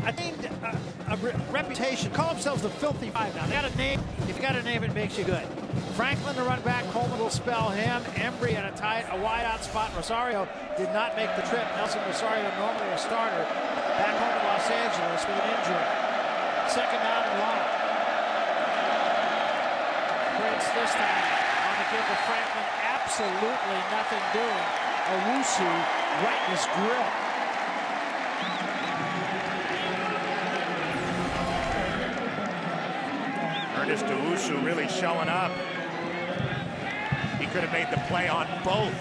I think a reputation. Call themselves the Filthy Five now. They got a name. If you got a name, it makes you good. Franklin to run back. Coleman will spell him. Embry at a wide out spot. Rosario did not make the trip. Nelson Rosario, normally a starter, back home in Los Angeles with an injury. Second down and long. Prince this time on the give to Franklin. Absolutely nothing doing. Owusu right in his grill. Ernest Owusu really showing up. He could have made the play on both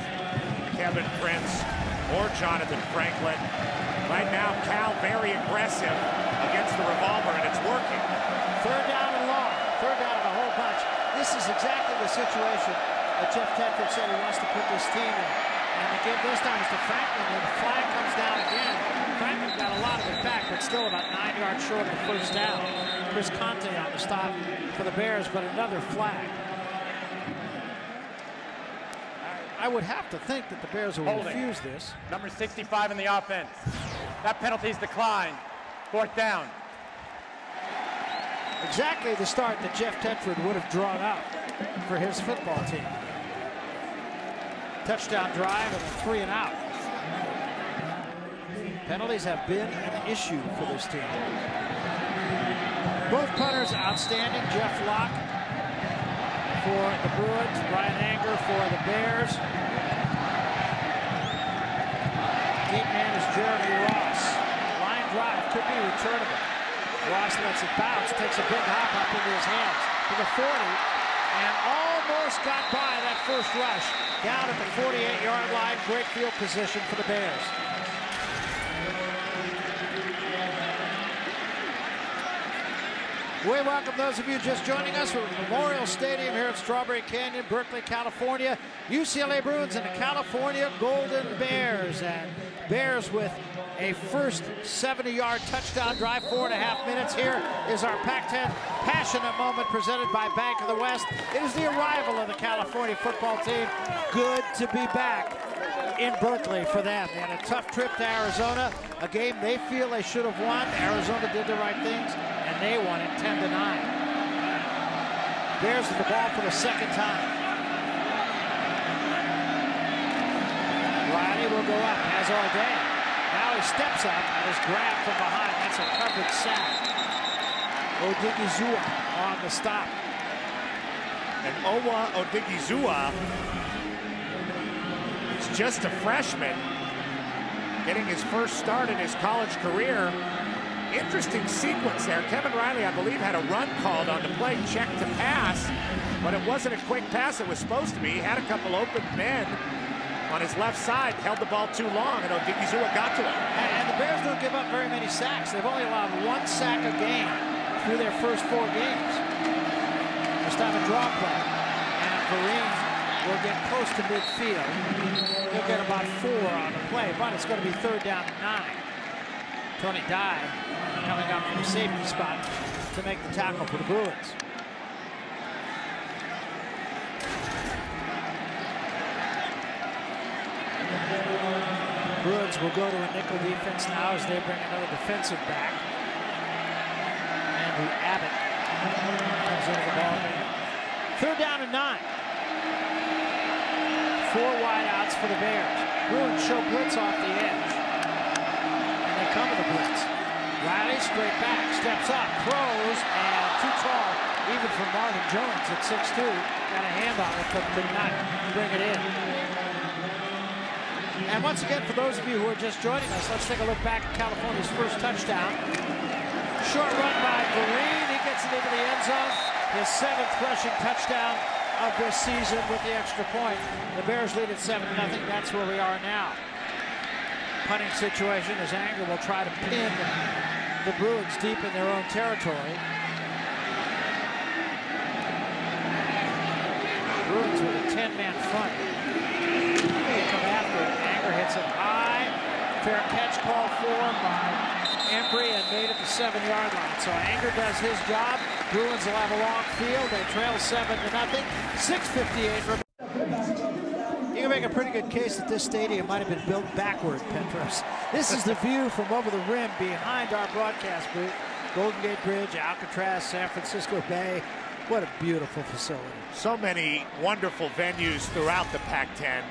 Kevin Prince or Jonathan Franklin. Right now, Cal very aggressive against the revolver, and it's working. Third down and long. Third down and a whole bunch. This is exactly the situation that Jeff Tedford said he wants to put this team in. And the give this time is to Franklin, and the flag comes down again. Franklin got a lot of it back, but still about 9 yards short of the first down. Chris Conte on the stop for the Bears, but another flag. I would have to think that the Bears will refuse this. Number 65 in the offense. That penalty's declined. Fourth down. Exactly the start that Jeff Tedford would have drawn up for his football team. Touchdown drive and a 3 and out. Penalties have been an issue for this team. Both punters outstanding. Jeff Locke for the Bruins, Brian Anger for the Bears. Deep man is Jeremy Ross. Line drive could be returnable. Ross lets it bounce, takes a big hop up into his hands to the 40, and almost got by that first rush. Down at the 48-yard line, great field position for the Bears. We welcome those of you just joining us from Memorial Stadium here at Strawberry Canyon, Berkeley, California. UCLA Bruins and the California Golden Bears. And Bears with a first 70-yard touchdown drive, 4.5 minutes. Here is our Pac-10 passionate moment presented by Bank of the West. It is the arrival of the California football team. Good to be back in Berkeley for them. They had a tough trip to Arizona, a game they feel they should have won. Arizona did the right things, and they won it 10-9. Bears with the ball for the second time. Riley will go up, has all day. Now he steps up and is grabbed from behind. That's a covered sack. Odigizua on the stop. And Owa Odigizua is just a freshman, getting his first start in his college career. Interesting sequence there. Kevin Riley, I believe, had a run called on the play, check to pass, but it wasn't a quick pass it was supposed to be. He had a couple open men on his left side, held the ball too long, and Odigizua got to him. And the Bears don't give up very many sacks. They've only allowed 1 sack a game through their first 4 games. This time a draw play, and Vereen will get close to midfield. He'll get about 4 on the play, but it's going to be third down and 9. Tony Dye coming up from the safety spot to make the tackle for the Bruins. Bruins will go to a nickel defense now as they bring another defensive back. Andrew Abbott comes into the ball game. Third down and 9. 4 wideouts for the Bears. Bruins show blitz off the edge. And they come to the blitz. Riley straight back, steps up, throws, and too tall, even for Marvin Jones at 6'2". Got a hand on it, but did not bring it in. And once again, for those of you who are just joining us, let's take a look back at California's first touchdown. Short run by Vereen. He gets it into the end zone. His 7th rushing touchdown of this season with the extra point. The Bears lead at 7-0. That's where we are now. Punting situation as Anger will try to pin the Bruins deep in their own territory. Bruins with a 10-man front. They come after it. Anger hits it high. Fair catch called for by Embry and made it the 7-yard line. So Anger does his job. Bruins will have a long field. They trail 7-0. 6:58 remaining. make a pretty good case that this stadium might have been built backward, Petros. This is the view from over the rim behind our broadcast booth. Golden Gate Bridge, Alcatraz, San Francisco Bay. What a beautiful facility. So many wonderful venues throughout the Pac-10,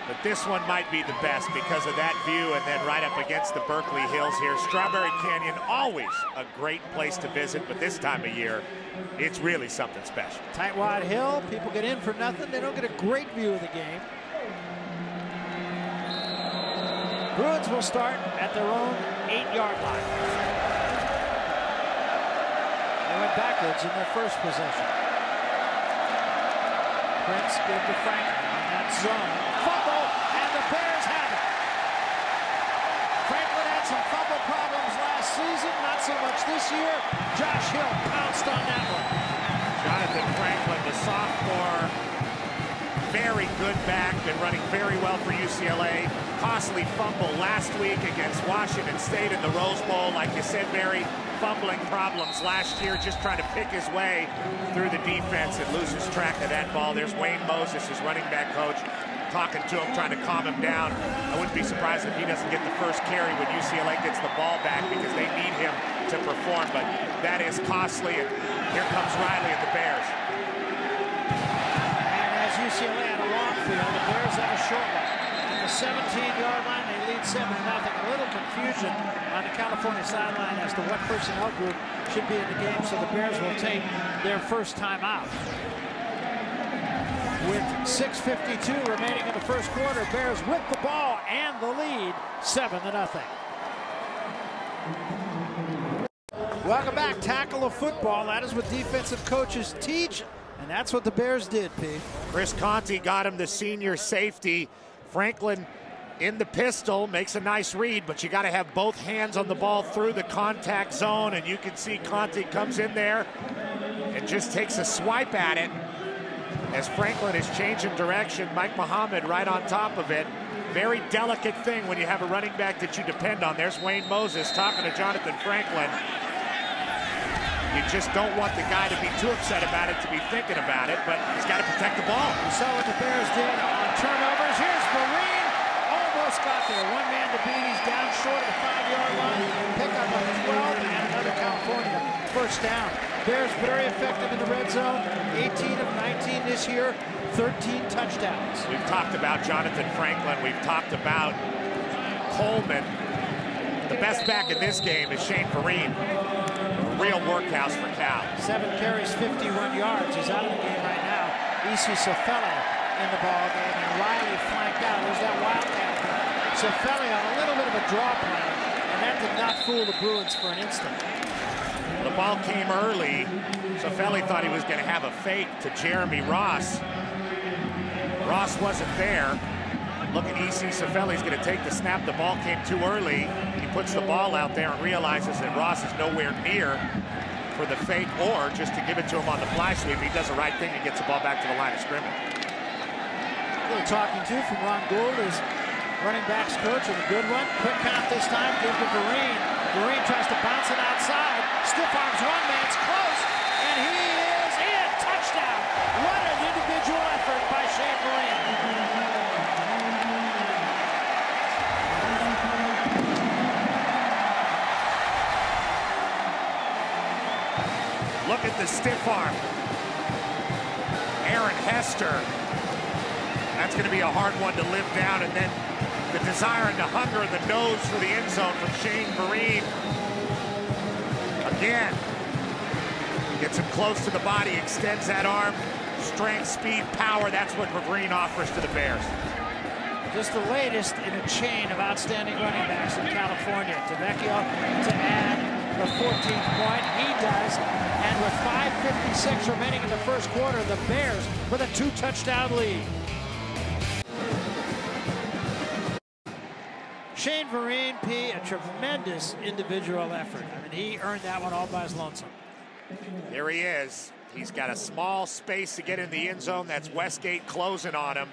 but this one might be the best because of that view, and then right up against the Berkeley Hills here. Strawberry Canyon, always a great place to visit, but this time of year, it's really something special. Tight wide hill, people get in for nothing. They don't get a great view of the game. Bruins will start at their own 8-yard line. They went backwards in their first possession. Prince give to Franklin on that zone. Fumble, and the Bears have it. Franklin had some fumble problems last season, not so much this year. Josh Hill pounced on that one. Jonathan Franklin, the sophomore, very good back, been running very well for UCLA. Costly fumble last week against Washington State in the Rose Bowl. Like you said, Barry, fumbling problems last year, just trying to pick his way through the defense and loses track of that ball. There's Wayne Moses, his running back coach, talking to him, trying to calm him down. I wouldn't be surprised if he doesn't get the first carry when UCLA gets the ball back because they need him to perform, but that is costly. And here comes Riley and the Bears. And as UCLA had a long field, the Bears have a short one. At the 17-yard line, they lead 7-0. A little confusion on the California sideline as to what personnel group should be in the game, so the Bears will take their first time out. With 6:52 remaining in the first quarter, Bears with the ball and the lead, 7-0. Welcome back. Tackle of football. That is what defensive coaches teach, and that's what the Bears did, Pete. Chris Conti got him the senior safety. Franklin in the pistol, makes a nice read, but you got to have both hands on the ball through the contact zone, and you can see Conti comes in there and just takes a swipe at it as Franklin is changing direction. Mike Muhammad right on top of it. Very delicate thing when you have a running back that you depend on. There's Wayne Moses talking to Jonathan Franklin. You just don't want the guy to be too upset about it, to be thinking about it, but he's got to protect the ball. You saw what the Bears did on turnovers. Here's Marine. Almost got there. One man to beat. He's down short of the 5-yard line. Pick up on the 12 and another California first down. Bears very effective in the red zone. 18 of 19 this year. 13 touchdowns. We've talked about Jonathan Franklin. We've talked about Coleman. The best back in this game is Shane Vereen. Real workhouse for Cal. 7 carries, 51 yards. He's out of the game right now. Isi Sofele in the ball game, and Riley flanked out. There's that wildcat. Sofele on a little bit of a draw play, and that did not fool the Bruins for an instant. The ball came early. Sofele thought he was going to have a fake to Jeremy Ross. Ross wasn't there. Look at Isi Sofele's going to take the snap. The ball came too early. He puts the ball out there and realizes that Ross is nowhere near for the fake or just to give it to him on the fly sweep. He does the right thing and gets the ball back to the line of scrimmage. A little talking to from Ron Gould, his running backs coach, and a good one. Quick count this time, give to Vereen. Vereen tries to bounce it outside. Stiff arms one man's close, and he is in. Touchdown. What an individual effort by Shane Vereen. Look at the stiff arm. Aaron Hester. That's going to be a hard one to live down. And then the desire and the hunger and the nose for the end zone from Shane Vereen. Again, gets him close to the body, extends that arm. Strength, speed, power, that's what Vereen offers to the Bears. Just the latest in a chain of outstanding running backs in California. DeVecchio to add the 14th point. He does. And with 5:56 remaining in the first quarter, the Bears with a 2-touchdown lead. Shane Vereen, P, a tremendous individual effort. I mean, he earned that one all by his lonesome. There he is. He's got a small space to get in the end zone. That's Westgate closing on him.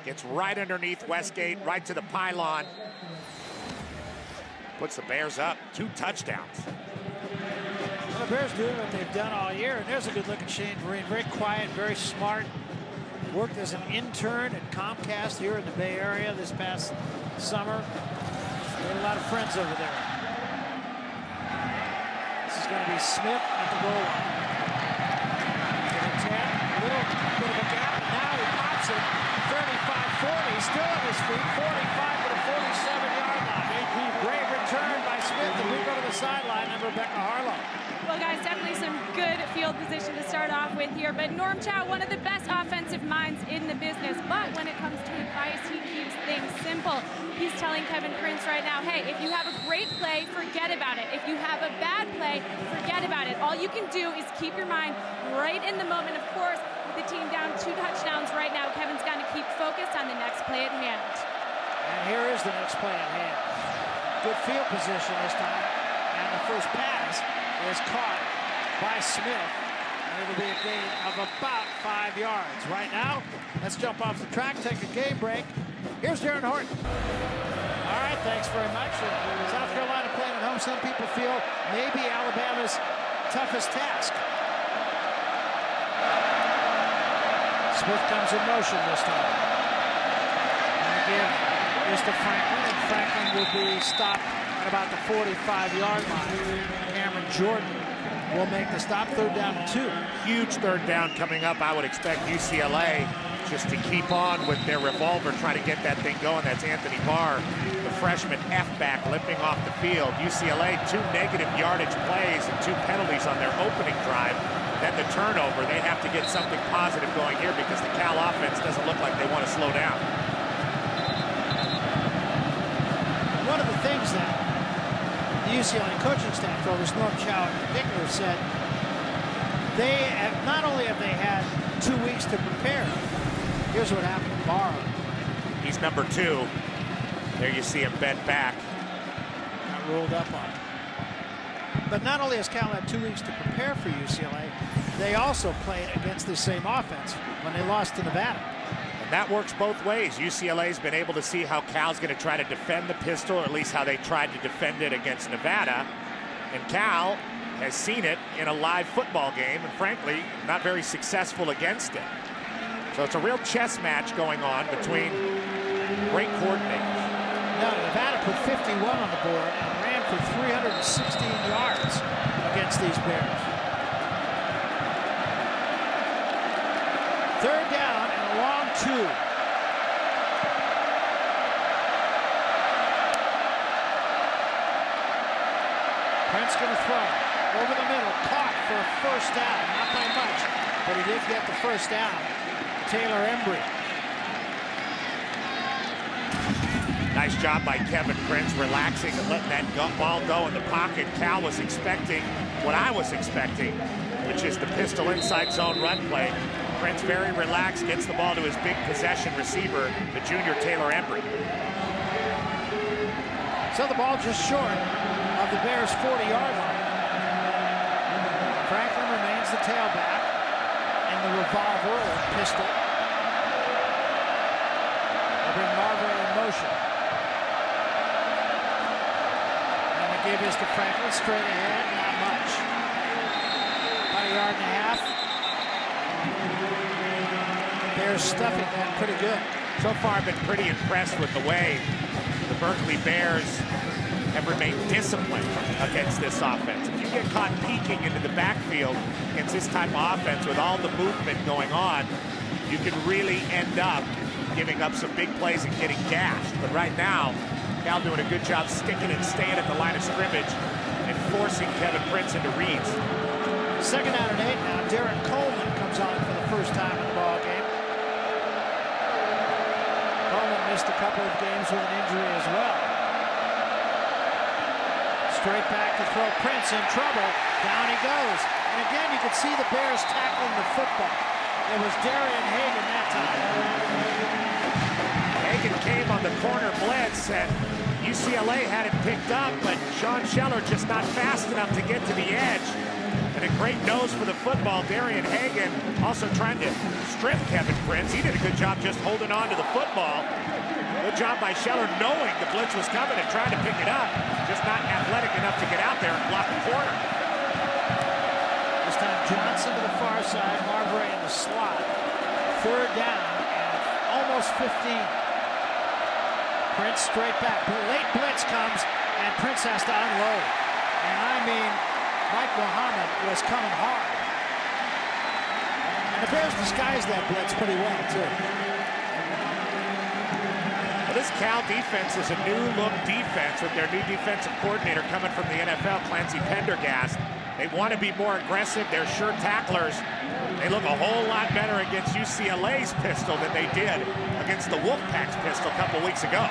Gets right underneath Westgate, right to the pylon. Puts the Bears up. 2 touchdowns. Well, the Bears doing what they've done all year, and there's a good look at Shane Vereen. Very quiet, very smart. worked as an intern at Comcast here in the Bay Area this past summer. Made a lot of friends over there. This is going to be Smith at the goal line. 10, a little bit of a gap, and now he pops it. 35-40, still on his feet. 45 to the 47-yard line. Great return by Smith, and we go to the sideline and Rebecca Harlow. Well, guys, definitely some good field position to start off with here. But Norm Chow, one of the best offensive minds in the business. But when it comes to advice, he keeps things simple. He's telling Kevin Prince right now, hey, if you have a great play, forget about it. If you have a bad play, forget about it. All you can do is keep your mind right in the moment. Of course, with the team down 2 touchdowns right now, Kevin's got to keep focused on the next play at hand. And here is the next play at hand. Good field position this time. And the first pass is caught by Smith. And it'll be a gain of about 5 yards. Right now, let's jump off the track, take a game break. Here's Darren Horton. All right, thanks very much. South Carolina playing at home. Some people feel maybe Alabama's toughest task. Smith comes in motion this time. And again, is to Franklin, and Franklin will be stopped at about the 45-yard line. Cameron Jordan will make the stop. 3rd down and 2. Huge 3rd down coming up. I would expect UCLA just to keep on with their revolver, trying to get that thing going. That's Anthony Barr, the freshman F-back, limping off the field. UCLA, 2 negative yardage plays and 2 penalties on their opening drive. Then the turnover. They have to get something positive going here because the Cal offense doesn't look like they want to slow down. One of the things that the UCLA coaching staff, Norm Chow in particular, said they have, not only have they had 2 weeks to prepare. Here's what happened to Barr. He's number 2. There you see him bent back. Got rolled up on him. But not only has Cal had 2 weeks to prepare for UCLA, they also played against the same offense when they lost to Nevada. And that works both ways. UCLA's been able to see how Cal's going to try to defend the pistol, or at least how they tried to defend it against Nevada. And Cal has seen it in a live football game, and frankly, not very successful against it. So it's a real chess match going on between great coordinators. Now, Nevada put 51 on the board and ran for 316 yards against these Bears. 3rd down and a long 2. Prince going to throw over the middle, caught for a 1st down, not by much, but he did get the 1st down. Taylor Embry. Nice job by Kevin Prince, relaxing and letting that ball go in the pocket. Cal was expecting what I was expecting, which is the pistol inside zone run play. Prince very relaxed, gets the ball to his big possession receiver, the junior Taylor Embry. So the ball just short of the Bears' 40-yard line. Franklin remains the tailback in the revolver or pistol. They bring Marbury in motion. And the give is to Franklin, straight ahead, not much. About a yard and a half. Bears stuffing that pretty good. So far, I've been pretty impressed with the way the Berkeley Bears have remained disciplined against this offense. If you get caught peeking into the backfield against this type of offense with all the movement going on, you can really end up giving up some big plays and getting gashed. But right now, Cal doing a good job sticking and staying at the line of scrimmage and forcing Kevin Prince into reads. 2nd down and 8 now. Derek Coleman comes on for the 1st time in the ball game. Coleman missed a couple of games with an injury as well. Straight back to throw. Prince in trouble. Down he goes. And again, you can see the Bears tackling the football. It was Darian Hagan that time. Hagan came on the corner blitz, and UCLA had it picked up, but Sean Scheller just not fast enough to get to the edge. And a great nose for the football. Darian Hagan also trying to strip Kevin Prince. He did a good job just holding on to the football. Good job by Scheller knowing the blitz was coming and trying to pick it up. Just not athletic enough to get out there and block the corner. This time Johnson to the far side, Marbury in the slot. 3rd down. 15. Prince straight back. Late blitz comes, and Prince has to unload. And I mean, Mike Muhammad was coming hard. And the Bears disguised that blitz pretty well, too. Well, this Cal defense is a new-look defense with their new defensive coordinator coming from the NFL, Clancy Pendergast. They want to be more aggressive. They're sure tacklers. They look a whole lot better against UCLA's pistol than they did against the Wolfpack's pistol a couple weeks ago.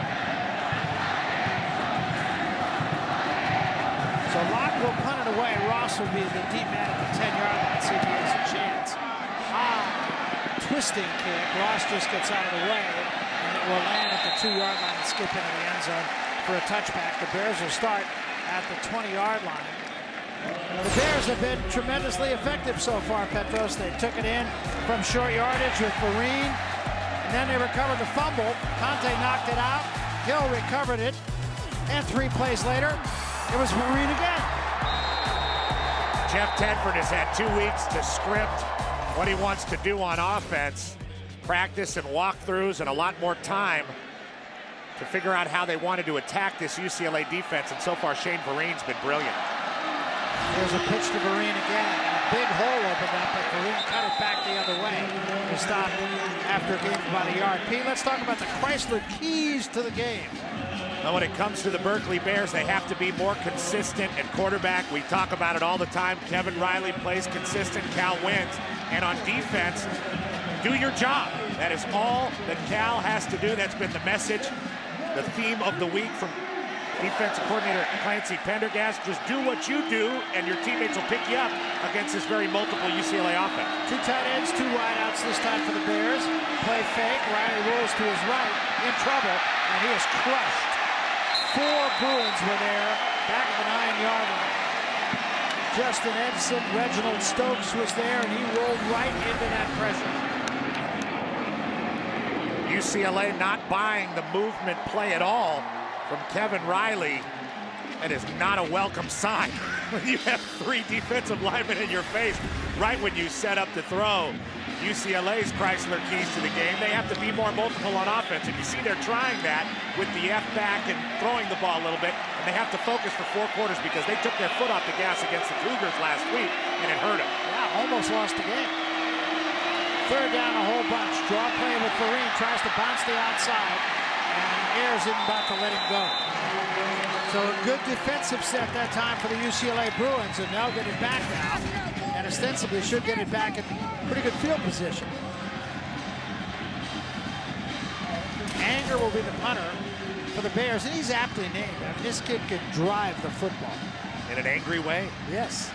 So Locke will punt it away. Ross will be the deep man at the 10-yard line. See if he has a chance. Twisting kick. Ross just gets out of the way, and it will land at the 2-yard line and skip into the end zone for a touchback. The Bears will start at the 20-yard line. The Bears have been tremendously effective so far, Petros. They took it in from short yardage with Vereen, and then they recovered the fumble. Conte knocked it out. Hill recovered it, and 3 plays later, it was Vereen again. Jeff Tedford has had 2 weeks to script what he wants to do on offense, practice and walkthroughs, and a lot more time to figure out how they wanted to attack this UCLA defense, and so far Shane Vereen's been brilliant. There's a pitch to Vereen again. A big hole opened up, but Vereen cut it back the other way. He stopped after a gain of about a yard. Pete, let's talk about the Chrysler keys to the game. Well, when it comes to the Berkeley Bears, they have to be more consistent at quarterback. We talk about it all the time. Kevin Riley plays consistent, Cal wins. And on defense, do your job. That is all that Cal has to do. That's been the message, the theme of the week from defensive coordinator Clancy Pendergast. Just do what you do, and your teammates will pick you up against this very multiple UCLA offense. 2 tight ends, 2 wideouts this time for the Bears. Play fake. Riley rolls to his right, in trouble, and he is crushed. 4 Bruins were there, back at the 9-yard line. Justin Edson, Reginald Stokes was there, and he rolled right into that pressure. UCLA not buying the movement play at all from Kevin Riley. That is not a welcome sign when you have 3 defensive linemen in your face right when you set up to throw. UCLA's Chrysler keys to the game, they have to be more multiple on offense, and you see they're trying that with the F-back and throwing the ball a little bit, and they have to focus for 4 quarters because they took their foot off the gas against the Cougars last week, and it hurt them. Yeah, almost lost the game. 3rd down, a whole bunch. Draw play with Vereen, tries to bounce the outside, and Ayers isn't about to let him go. So a good defensive set that time for the UCLA Bruins, and they'll get it back now, and ostensibly should get it back in pretty good field position. Anger will be the punter for the Bears, and he's aptly named. I mean, this kid can drive the football. In an angry way? Yes.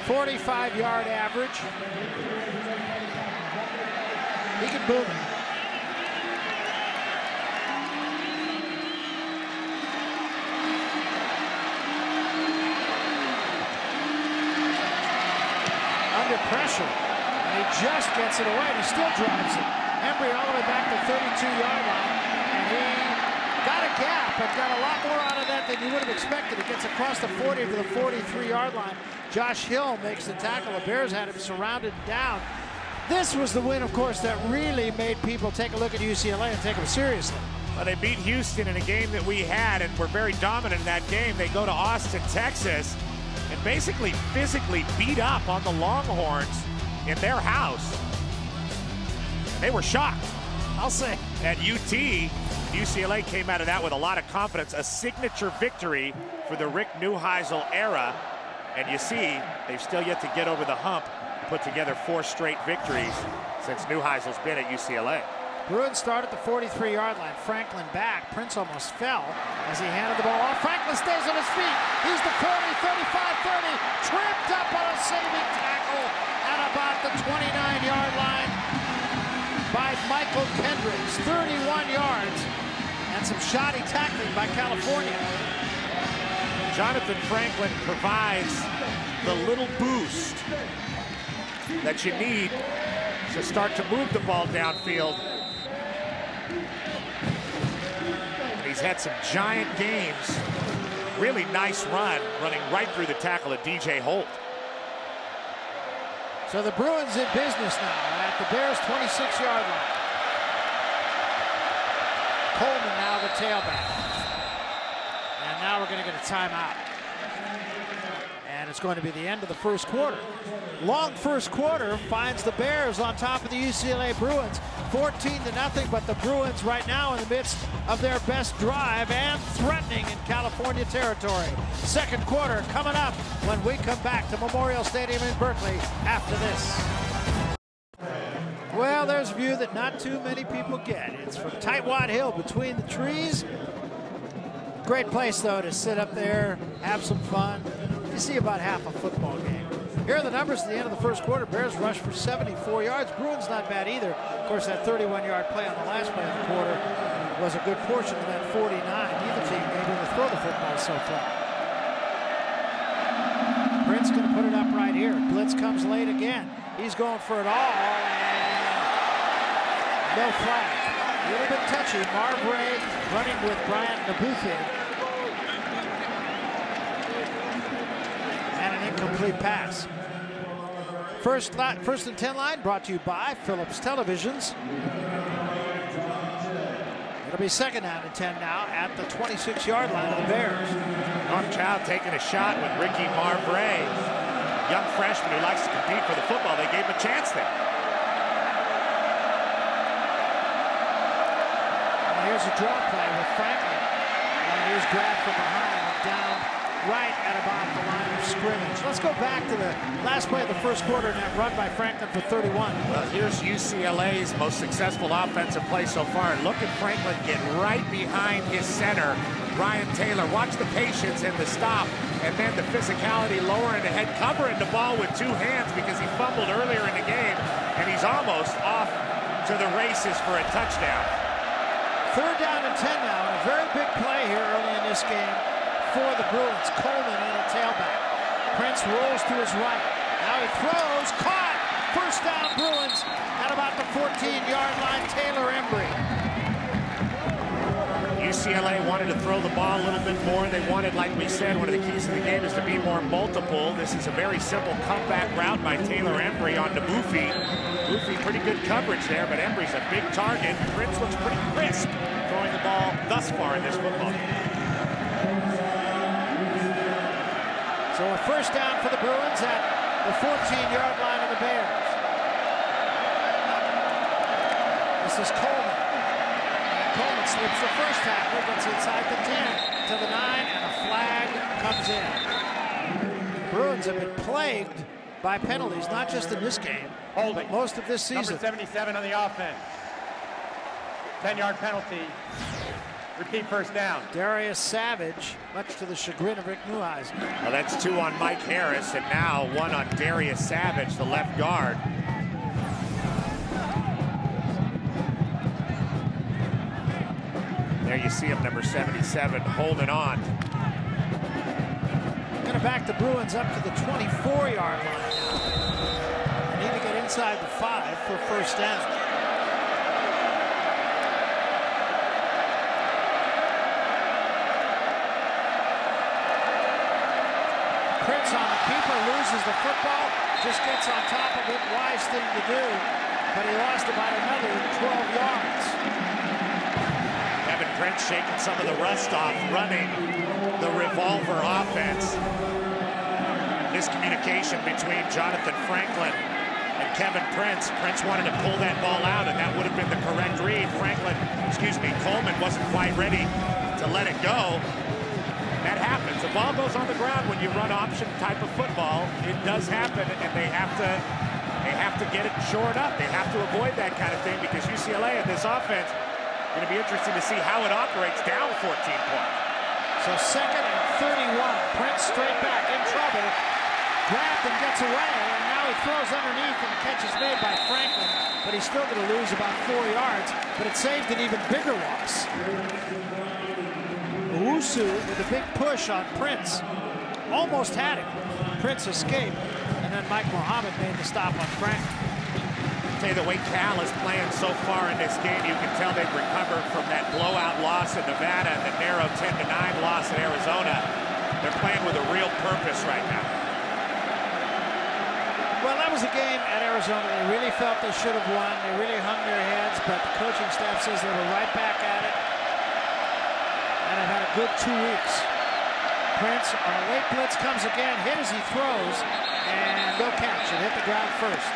45-yard average. He can boom it. Under pressure, and he just gets it away, and he still drives it. Embry all the way back to the 32-yard line, and he got a gap, but got a lot more out of that than you would have expected. He gets across the 40 to the 43-yard line. Josh Hill makes the tackle. The Bears had him surrounded and down. This was the win, of course, that really made people take a look at UCLA and take them seriously. Well, they beat Houston in a game that we had, and were very dominant in that game. They go to Austin, Texas, and basically physically beat up on the Longhorns in their house. And they were shocked, I'll say. At UT, UCLA came out of that with a lot of confidence. A signature victory for the Rick Neuheisel era. And you see, they've still yet to get over the hump, put together 4 straight victories since Neuheisel's been at UCLA. Bruins start at the 43-yard line. Franklin back. Prince almost fell as he handed the ball off. Franklin stays on his feet. He's the 40, 35, 30. Tripped up on a saving tackle at about the 29-yard line by Michael Kendricks. 31 yards and some shoddy tackling by California. Jonathan Franklin provides the little boost that you need to start to move the ball downfield. He's had some giant games. Really nice run, running right through the tackle of DJ Holt. So the Bruins in business now at the Bears' 26-yard line. the tailback. And now we're going to get a timeout. And it's going to be the end of the first quarter. Long first quarter finds the Bears on top of the UCLA Bruins, 14-0, but the Bruins right now in the midst of their best drive and threatening in California territory. Second quarter coming up when we come back to Memorial Stadium in Berkeley after this. Well, there's a view that not too many people get. It's from Tightwad Hill between the trees. Great place, though, to sit up there, have some fun. You see about half a football game. Here are the numbers at the end of the first quarter. Bears rushed for 74 yards. Bruins not bad either. Of course, that 31-yard play on the last play of the quarter was a good portion of that 49. Neither team able to throw the football so far. Prince going to put it up right here. Blitz comes late again. He's going for it all, and no flag. A little bit touchy. Marv Ray running with Bryant Nabufi. And an incomplete pass. First and 10 line brought to you by Phillips Televisions. It'll be second down and 10 now at the 26-yard line of the Bears. Norm Chow taking a shot with Ricky Marvray. Young freshman who likes to compete for the football. They gave him a chance there. And here's a draw play with Franklin. And here's grabbed from behind and down right at about the line of scrimmage. Let's go back to the last play of the first quarter and that run by Franklin for 31. Well, here's UCLA's most successful offensive play so far. Look at Franklin get right behind his center, Ryan Taylor. Watch the patience and the stop, and then the physicality lowering the head, covering the ball with two hands because he fumbled earlier in the game, and he's almost off to the races for a touchdown. Third down and 10 now, and a very big play here early in this game for the Bruins. Coleman in a tailback. Prince rolls to his right. Now he throws, caught. First down Bruins at about the 14-yard line. Taylor Embry. UCLA wanted to throw the ball a little bit more. They wanted, like we said, one of the keys to the game is to be more multiple. This is a very simple comeback route by Taylor Embry on to Boofy. Boofy, pretty good coverage there, but Embry's a big target. Prince looks pretty crisp throwing the ball thus far in this football game. So a first down for the Bruins at the 14-yard line of the Bears. This is Coleman. And Coleman slips the first tackle, gets inside the 10 to the 9, and a flag comes in. Bruins have been plagued by penalties, not just in this game, but most of this season. Number 77 on the offense. 10-yard penalty. Repeat first down. Darius Savage, much to the chagrin of Rick Neuheisel. Well, that's two on Mike Harris, and now one on Darius Savage, the left guard. There you see him, number 77, holding on. Going to back the Bruins up to the 24-yard line now. They need to get inside the 5 for first down. Prince on the keeper, loses the football, just gets on top of it. Wise thing to do, but he lost about another 12 yards. Kevin Prince shaking some of the rust off, running the revolver offense. Miscommunication between Jonathan Franklin and Kevin Prince. Prince wanted to pull that ball out, and that would have been the correct read. Coleman wasn't quite ready to let it go. That happens. The ball goes on the ground when you run option type of football. It does happen, and they have to get it shored up. They have to avoid that kind of thing because UCLA and this offense going to be interesting to see how it operates down 14 points. So second and 31. Prince straight back in trouble. Grabbed and gets away, and now he throws underneath, and the catch is made by Franklin, but he's still going to lose about 4 yards, but it saved an even bigger loss. Owusu with a big push on Prince. Almost had him. Prince escaped, and then Mike Muhammad made the stop on Franklin. I'll tell you, the way Cal is playing so far in this game, you can tell they've recovered from that blowout loss in Nevada and the narrow 10-9 loss in Arizona. They're playing with a real purpose right now. Well, that was a game at Arizona they really felt they should have won. They really hung their heads, but the coaching staff says they were right back at it. good 2 weeks. Prince on a late blitz comes again, hit as he throws, and no catch. It hit the ground first.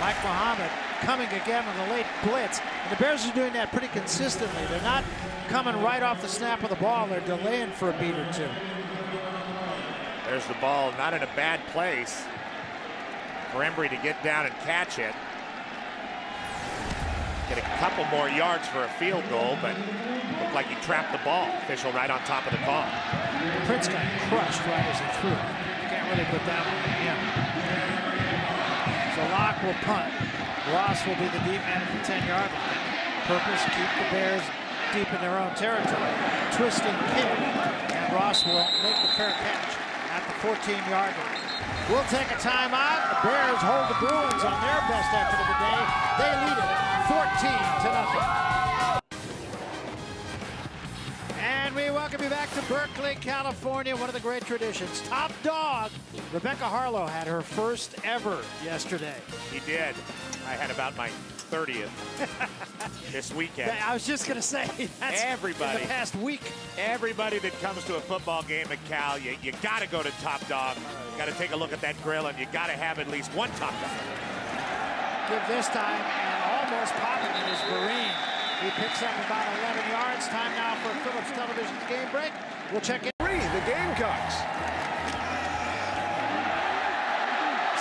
Mike Muhammad coming again on the late blitz. And the Bears are doing that pretty consistently. They're not coming right off the snap of the ball. They're delaying for a beat or two. There's the ball, not in a bad place for Embry to get down and catch it. Get a couple more yards for a field goal, but looked like he trapped the ball. Official right on top of the call. Prince got crushed right as he threw it. Can't really put that on him. So Locke will punt. Ross will be the deep man at the 10-yard line. Purpose, keep the Bears deep in their own territory. Twisting kick, and Ross will make the fair catch at the 14-yard line. We'll take a timeout. The Bears hold the Bruins on their best effort of the day. They lead it 14-0. And we welcome you back to Berkeley, California, one of the great traditions. Top dog, Rebecca Harlow had her first ever yesterday. He did. I had about my 30th this weekend. I was just going to say, that's everybody, in the past week. Everybody that comes to a football game at Cal, you got to go to Top Dog. You got to take a look at that grill, and you got to have at least one Top Dog. Give this time, and almost popping it is Vereen. He picks up about 11 yards. Time now for Phillips Television's game break. We'll check in. The Gamecocks.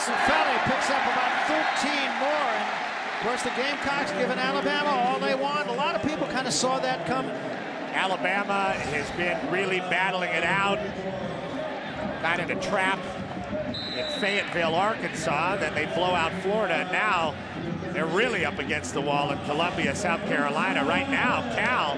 Cifelli picks up about 13 more. And of course, the Gamecocks giving Alabama all they want. A lot of people kind of saw that coming. Alabama has been really battling it out. Got in a trap in Fayetteville, Arkansas. Then they blow out Florida. Now they're really up against the wall in Columbia, South Carolina. Right now, Cal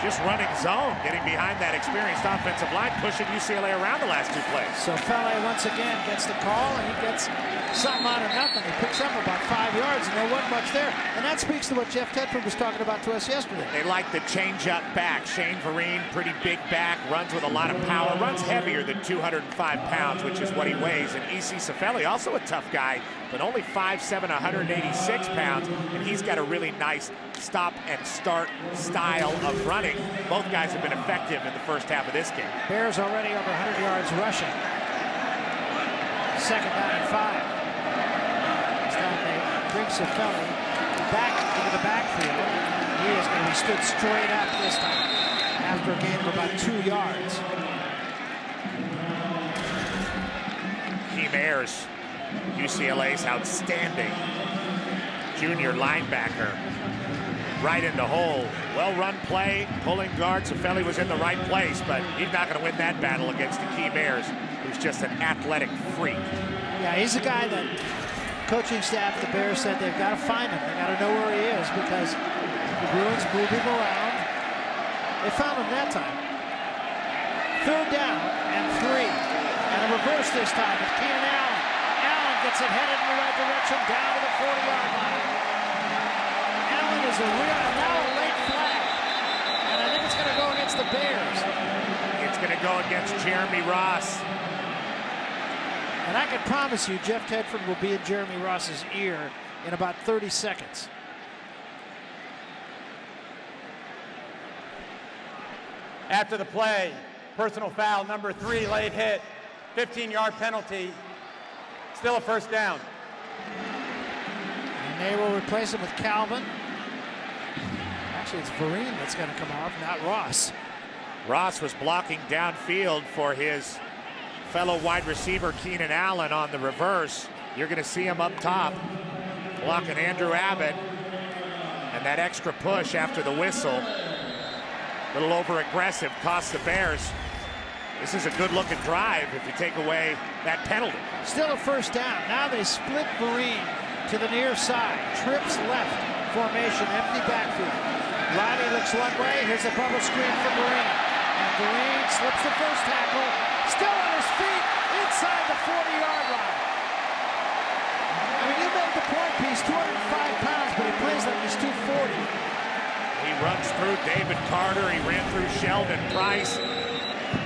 just running zone, getting behind that experienced offensive line, pushing UCLA around the last 2 plays. So Fele once again gets the call, and he gets something out of nothing. He picks up about 5 yards, and there wasn't much there. And that speaks to what Jeff Tedford was talking about to us yesterday. They like the change-up back. Shane Vereen, pretty big back, runs with a lot of power, runs heavier than 205 pounds, which is what he weighs. And E.C. Cifelli, also a tough guy, but only 5'7", 186 pounds, and he's got a really nice stop and start style of running. Both guys have been effective in the first half of this game. Bears already over 100 yards rushing. Second down and 5. This time they bring Cifelli back into the backfield. He is going to be stood straight up this time after a gain of about 2 yards. Keem Ayers, UCLA's outstanding junior linebacker. Right in the hole. Well-run play, pulling guard. Cifelli was in the right place, but he's not going to win that battle against Keem Ayers, who's just an athletic freak. Yeah, he's a guy that coaching staff, the Bears said they've got to find him. They got to know where he is because the Bruins move him around. They found him that time. Third down and 3. And a reverse this time with Keenan Allen. Allen gets it headed in the right direction down to the 40-yard line. Allen is now a late flag. And I think it's going to go against the Bears. It's going to go against Jeremy Ross. And I can promise you Jeff Tedford will be in Jeremy Ross's ear in about 30 seconds. After the play, personal foul, number 3, late hit, 15-yard penalty, still a first down. And they will replace him with Calvin. Actually, it's Vereen that's going to come off, not Ross. Ross was blocking downfield for his fellow wide receiver Keenan Allen on the reverse. You're going to see him up top blocking Andrew Abbott, and that extra push after the whistle, a little over aggressive, cost the Bears. This is a good looking drive if you take away that penalty. Still a first down. Now they split Vereen to the near side. Trips left formation, empty backfield. Riley looks one way. Here's a bubble screen for Vereen. And Vereen slips the first tackle. Still on his feet inside the 40-yard line. I mean, you made the point piece, 205 pounds, but he plays like he's 240. He runs through David Carter. He ran through Sheldon Price.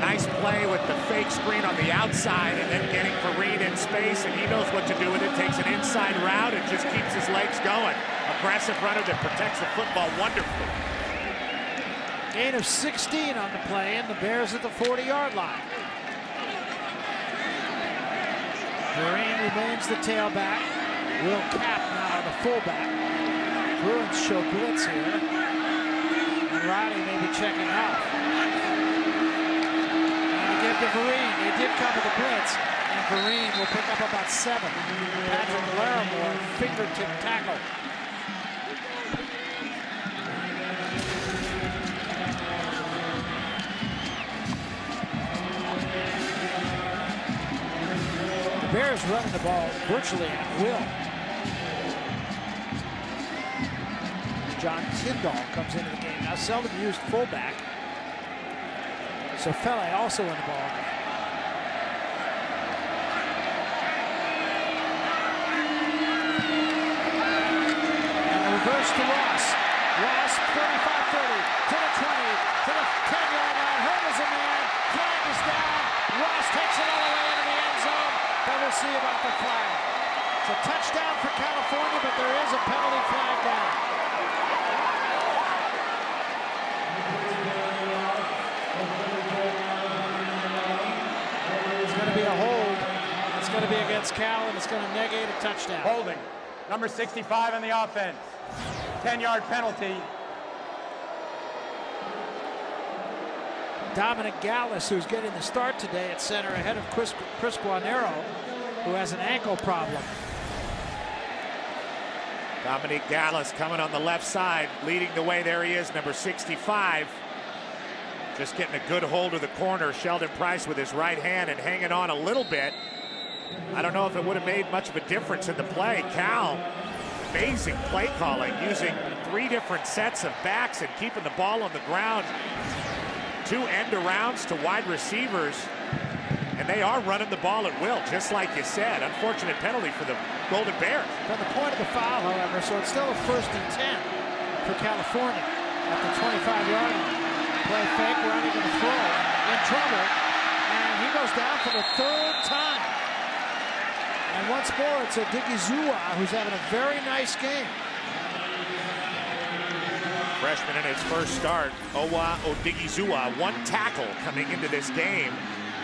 Nice play with the fake screen on the outside and then getting Vereen in space, and he knows what to do with it. Takes an inside route and just keeps his legs going. Aggressive runner that protects the football wonderfully. Gain of 16 on the play, and the Bears at the 40-yard line. Vereen remains the tailback. Will Cap now the fullback. Bruins show blitz here. And Riley may be checking off. And to give to Vereen. They did cover the blitz. And Vereen will pick up about 7. Patrick Larimore, fingertip tackle. The Bears running the ball virtually at will. John Tyndall comes into the game. Now seldom used fullback. So Fele also in the ball. And the reverse to Ross. Ross 35-30 to the 20 to the 10-yard line. Hurt as a man. Flag is down. Ross takes it all the way into the end zone. But we'll see about the flag. It's a touchdown for California, but there is a penalty flag down. It's going to be a hold. It's going to be against Cal, and it's going to negate a touchdown. Holding. Number 65 on the offense. 10-yard penalty. Dominic Gallus, who's getting the start today at center ahead of Chris Guarnero, who has an ankle problem. Dominic Gallus coming on the left side, leading the way. There he is, number 65. Just getting a good hold of the corner. Sheldon Price with his right hand and hanging on a little bit. I don't know if it would have made much of a difference in the play. Cal, amazing play calling, using 3 different sets of backs and keeping the ball on the ground. 2 end-arounds to wide receivers, and they are running the ball at will, just like you said. Unfortunate penalty for the Golden Bears. From the point of the foul, however, so it's still a 1st and 10 for California at the 25-yard line. Play fake, Ronnie going to throw, in trouble, and he goes down for the 3rd time. And once more, it's Odigizua who's having a very nice game. Freshman in his first start, Owa Odigizua, 1 tackle coming into this game.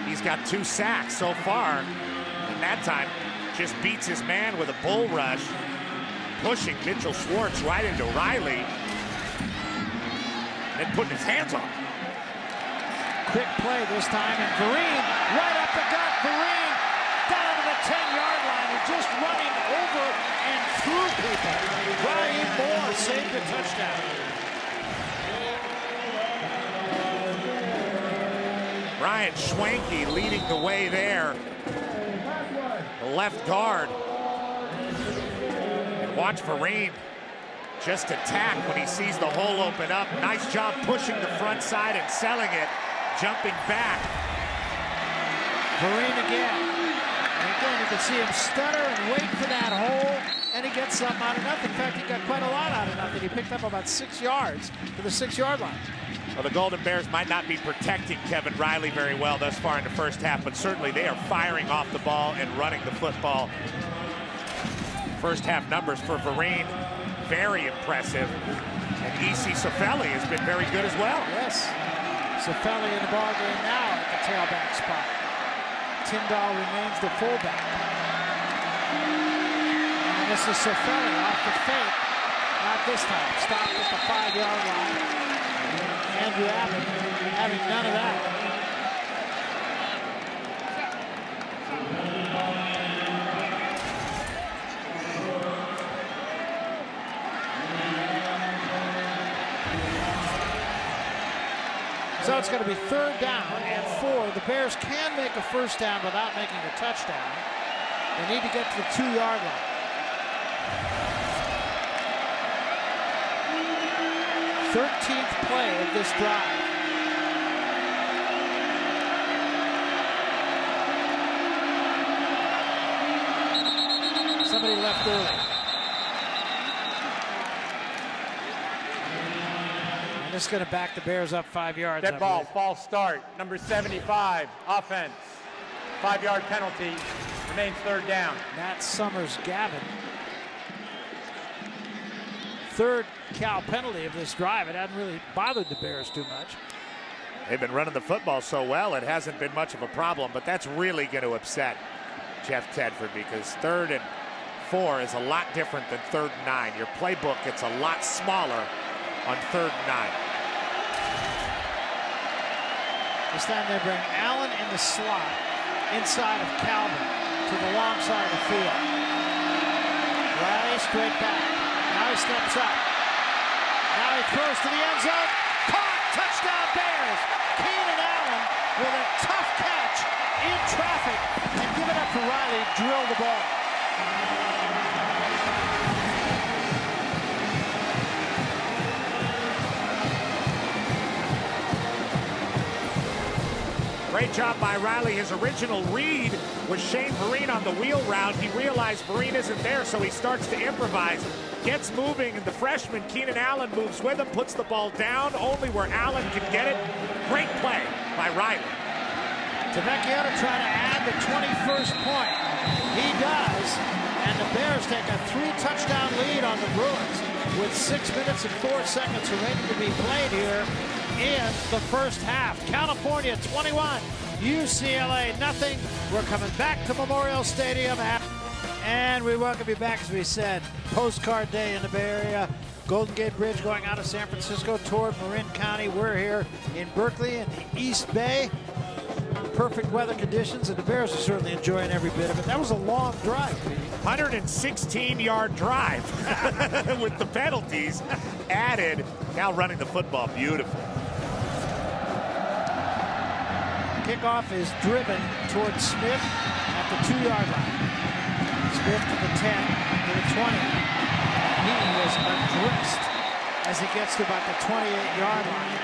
He's got 2 sacks so far, and that time just beats his man with a bull rush, pushing Mitchell Schwartz right into Riley, and putting his hands on him. Quick play this time, and Vereen right up the gut. Vereen down to the 10-yard line and just running over and through people. Ryan Moore saved the touchdown. Ryan Schwenke leading the way there. The left guard. And watch Vereen just attack when he sees the hole open up. Nice job pushing the front side and selling it. Jumping back. Vereen again. And again, you can see him stutter and wait for that hole, and he gets something out of nothing. In fact, he got quite a lot out of nothing. He picked up about 6 yards to the 6-yard line. Well, the Golden Bears might not be protecting Kevin Riley very well thus far in the first half, but certainly they are firing off the ball and running the football. First half numbers for Vereen, very impressive. And E.C. Sofeli has been very good as well. Yes. Sofeli in the ball game now at the tailback spot. Tyndall remains the fullback. And this is Sofeli off the fake. Not this time. Stopped at the 5-yard line. Andrew Abbott having none of that. So it's going to be 3rd down and 4. The Bears can make a 1st down without making a touchdown. They need to get to the 2-yard line. 13th play of this drive. Somebody left early. And this is going to back the Bears up 5 yards. Dead ball, false start. Number 75, offense. 5-yard penalty. Remains 3rd down. Matt Summers Gavin. third Cal penalty of this drive. It hadn't really bothered the Bears too much. They've been running the football so well, it hasn't been much of a problem, but that's really going to upset Jeff Tedford because 3rd and 4 is a lot different than 3rd and 9. Your playbook gets a lot smaller on 3rd and 9. This time they bring Allen in the slot inside of Calvin to the long side of the field. Riley straight back. Now he steps up. Now he throws to the end zone. Caught! Touchdown Bears! Keenan Allen with a tough catch in traffic and give it up for Riley. Drill the ball. Great job by Riley. His original read was Shane Vereen on the wheel route. He realized Vereen isn't there, so he starts to improvise. Gets moving, and the freshman Keenan Allen moves with him, puts the ball down, only where Allen can get it. Great play by Riley. Tavecchio to try to add the 21st point. He does, and the Bears take a 3-touchdown lead on the Bruins with 6 minutes and 4 seconds remaining to be played here in the first half. California 21, UCLA nothing. We're coming back to Memorial Stadium. And we welcome you back, as we said, postcard day in the Bay Area. Golden Gate Bridge going out of San Francisco toward Marin County. We're here in Berkeley in the East Bay. Perfect weather conditions, and the Bears are certainly enjoying every bit of it. That was a long drive, Pete. 116-yard drive with the penalties added. Now running the football beautiful. Kickoff is driven towards Smith at the 2-yard line. Smith to the 10, to the 20. He was undressed as he gets to about the 28-yard line.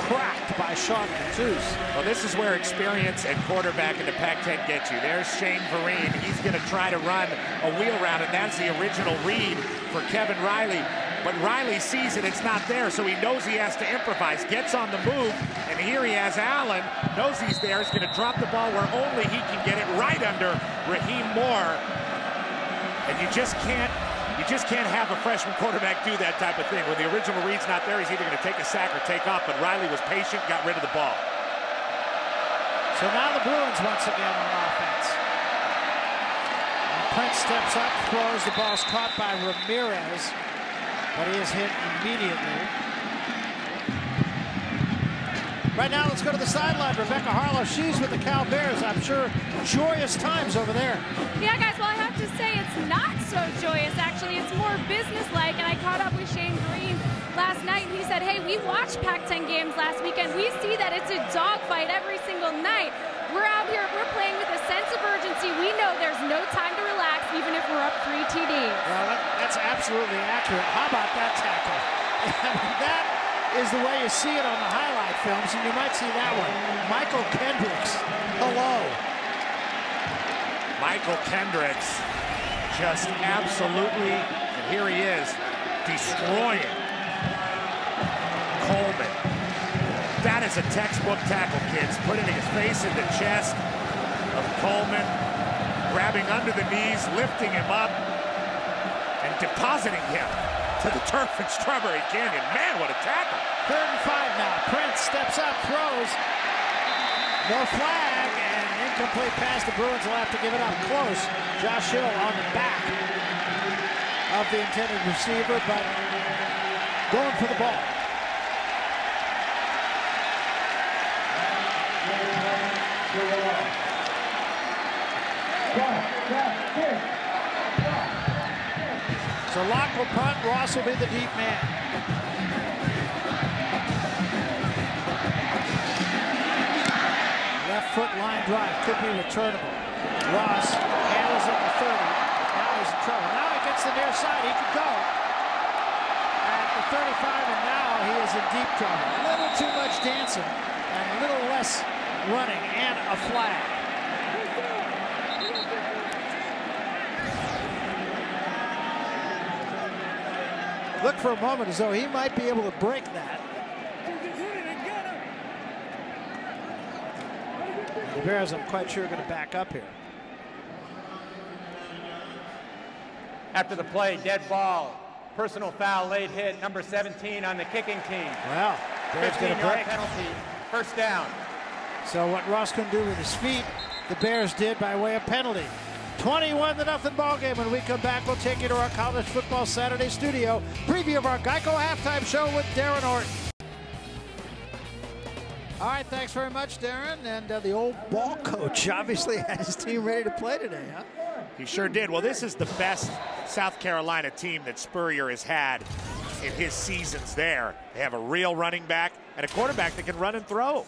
Cracked by Sean Cattouse. Well, this is where experience and quarterback in the Pac-10 get you. There's Shane Vereen. He's going to try to run a wheel route, and that's the original read for Kevin Riley. But Riley sees it, it's not there, so he knows he has to improvise. Gets on the move, and here he has Allen. Knows he's there. He's going to drop the ball where only he can get it, right under Raheem Moore. And you just can't have a freshman quarterback do that type of thing. When the original read's not there, he's either going to take a sack or take off, but Riley was patient, got rid of the ball. So now the Bruins once again on offense. And Prince steps up, throws, the ball's caught by Ramirez, but he is hit immediately. Right now, let's go to the sideline. Rebecca Harlow, she's with the Cal Bears. I'm sure joyous times over there. Yeah, guys, well, I have to say it's not so joyous, actually. It's more businesslike, and I caught up with Shane Vereen last night, and he said, hey, we watched Pac-10 games last weekend. We see that it's a dogfight every single night. We're out here, we're playing with a sense of urgency. We know there's no time to relax, even if we're up 3 TDs. Well, that's absolutely accurate. How about that tackle? That is the way you see it on the highlight films, and you might see that one. Michael Kendricks, hello. Michael Kendricks just absolutely, and here he is, destroying Coleman. That is a textbook tackle, kids. Putting his face in the chest of Coleman, grabbing under the knees, lifting him up, and depositing him to the turf in Strawberry Canyon. Man, what a tackle. 3rd and 5 now. Prince steps up, throws. No flag, and incomplete pass. The Bruins will have to give it up close. Josh Hill on the back of the intended receiver, but going for the ball. So Locke will punt, Ross will be the deep man. Left foot line drive, could be returnable. Ross handles it to 30. Now he's in trouble. Now he gets the near side, he could go. At the 35, and now he is in deep trouble. A little too much dancing, and a little less running, and a flag. Look for a moment as though he might be able to break that. The Bears, I'm quite sure, are going to back up here. After the play, dead ball, personal foul, late hit, number 17 on the kicking team. Well, Bears get a 15-yard break. penalty, first down. So what Ross couldn't do with his feet, the Bears did by way of penalty. 21-0 ball game. When we come back, we'll take you to our College Football Saturday studio. Preview of our Geico halftime show with Darren Orton. All right, thanks very much, Darren. And the old ball coach obviously had his team ready to play today, huh? He sure did. Well, this is the best South Carolina team that Spurrier has had in his seasons there. They have a real running back and a quarterback that can run and throw.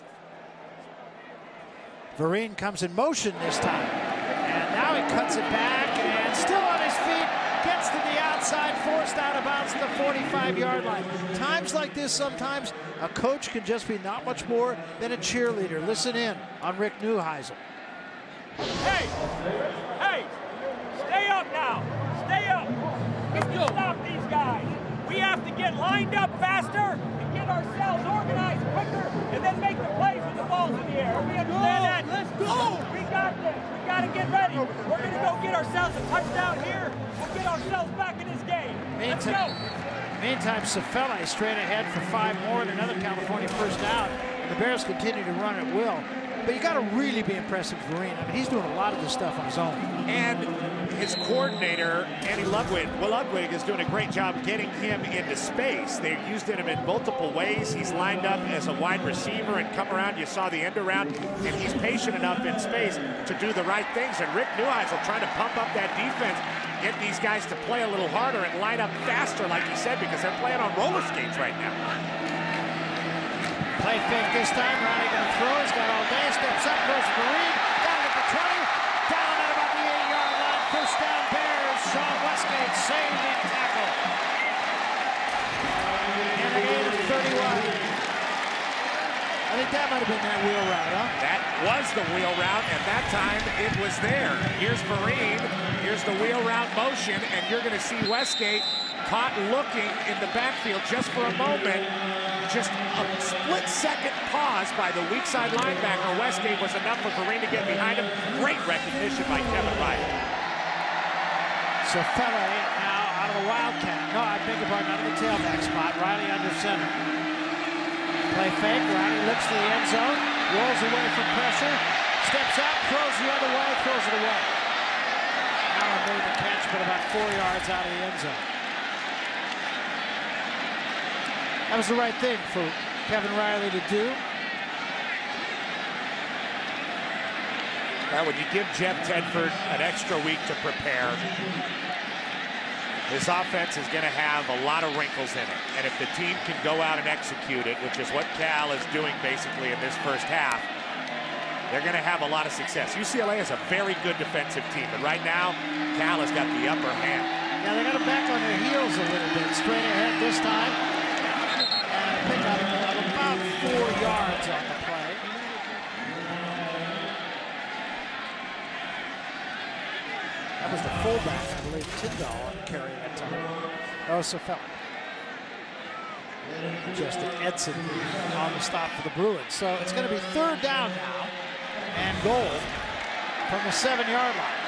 Vereen comes in motion this time. And now he cuts it back and still on his feet, gets to the outside, forced out of bounds at the 45-yard line. Times like this, sometimes a coach can just be not much more than a cheerleader. Listen in on Rick Neuheisel. Hey! Hey! Stay up now! Stay up! Let's stop these guys. We have to get lined up faster and get ourselves organized quicker and then make the plays with the balls in the air. We understand that? Let's go! We got this. We got to get ready. We're going to go get ourselves a touchdown here. We'll get ourselves back in this game. Let's go! Meantime, Safele straight ahead for 5 more and another California first down. And the Bears continue to run at will. But you got to really be impressed with Vereen. I mean, he's doing a lot of this stuff on his own. And his coordinator, Andy Ludwig, is doing a great job getting him into space. They've used him in multiple ways. He's lined up as a wide receiver and come around. You saw the end around, and he's patient enough in space to do the right things. And Rick Neuheisel trying to pump up that defense, get these guys to play a little harder and line up faster, like he said, because they're playing on roller skates right now. Play fake this time. Riley going to throw. He's got all day. Steps up, goes Vereen. Down at the 20. Down at about the 8-yard line. First down, Bears. Sean Westgate saving tackle. And a gain of 31. I think that might have been that wheel route, huh? That was the wheel route, and that time it was there. Here's Vereen. Here's the wheel route motion, and you're going to see Westgate caught looking in the backfield just for a moment. Just a split-second pause by the weak side linebacker. Westgate was enough for Vereen to get behind him. Great recognition by Kevin Riley. Safele now out of the wildcat. No, I beg your pardon, out of the tailback spot. Riley under center. Play fake. Riley looks to the end zone. Rolls away from pressure. Steps up. Throws the other way. Throws it away. Allen made the catch, but about 4 yards out of the end zone. That was the right thing for Kevin Riley to do. Now, when you give Jeff Tedford an extra week to prepare, his offense is going to have a lot of wrinkles in it. And if the team can go out and execute it, which is what Cal is doing basically in this first half, they're going to have a lot of success. UCLA is a very good defensive team, but right now, Cal has got the upper hand. Yeah, they got them back on their heels a little bit. Straight ahead this time. Pick up about 4 yards on the play. That was the fullback, I believe, Tyndall carrying that time. Oh, Safele. Justin Edson on the stop for the Bruins. So it's going to be 3rd down now and goal from the 7-yard line.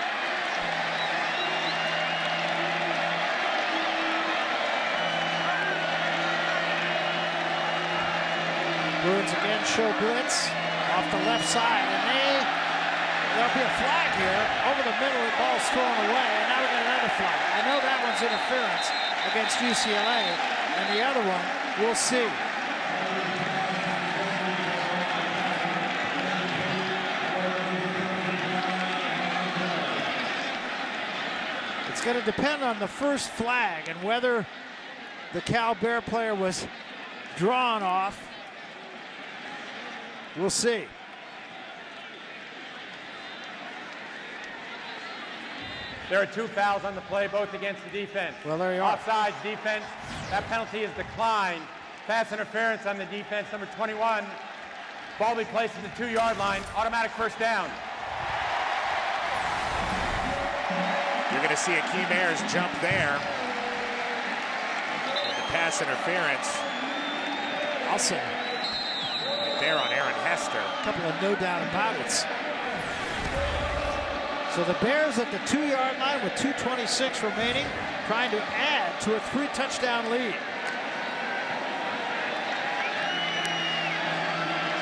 Bruins again show blitz off the left side, and there'll be a flag here over the middle. The ball's thrown away, and now we got another flag. I know that one's interference against UCLA, and the other one, we'll see. It's going to depend on the first flag and whether the Cal Bear player was drawn off. We'll see. There are 2 fouls on the play, both against the defense. Well, there you are. Offsides defense. That penalty is declined. Pass interference on the defense, number 21. Ball be placed at the 2-yard line. Automatic first down. You're going to see Akeem Ayers jump there. And the pass interference. I'll say. There on Aaron Hester. A couple of no doubt about it. So the Bears at the 2-yard line with 2:26 remaining, trying to add to a 3-touchdown lead.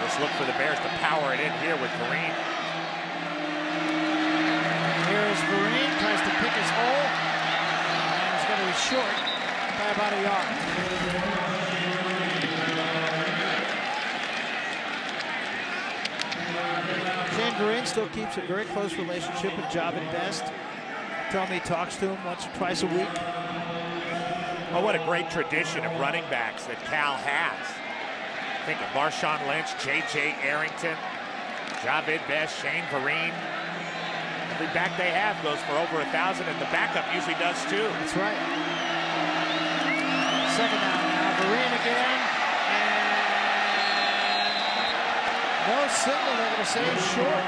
Just look for the Bears to power it in here with Vereen. Here's Vereen, tries to pick his hole, and he's going to be short by about a yard. Shane Vereen still keeps a very close relationship with Javid Best. Tell me he talks to him once or twice a week. Oh, what a great tradition of running backs that Cal has. Think of Marshawn Lynch, J.J. Arrington, Javid Best, Shane Vereen. Every back they have goes for over 1,000, and the backup usually does too. That's right. Second down now, Vereen again, and no signal. They're going to say it's short.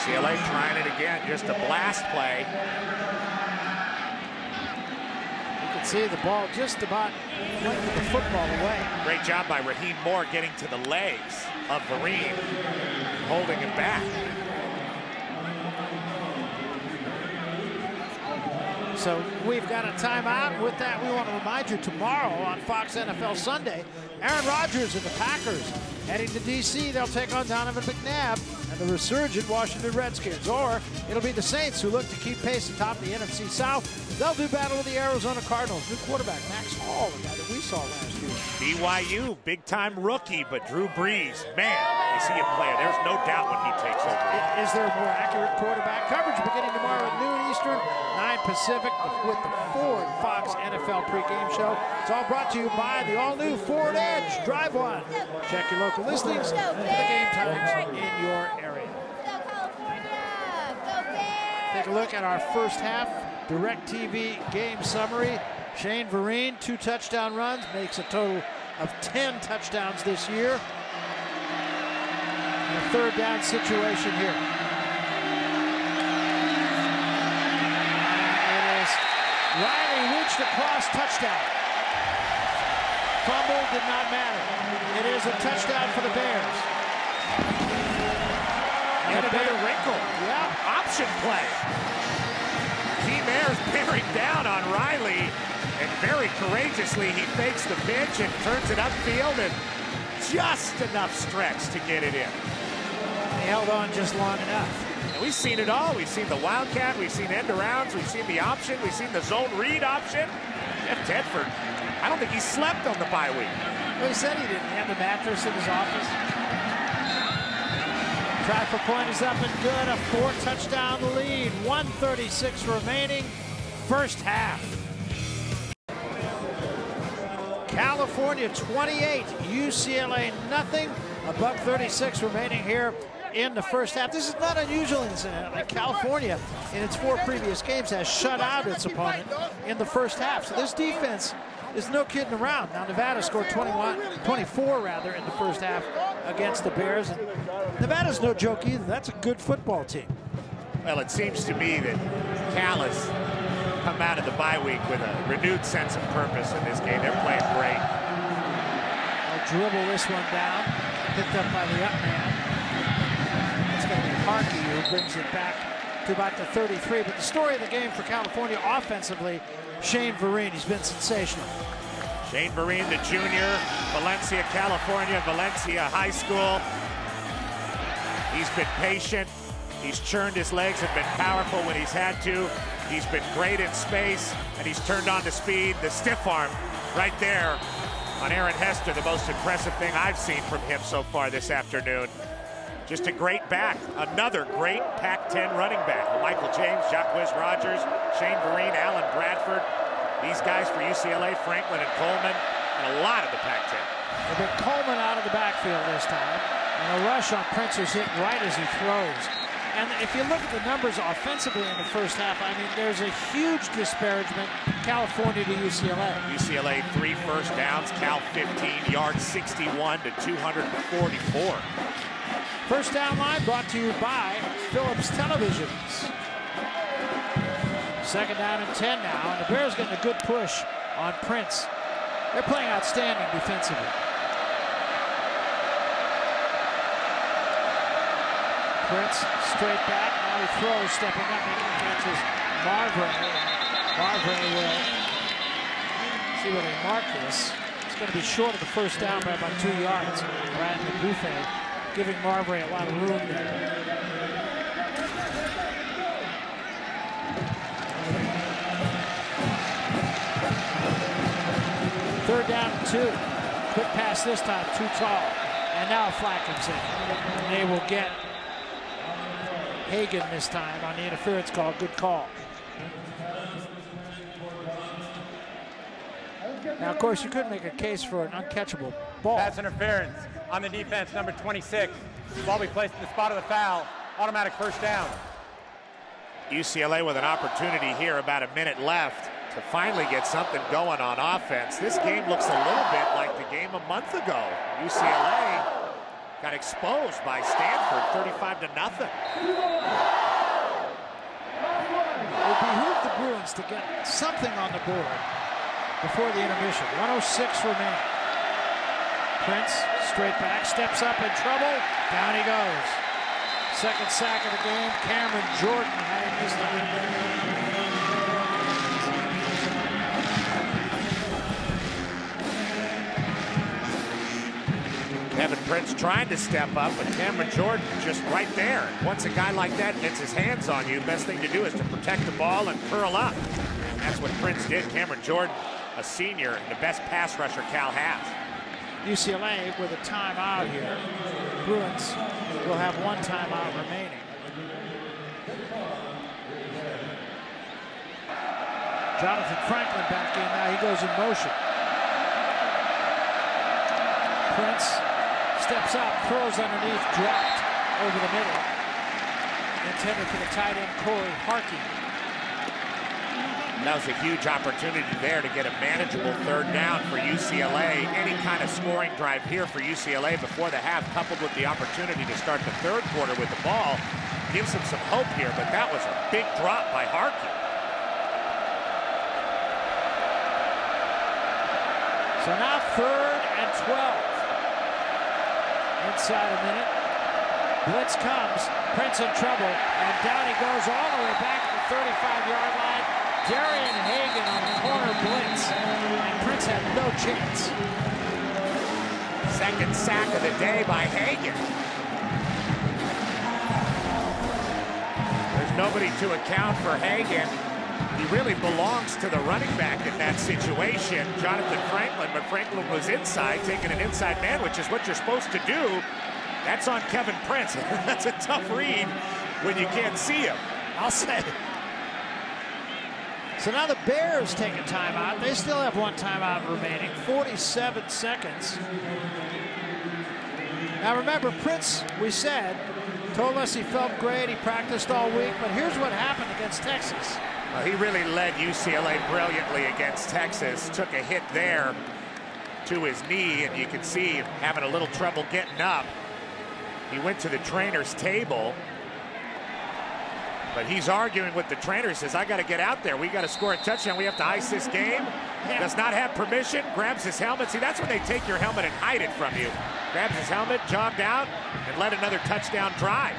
UCLA trying it again, just a blast play. See the ball just about went with the football away. Great job by Raheem Moore getting to the legs of Vereen, holding him back. So we've got a timeout. With that, we want to remind you tomorrow on Fox NFL Sunday, Aaron Rodgers and the Packers heading to D.C. They'll take on Donovan McNabb and the resurgent Washington Redskins. Or it'll be the Saints who look to keep pace atop the NFC South. They'll do battle with the Arizona Cardinals. New quarterback Max Hall, the guy that we saw last year. BYU, big-time rookie, but Drew Brees, man, you see him play. There's no doubt when he takes over. Is there a more accurate quarterback? Coverage beginning tomorrow at noon Eastern, 9 Pacific, with the Ford Fox NFL pregame show. It's all brought to you by the all-new Ford Edge. Drive one. Check your local listings for the game times in your area. Take a look at our first half DirecTV game summary. Shane Vereen, 2 touchdown runs, makes a total of 10 touchdowns this year. And a third down situation here. And it is Riley reached across, touchdown. Fumble did not matter. It is a touchdown for the Bears. And another wrinkle. Yeah. Option play. Team Ayers bearing down on Riley, and very courageously he fakes the pitch and turns it upfield, and just enough stretch to get it in. He held on just long enough. And we've seen it all. We've seen the Wildcat, we've seen end arounds, we've seen the option, we've seen the zone read option. Jeff Tedford, I don't think he slept on the bye week. Well, he said he didn't. He had the mattress in his office. Try for point is up and good. A 4-touchdown lead. 1:36 remaining. First half. California 28, UCLA nothing. $1:36 remaining here in the first half. This is not unusual, incidentally. California, in its 4 previous games, has shut out its opponent in the first half. So this defense is no kidding around. Now Nevada scored 24 in the first half against the Bears. And Nevada's no joke either. That's a good football team. Well, it seems to me that Cal has come out of the bye week with a renewed sense of purpose in this game. They're playing great. They'll dribble this one down. Picked up by the up man. It's going to be Harkey who brings it back to about the 33. But the story of the game for California offensively, Shane Vereen. He's been sensational. Shane Vereen, the junior, Valencia, California, Valencia High School. He's been patient. He's churned his legs and been powerful when he's had to. He's been great in space, and he's turned on to speed. The stiff arm right there on Aaron Hester, the most impressive thing I've seen from him so far this afternoon. Just a great back. Another great Pac-10 running back. Michael James, Jacques Rogers, Shane Vereen, Alan Bradford. These guys for UCLA, Franklin and Coleman, and a lot of the Pac-10. They've been Coleman out of the backfield this time. And a rush on Prince is hit right as he throws. And if you look at the numbers offensively in the first half, I mean, there's a huge disparagement, California to UCLA. UCLA 3 first downs, Cal 15, yards 61 to 244. First down line brought to you by Phillips Televisions. Second down and 10 now, and the Bears getting a good push on Prince. They're playing outstanding defensively. Prince straight back. Now he throws, stepping up, making catches. Marvray. Marvray will see where they mark this. It's going to be short of the first down by about 2 yards. Brad McBuffet giving Marvray a lot of room there. Third down and 2. Quick pass this time, too tall. And now a flag comes in. And they will get Hagan this time on the interference call. Good call. Now, of course, you could make a case for an uncatchable ball. Pass interference on the defense, number 26. Ball be placed in the spot of the foul. Automatic first down. UCLA with an opportunity here, about a minute left, to finally get something going on offense. This game looks a little bit like the game a month ago. UCLA got exposed by Stanford, 35-0. It behooved the Bruins to get something on the board before the intermission. 1:06 remaining. Prince, straight back, steps up in trouble. Down he goes. Second sack of the game. Cameron Jordan had it this time. Kevin Prince trying to step up, but Cameron Jordan just right there. Once a guy like that gets his hands on you, best thing to do is to protect the ball and curl up. And that's what Prince did. Cameron Jordan, a senior, and the best pass rusher Cal has. UCLA with a timeout here. Bruins will have one timeout remaining. Jonathan Franklin back in now. He goes in motion. Prince steps up, throws underneath, dropped over the middle. Intended for the tight end, Corey Harkey. That was a huge opportunity there to get a manageable third down for UCLA. Any kind of scoring drive here for UCLA before the half, coupled with the opportunity to start the third quarter with the ball, gives them some hope here, but that was a big drop by Harkey. So now 3rd and 12. Inside a minute. Blitz comes. Prince in trouble. And down he goes all the way back to the 35-yard line. Darian Hagan on the corner blitz. And Prince had no chance. Second sack of the day by Hagan. There's nobody to account for Hagan. He really belongs to the running back in that situation, Jonathan Franklin, but Franklin was inside, taking an inside man, which is what you're supposed to do. That's on Kevin Prince. That's a tough read when you can't see him, I'll say. So now the Bears take a timeout. They still have one timeout remaining, 47 seconds. Now remember, Prince, we said, told us he felt great, he practiced all week, but here's what happened against Texas. Well, he really led UCLA brilliantly against Texas. Took a hit there to his knee, and you can see him having a little trouble getting up. He went to the trainer's table, but he's arguing with the trainer. He says, I got to get out there. We got to score a touchdown. We have to ice this game. Does not have permission, grabs his helmet. See, that's when they take your helmet and hide it from you. Grabs his helmet, jogged out, and led another touchdown drive.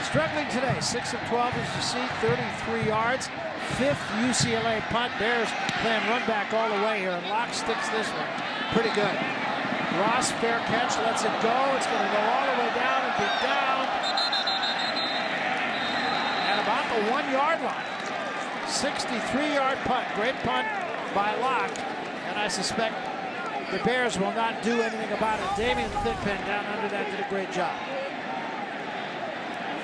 Struggling today, 6 of 12 as you see, 33 yards. 5th UCLA punt. Bears playing run back all the way here, and Locke sticks this one. Pretty good. Ross, fair catch, lets it go. It's going to go all the way down and be down at about the 1-yard line. 63-yard punt. Great punt by Locke, and I suspect the Bears will not do anything about it. Damian Thigpen down under that did a great job.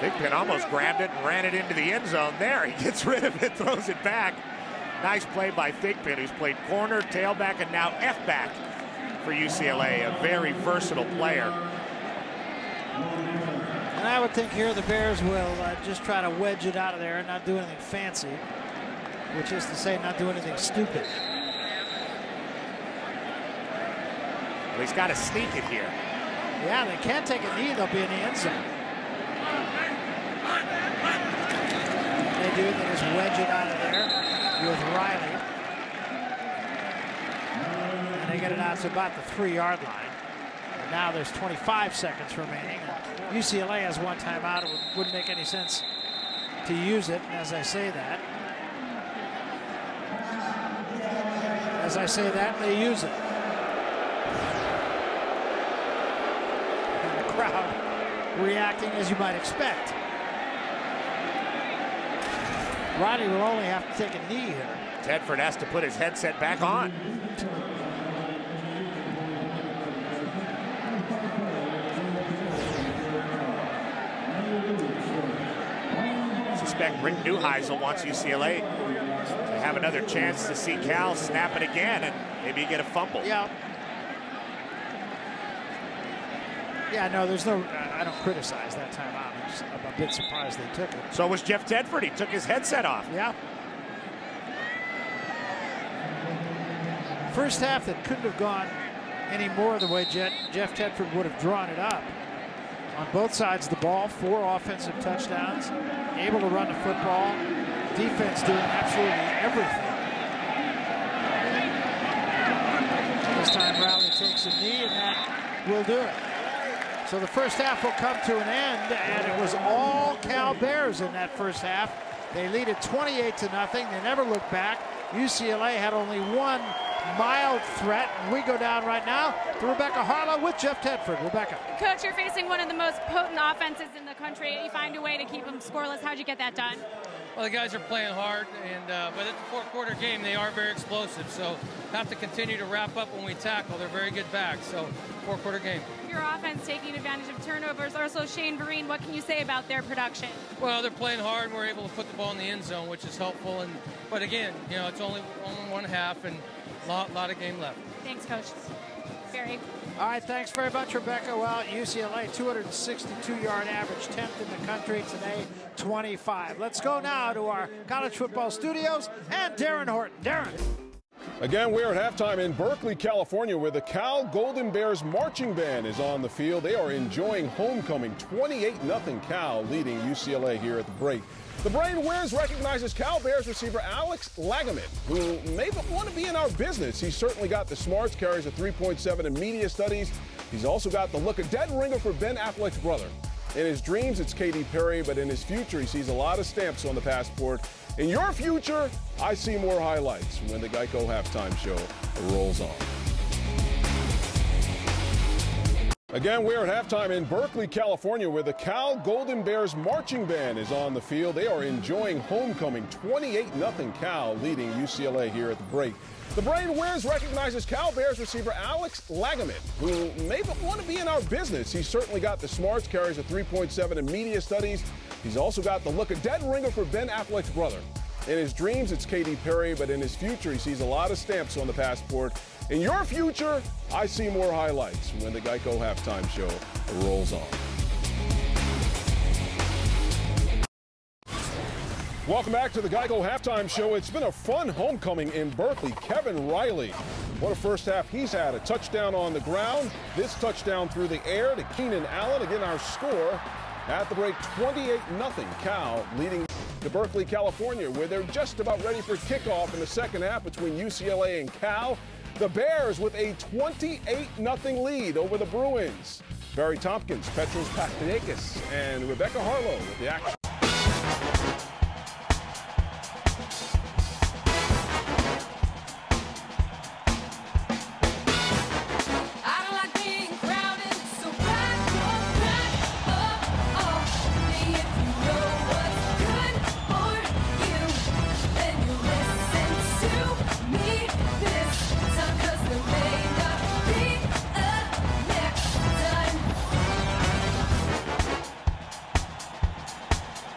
Thigpen almost grabbed it and ran it into the end zone there. He gets rid of it, throws it back. Nice play by Thigpen, who's played corner, tailback, and now F-back for UCLA. A very versatile player. And I would think here the Bears will just try to wedge it out of there and not do anything fancy, which is to say not do anything stupid. Well, he's got to sneak it here. Yeah, they can't take a knee. They'll be in the end zone. They do. They just wedge it out of there with Riley. they get it out to about the 3-yard line. And now there's 25 seconds remaining. And UCLA has one timeout. It wouldn't make any sense to use it. And as I say that, they use it. And the crowd reacting as you might expect. Riley will only have to take a knee here. Tedford has to put his headset back on. I suspect Rick Neuheisel wants UCLA to have another chance to see Cal snap it again and maybe get a fumble. Yeah. Yeah, no, there's no, I don't criticize that timeout. I'm a bit surprised they took it. So was Jeff Tedford. He took his headset off. Yeah. First half that couldn't have gone any more the way Jeff Tedford would have drawn it up. On both sides of the ball, 4 offensive touchdowns, able to run the football, defense doing absolutely everything. This time Riley takes a knee, and that will do it. So the first half will come to an end, and it was all Cal Bears in that first half. They lead it 28-0. They never looked back. UCLA had only one mild threat, and we go down right now to Rebecca Harlow with Jeff Tedford. Rebecca. Coach, you're facing one of the most potent offenses in the country. You find a way to keep them scoreless. How'd you get that done? Well, the guys are playing hard, and but it's a fourth-quarter game. They are very explosive, so have to continue to wrap up when we tackle. They're very good backs, so fourth-quarter game. Your offense taking advantage of turnovers. Also, Shane Vereen, what can you say about their production? Well, they're playing hard, and we're able to put the ball in the end zone, which is helpful. But again, you know, it's only one half, and a lot of game left. Thanks, Coach. Barry. All right, thanks very much, Rebecca. Well, UCLA, 262-yard average, 10th in the country today, 25. Let's go now to our college football studios and Darren Horton. Darren. Again, we're at halftime in Berkeley, California, where the Cal Golden Bears marching band is on the field. They are enjoying homecoming. 28-0 Cal leading UCLA here at the break. The Brain Wiz recognizes Cal Bears receiver Alex Lagaman, who may want to be in our business. He's certainly got the smarts, carries a 3.7 in media studies. He's also got the look, a dead ringer for Ben Affleck's brother. In his dreams, it's Katy Perry, but in his future, he sees a lot of stamps on the passport. In your future, I see more highlights when the Geico halftime show rolls on. Again, we're at halftime in Berkeley, California, where the Cal Golden Bears marching band is on the field. They are enjoying homecoming. 28-0 Cal leading UCLA here at the break. The Brain Wiz recognizes Cal Bears receiver Alex Lagaman, who may want to be in our business. He's certainly got the smarts, carries a 3.7 in media studies. He's also got the look, a dead ringer for Ben Affleck's brother. In his dreams, it's Katy Perry, but in his future, he sees a lot of stamps on the passport. In your future, I see more highlights when the Geico halftime show rolls on. Welcome back to the Geico halftime show. It's been a fun homecoming in Berkeley. Kevin Riley, what a first half he's had. A touchdown on the ground, this touchdown through the air to Keenan Allen. Again, our score at the break, 28-0 Cal leading to Berkeley, California, where they're just about ready for kickoff in the second half between UCLA and Cal. The Bears with a 28-0 lead over the Bruins. Barry Tompkins, Petros Papadakis, and Rebecca Harlow with the action.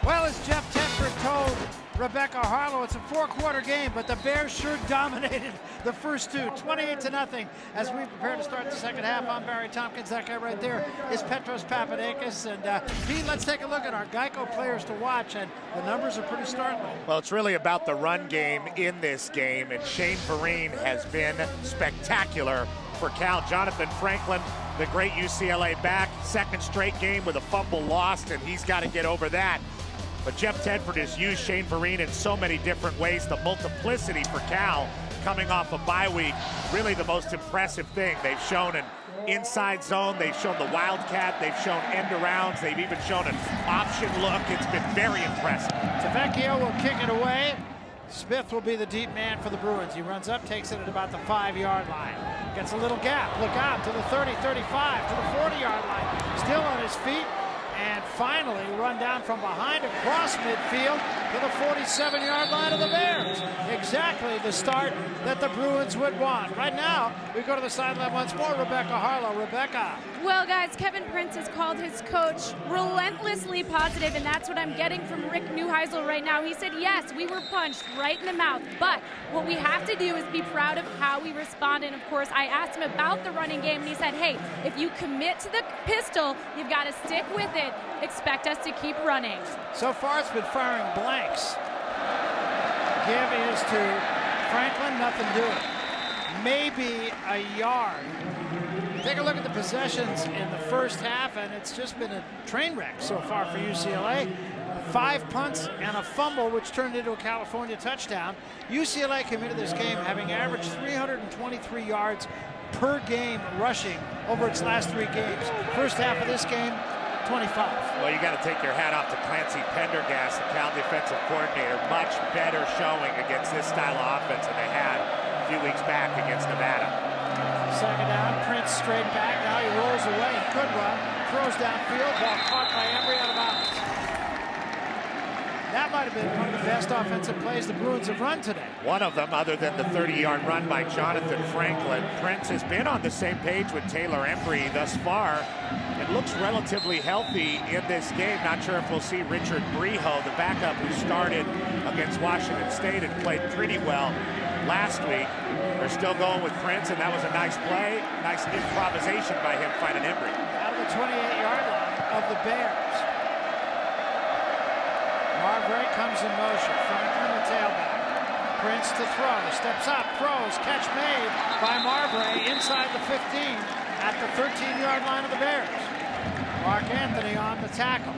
Well, as Jeff Tedford told Rebecca Harlow, it's a four-quarter game, but the Bears sure dominated the first two, 28-0. As we prepare to start the second half, I'm Barry Tompkins. That guy right there is Petros Papadakis. And Pete, let's take a look at our Geico players to watch, and the numbers are pretty startling. Well, it's really about the run game in this game, and Shane Vereen has been spectacular for Cal. Jonathan Franklin, the great UCLA back, second straight game with a fumble lost, and he's got to get over that. But Jeff Tedford has used Shane Vereen in so many different ways. The multiplicity for Cal coming off a bye week, really the most impressive thing. They've shown an inside zone, they've shown the wildcat, they've shown end arounds, they've even shown an option look. It's been very impressive. Tavecchio will kick it away. Smith will be the deep man for the Bruins. He runs up, takes it at about the 5-yard line. Gets a little gap. Look out to the 30, 35, to the 40-yard line. Still on his feet. And finally run down from behind across midfield to the 47-yard line of the Bears. Exactly the start that the Bruins would want. Right now, we go to the sideline once more. Rebecca Harlow. Rebecca. Well, guys, Kevin Prince has called his coach relentlessly positive, and that's what I'm getting from Rick Neuheisel right now. He said, yes, we were punched right in the mouth, but what we have to do is be proud of how we responded. And, of course, I asked him about the running game, and he said, hey, if you commit to the pistol, you've got to stick with it. Expect us to keep running. So far, it's been firing blanks. Give is to Franklin, nothing doing. Maybe a yard. Take a look at the possessions in the first half, and it's just been a train wreck so far for UCLA. 5 punts and a fumble, which turned into a California touchdown. UCLA came into this game having averaged 323 yards per game rushing over its last 3 games. First half of this game, 25. Well, you got to take your hat off to Clancy Pendergast, the Cal defensive coordinator. Much better showing against this style of offense than they had a few weeks back against Nevada. Second down, Prince straight back. Now he rolls away. Could run. Throws downfield. Ball caught by Embry out of bounds. That might have been one of the best offensive plays the Bruins have run today. One of them, other than the 30-yard run by Jonathan Franklin. Prince has been on the same page with Taylor Embry thus far. It looks relatively healthy in this game. Not sure if we'll see Richard Breho, the backup who started against Washington State and played pretty well last week. They're still going with Prince, and that was a nice play. Nice improvisation by him finding Embry. Out of the 28-yard line of the Bears. Marbury comes in motion. Franklin, the tailback. Prince to throw. Steps up, throws. Catch made by Marbury inside the 15 at the 13-yard line of the Bears. Mark Anthony on the tackle.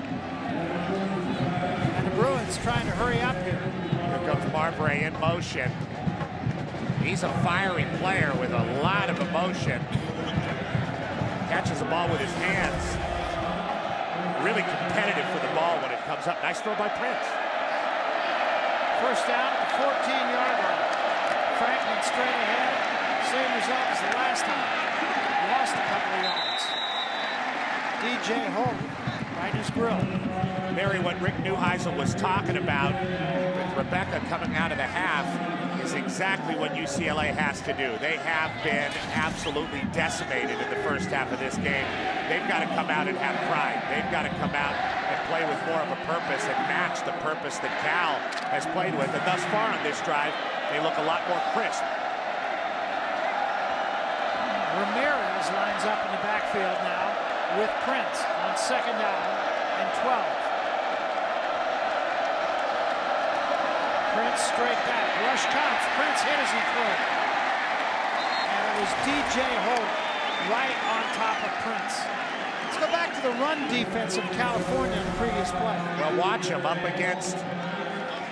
And the Bruins trying to hurry up here. Here comes Marbury in motion. He's a fiery player with a lot of emotion. Catches the ball with his hands. Really competitive for the ball when it comes up. Nice throw by Prince. First down at the 14-yard line. Franklin straight ahead. Same result as the last time. Lost a couple of yards. DJ Holt, right in his grill. Mary, what Rick Neuheisel was talking about with Rebecca coming out of the half is exactly what UCLA has to do. They have been absolutely decimated in the first half of this game. They've got to come out and have pride. They've got to come out and play with more of a purpose and match the purpose that Cal has played with. And thus far on this drive, they look a lot more crisp. Ramirez lines up in the backfield now with Prince on second down and 12. Prince straight back. Rush comes. Prince hit as he threw. And it was DJ Holt right on top of Prince. Let's go back to the run defense of California in the previous play. Well, watch him up against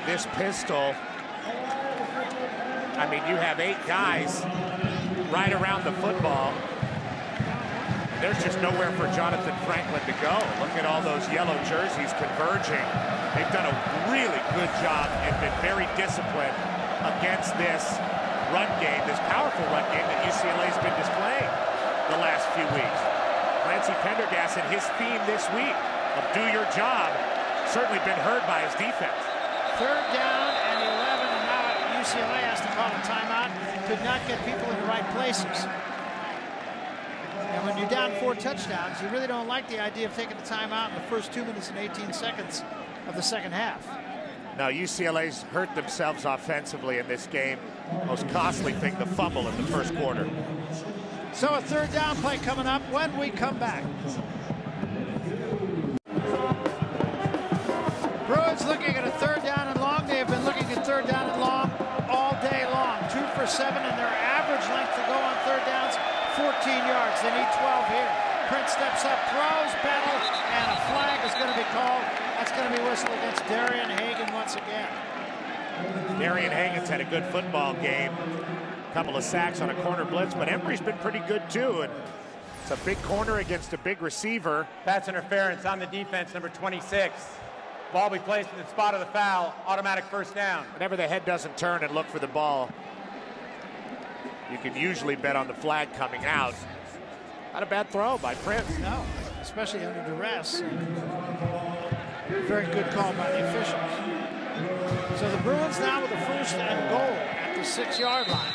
this pistol. I mean, you have 8 guys right around the football. There's just nowhere for Jonathan Franklin to go. Look at all those yellow jerseys converging. They've done a really good job and been very disciplined against this run game, this powerful run game that UCLA's been displaying the last few weeks. Clancy Pendergast and his theme this week of do your job certainly been heard by his defense. Third down and 11, and now UCLA has to call a timeout. Could not get people in the right places. And when you're down 4 touchdowns, you really don't like the idea of taking a timeout in the first 2 minutes and 18 seconds of the second half. Now, UCLA's hurt themselves offensively in this game. Most costly thing, the fumble in the first quarter. So a third down play coming up when we come back. Bruins looking at a third down and long. They have been looking at third down and long all day long. 2 for 7, and their average length to go on third downs, 14 yards. They need 12 here. Prince steps up, throws, battle, and a flag is going to be called. That's going to be whistled against Darian Hagan once again. Darian Hagan's had a good football game. A couple of sacks on a corner blitz, but Embry's been pretty good too. And it's a big corner against a big receiver. Pass interference on the defense, number 26. Ball be placed in the spot of the foul, automatic first down. Whenever the head doesn't turn and look for the ball, you can usually bet on the flag coming out. Not a bad throw by Prince. No, especially under duress. Very good call by the officials. So the Bruins now with a 1st and goal at the 6-yard line.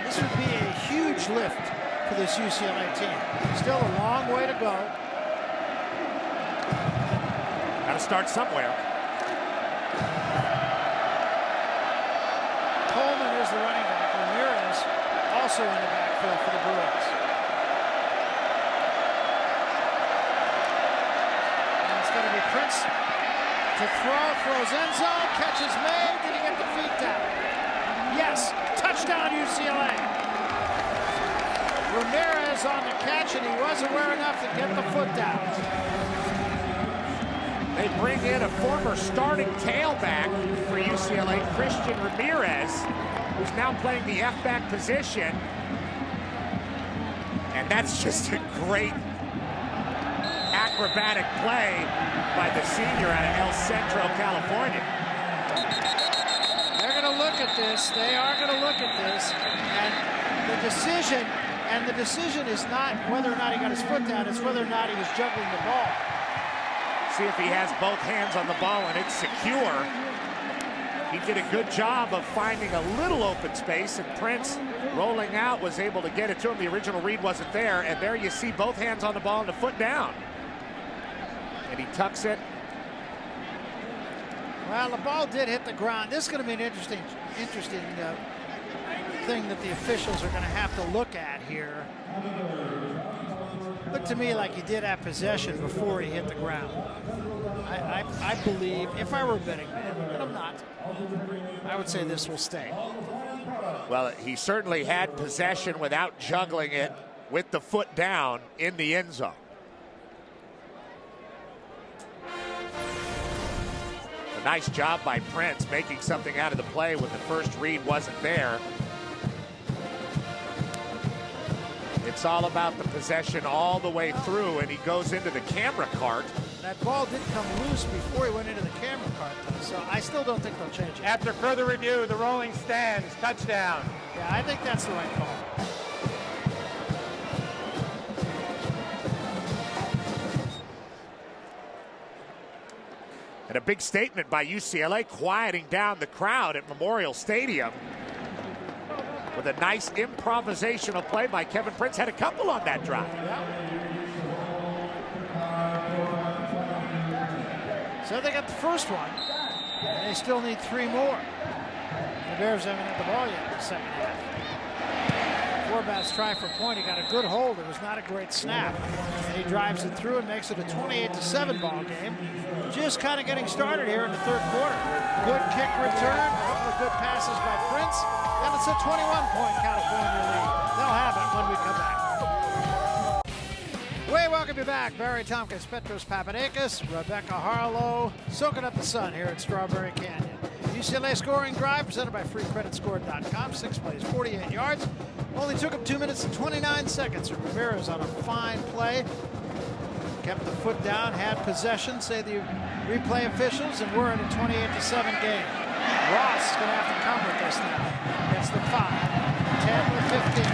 This would be a huge lift for this UCLA team. Still a long way to go. Got to start somewhere. Coleman is the running back. Ramirez also in the backfield for the Bruins. And it's going to be Prince to throw, throws end zone, catch is made. Did he get the feet down? Yes, touchdown UCLA. Ramirez on the catch, and he wasn't aware enough to get the foot down. They bring in a former starting tailback for UCLA, Christian Ramirez, who's now playing the F-back position. And that's just a great acrobatic play by the senior out of El Centro, California. They're going to look at this. They are going to look at this. And the decision is not whether or not he got his foot down, it's whether or not he was juggling the ball. See if he has both hands on the ball and it's secure. He did a good job of finding a little open space, and Prince, rolling out, was able to get it to him. The original read wasn't there, and there you see both hands on the ball and the foot down. And he tucks it. Well, the ball did hit the ground. This is going to be an interesting thing that the officials are going to have to look at here. Looked to me like he did have possession before he hit the ground. I believe, if I were a betting man, and I'm not, I would say this will stay. Well, he certainly had possession without juggling it with the foot down in the end zone. A nice job by Prince making something out of the play when the first read wasn't there. It's all about the possession all the way through, and he goes into the camera cart. That ball did come loose before he went into the camera cart, though, so I still don't think they'll change it. After further review, the rolling stands, touchdown. Yeah, I think that's the right call. And a big statement by UCLA, quieting down the crowd at Memorial Stadium with a nice improvisational play by Kevin Prince. Had a couple on that drive. So they got the first one, and they still need 3 more. The Bears haven't had the ball yet in the second half. Forbat's try for point. He got a good hold. It was not a great snap. And he drives it through and makes it a 28-7 ball game. Just kind of getting started here in the third quarter. Good kick return, a couple of good passes by Prince, and it's a 21-point California lead. They'll have it when we come back. We welcome you back. Barry Tompkins, Petros Papadakis, Rebecca Harlow, soaking up the sun here at Strawberry Canyon. UCLA scoring drive presented by FreeCreditScore.com. 6 plays, 48 yards. Only took him 2 minutes and 29 seconds. Ramirez on a fine play. Kept the foot down, had possession, say the replay officials, and we're in a 28-7 game. Ross is going to have to come with this now. Gets the 5, 10 to 15.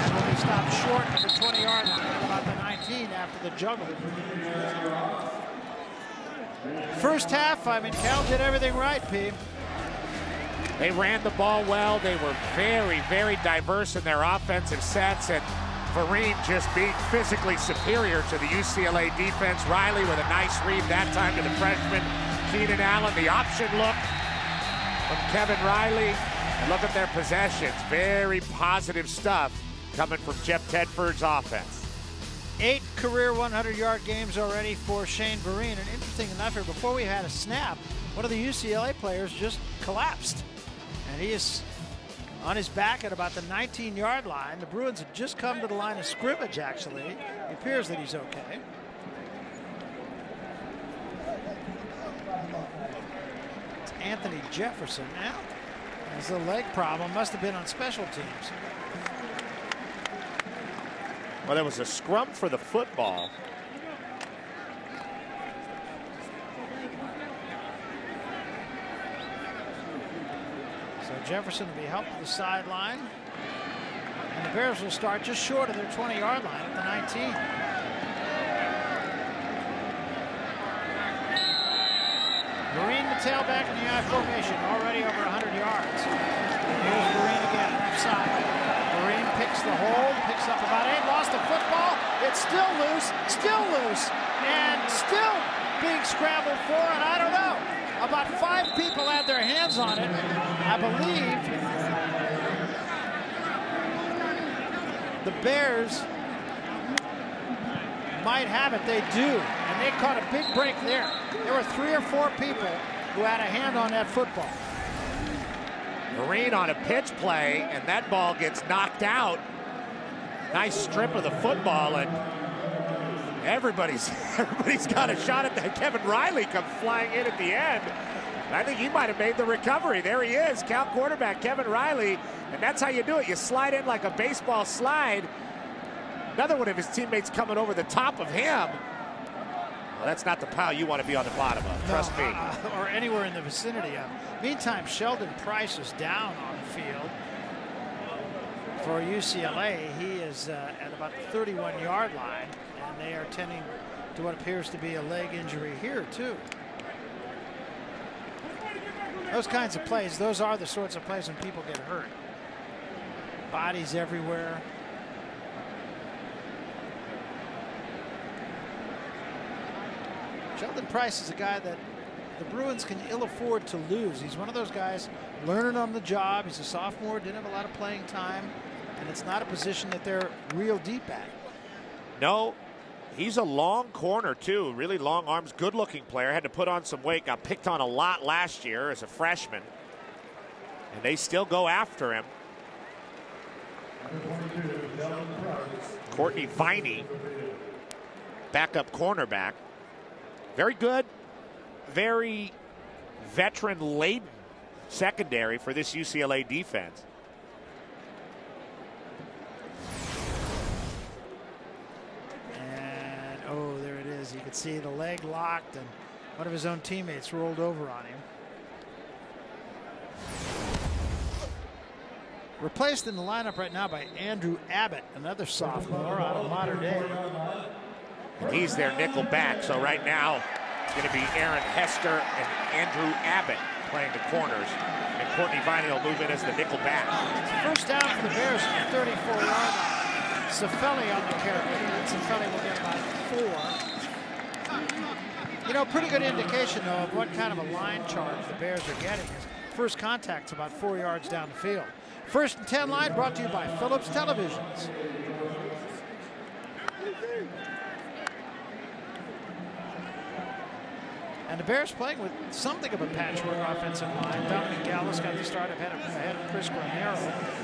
And will be stopped short of the 20-yard line at about the 19 after the juggle. First half, I mean, Cal did everything right, P. They ran the ball well. They were very, very diverse in their offensive sets, and Vereen just being physically superior to the UCLA defense. Riley with a nice read that time to the freshman Keenan Allen. The option look from Kevin Riley. And look at their possessions. Very positive stuff coming from Jeff Tedford's offense. 8 career 100-yard games already for Shane Vereen. And interesting enough here, before we had a snap, one of the UCLA players just collapsed. And he is on his back at about the 19-yard line. The Bruins have just come to the line of scrimmage, actually. It appears that he's okay. Anthony Jefferson. Now, there's a leg problem. Must have been on special teams. Well, there was a scrum for the football. So Jefferson will be helped to the sideline. And the Bears will start just short of their 20-yard line at the 19. Vereen the tailback in the I formation, already over 100 yards. Here's Vereen again, left side. Vereen picks the hold, picks up about 8, lost the football. It's still loose, and still being scrambled for, and I don't know. About 5 people had their hands on it, I believe. The Bears might have it. They do, and they caught a big break there. There were 3 or 4 people who had a hand on that football. Vereen on a pitch play, and that ball gets knocked out. Nice strip of the football, and everybody's got a shot at that. Kevin Riley comes flying in at the end. And I think he might have made the recovery. There he is, Cal quarterback Kevin Riley, and that's how you do it. You slide in like a baseball slide. Another one of his teammates coming over the top of him. Well, that's not the pile you want to be on the bottom of, trust me. Or anywhere in the vicinity of. Meantime, Sheldon Price is down on the field for UCLA. He is at about the 31-yard line, and they are tending to what appears to be a leg injury here, too. Those kinds of plays, those are the sorts of plays when people get hurt. Bodies everywhere. Sheldon Price is a guy that the Bruins can ill afford to lose. He's one of those guys learning on the job. He's a sophomore, didn't have a lot of playing time, and it's not a position that they're real deep at. No, he's a long corner too, really long arms, good looking player. Had to put on some weight, got picked on a lot last year as a freshman, and they still go after him. Courtney Viney, backup cornerback. Very good, very veteran-laden secondary for this UCLA defense. And, oh, there it is. You can see the leg locked, and one of his own teammates rolled over on him. Replaced in the lineup right now by Andrew Abbott, another sophomore out of Modern Day. And he's their nickel back, so right now it's going to be Aaron Hester and Andrew Abbott playing the corners, and Courtney Viney will move in as the nickel back. First down for the Bears at the 34-yard line. Cifelli on the carry, and Cifelli will get about 4. You know, pretty good indication, though, of what kind of a line charge the Bears are getting. First contact's about 4 yards down the field. First and 10 line brought to you by Phillips Televisions. And the Bears playing with something of a patchwork offensive line. Dominic Gallis got the start ahead of Chris Granero.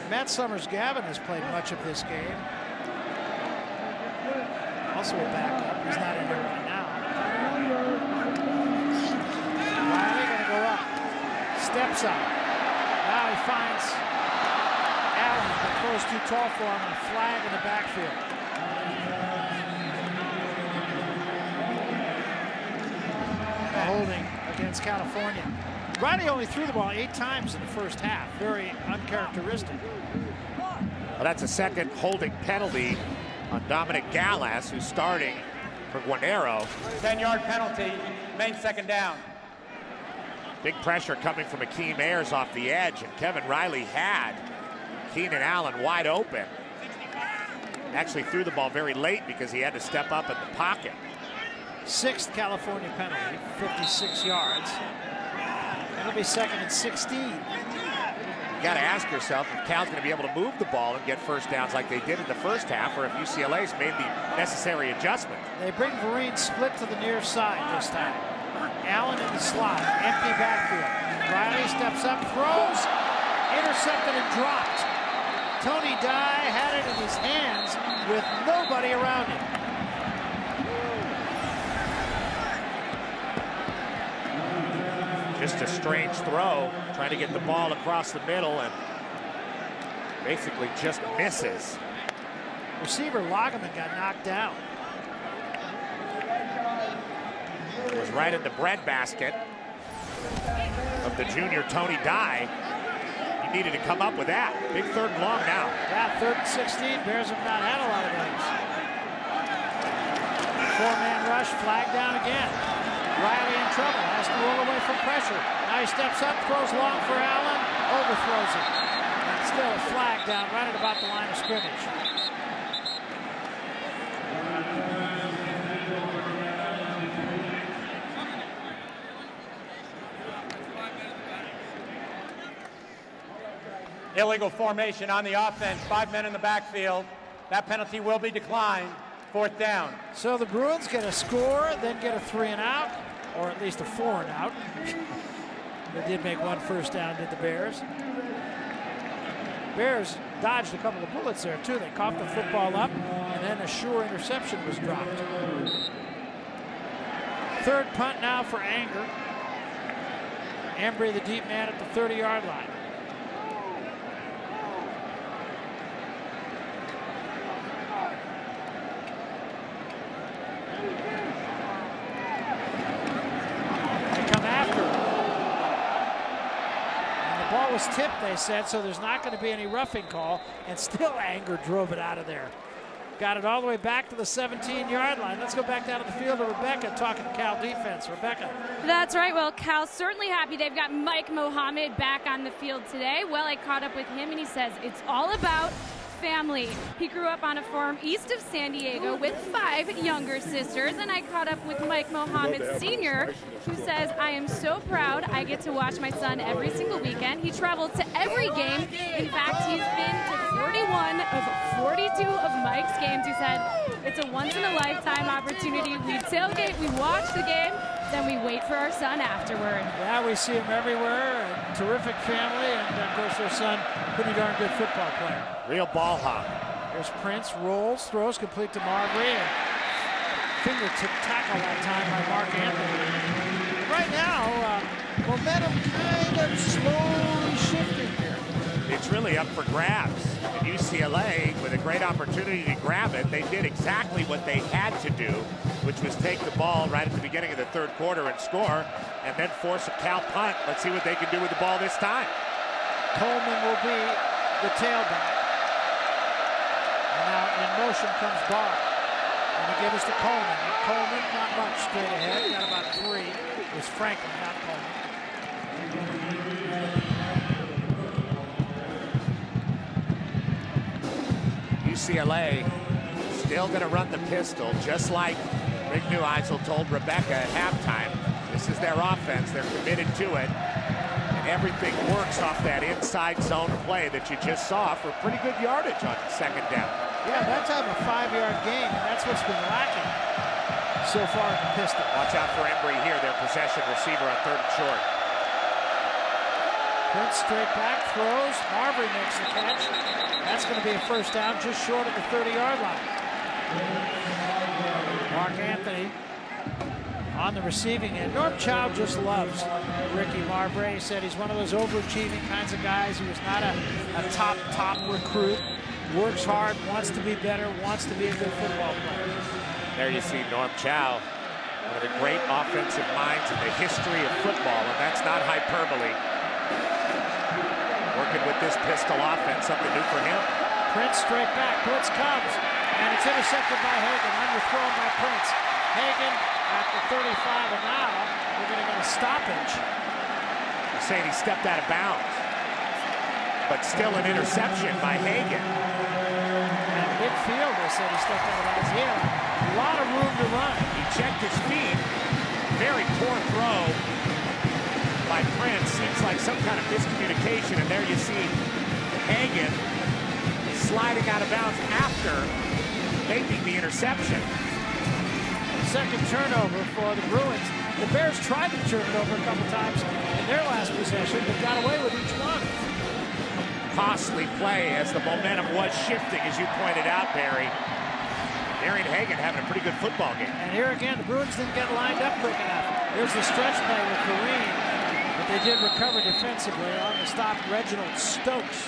Matt Summers-Gavin has played much of this game. Also a backup. He's not in there right now. Riley going to go up. Steps up. Now he finds Allen, but throws too tall for him, and a flag in the backfield. Holding against California. Riley only threw the ball 8 times in the first half. Very uncharacteristic. Well, that's a second holding penalty on Dominic Gallas, who's starting for Guarnero. 10-yard penalty, main second down. Big pressure coming from Akeem Ayers off the edge, and Kevin Riley had Keenan Allen wide open. Actually threw the ball very late because he had to step up in the pocket. 6th California penalty, 56 yards. It'll be 2nd and 16. You got to ask yourself if Cal's going to be able to move the ball and get first downs like they did in the first half, or if UCLA's made the necessary adjustment. They bring Vereen split to the near side this time. Allen in the slot, empty backfield. Riley steps up, throws, intercepted and dropped. Tony Dye had it in his hands with nobody around him. Just a strange throw, trying to get the ball across the middle and basically just misses. Receiver Lageman got knocked down. It was right in the breadbasket of the junior Tony Dye. He needed to come up with that. Big 3rd and long now. Yeah, 3rd and 16. Bears have not had a lot of those. 4-man rush, flag down again. Riley in trouble, has to roll away from pressure. Now he steps up, throws long for Allen, overthrows it. And still a flag down right at about the line of scrimmage. Illegal formation on the offense. 5 men in the backfield. That penalty will be declined. 4th down. So the Bruins get a score, then get a 3 and out, or at least a 4 and out. They did make 1 first down, did the Bears. Bears dodged a couple of bullets there, too. They coughed the football up, and then a sure interception was dropped. 3rd punt now for Anger. Embry, the deep man, at the 30-yard line. Was tipped, they said, so there's not going to be any roughing call, and still Anger drove it out of there. Got it all the way back to the 17-yard line. Let's go back down to the field to Rebecca talking to Cal defense. Rebecca. That's right. Well, Cal's certainly happy they've got Mike Mohammed back on the field today. Well, I caught up with him, and he says it's all about family. He grew up on a farm east of San Diego with 5 younger sisters, and I caught up with Mike Mohammed Sr., who says, I am so proud I get to watch my son every single weekend. He travels to every game. In fact, he's been to 41 of 42 of Mike's games. He said, it's a once-in-a-lifetime opportunity. We tailgate, we watch the game, then we wait for our son afterward. Yeah, we see him everywhere. A terrific family, and of course their son, pretty darn good football player. Real ball hawk. There's Prince, rolls, throws complete to Marbury, and fingertip tackle that time by Mark Anthony. Right now, momentum kind of slowly shifting here. It's really up for grabs. And UCLA, with a great opportunity to grab it, they did exactly what they had to do, which was take the ball right at the beginning of the 3rd quarter and score, and then force a Cal punt. Let's see what they can do with the ball this time. Coleman will be the tailback. And now in motion comes Barr. And he gives us to Coleman. And Coleman, not much straight ahead. Got about 3. It was Franklin, not Coleman. UCLA still going to run the pistol, just like Rick Neuheisel told Rebecca at halftime. This is their offense. They're committed to it. And everything works off that inside zone play that you just saw for pretty good yardage on 2nd down. Yeah, that's having a 5-yard gain, and that's what's been lacking so far in the pistol. Watch out for Embry here, their possession receiver on 3rd and short. Prince straight back, throws. Marbury makes the catch. That's going to be a first down, just short of the 30-yard line. Mark Anthony on the receiving end. Norm Chow just loves Ricky Marbury. He said he's one of those overachieving kinds of guys. He was not a top recruit. Works hard, wants to be better, wants to be a good football player. There you see Norm Chow, one of the great offensive minds in the history of football, and that's not hyperbole. Working with this pistol offense, something new for him. Prince straight back, blitz comes, and it's intercepted by Hagan, underthrown by Prince. Hagan at the 35, and now we're going to get a stoppage. You're saying he stepped out of bounds, but still an interception by Hagan. And midfield, they said he stepped out of bounds. He had a lot of room to run. He checked his feet. Very poor throw by Prince. Seems like some kind of miscommunication, and there you see Hagan sliding out of bounds after making the interception. Second turnover for the Bruins. The Bears tried to turn it over a couple times in their last possession, but got away with each one. Costly play as the momentum was shifting, as you pointed out, Barry. Darian Hagan having a pretty good football game. And here again, the Bruins didn't get lined up quick enough. Here's the stretch play with Kareem. they did recover defensively on the stop, Reginald Stokes.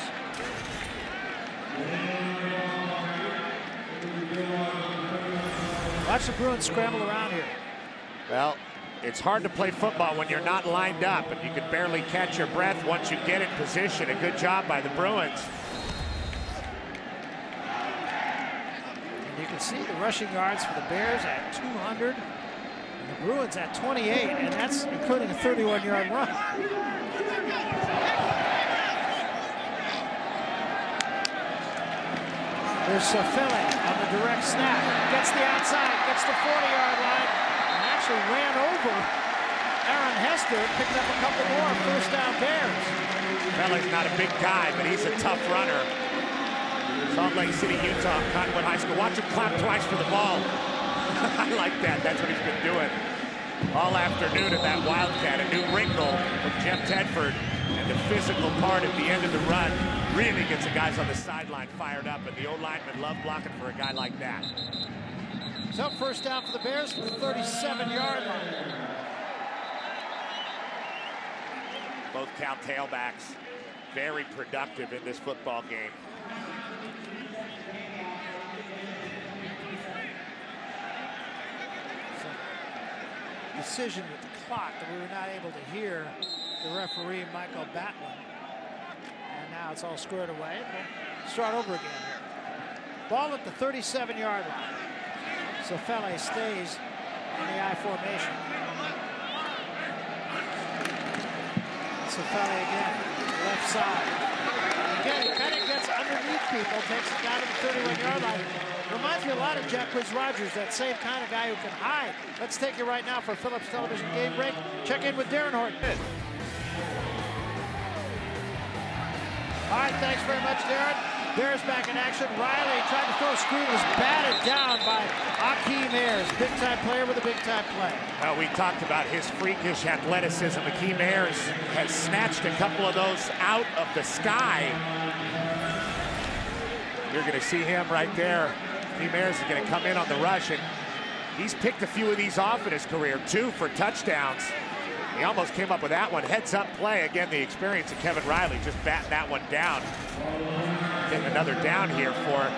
Watch the Bruins scramble around here. Well, it's hard to play football when you're not lined up, and you can barely catch your breath once you get in position. A good job by the Bruins. And you can see the rushing yards for the Bears at 200, and the Bruins at 28, and that's including a 31-yard run. There's Sofele on the direct snap. Gets the outside, gets the 40-yard line, and actually ran over Aaron Hester, picked up a couple more first down Bears. Sofele's not a big guy, but he's a tough runner. Salt Lake City, Utah, Cottonwood High School. Watch him clap twice for the ball. I like that. That's what he's been doing all afternoon at that Wildcat. A new wrinkle from Jeff Tedford, and the physical part at the end of the run really gets the guys on the sideline fired up, and the old linemen love blocking for a guy like that. So first down for the Bears from the 37-yard line. Both Cal tailbacks very productive in this football game. Decision with the clock that we were not able to hear the referee, Michael Batlin. And now it's all squared away. We'll start over again here. Ball at the 37-yard line. Sofele stays in the I formation. Sofele again, left side. Again, he kind of gets underneath people, takes it down to the 31-yard line. Reminds me a lot of Jacquizz Rodgers, that same kind of guy who can hide. Let's take you right now for Phillips Television Game Break. Check in with Darren Horton. All right, thanks very much, Darren. Bears back in action. Riley tried to throw a screen, was batted down by Akeem Ayers. Big-time player with a big-time play. Well, we talked about his freakish athleticism. Akeem Ayers has snatched a couple of those out of the sky. You're going to see him right there. Akeem Ayers is going to come in on the rush, and he's picked a few of these off in his career, 2 for touchdowns. He almost came up with that one. Heads-up play. Again, the experience of Kevin Riley just batting that one down. Getting another down here for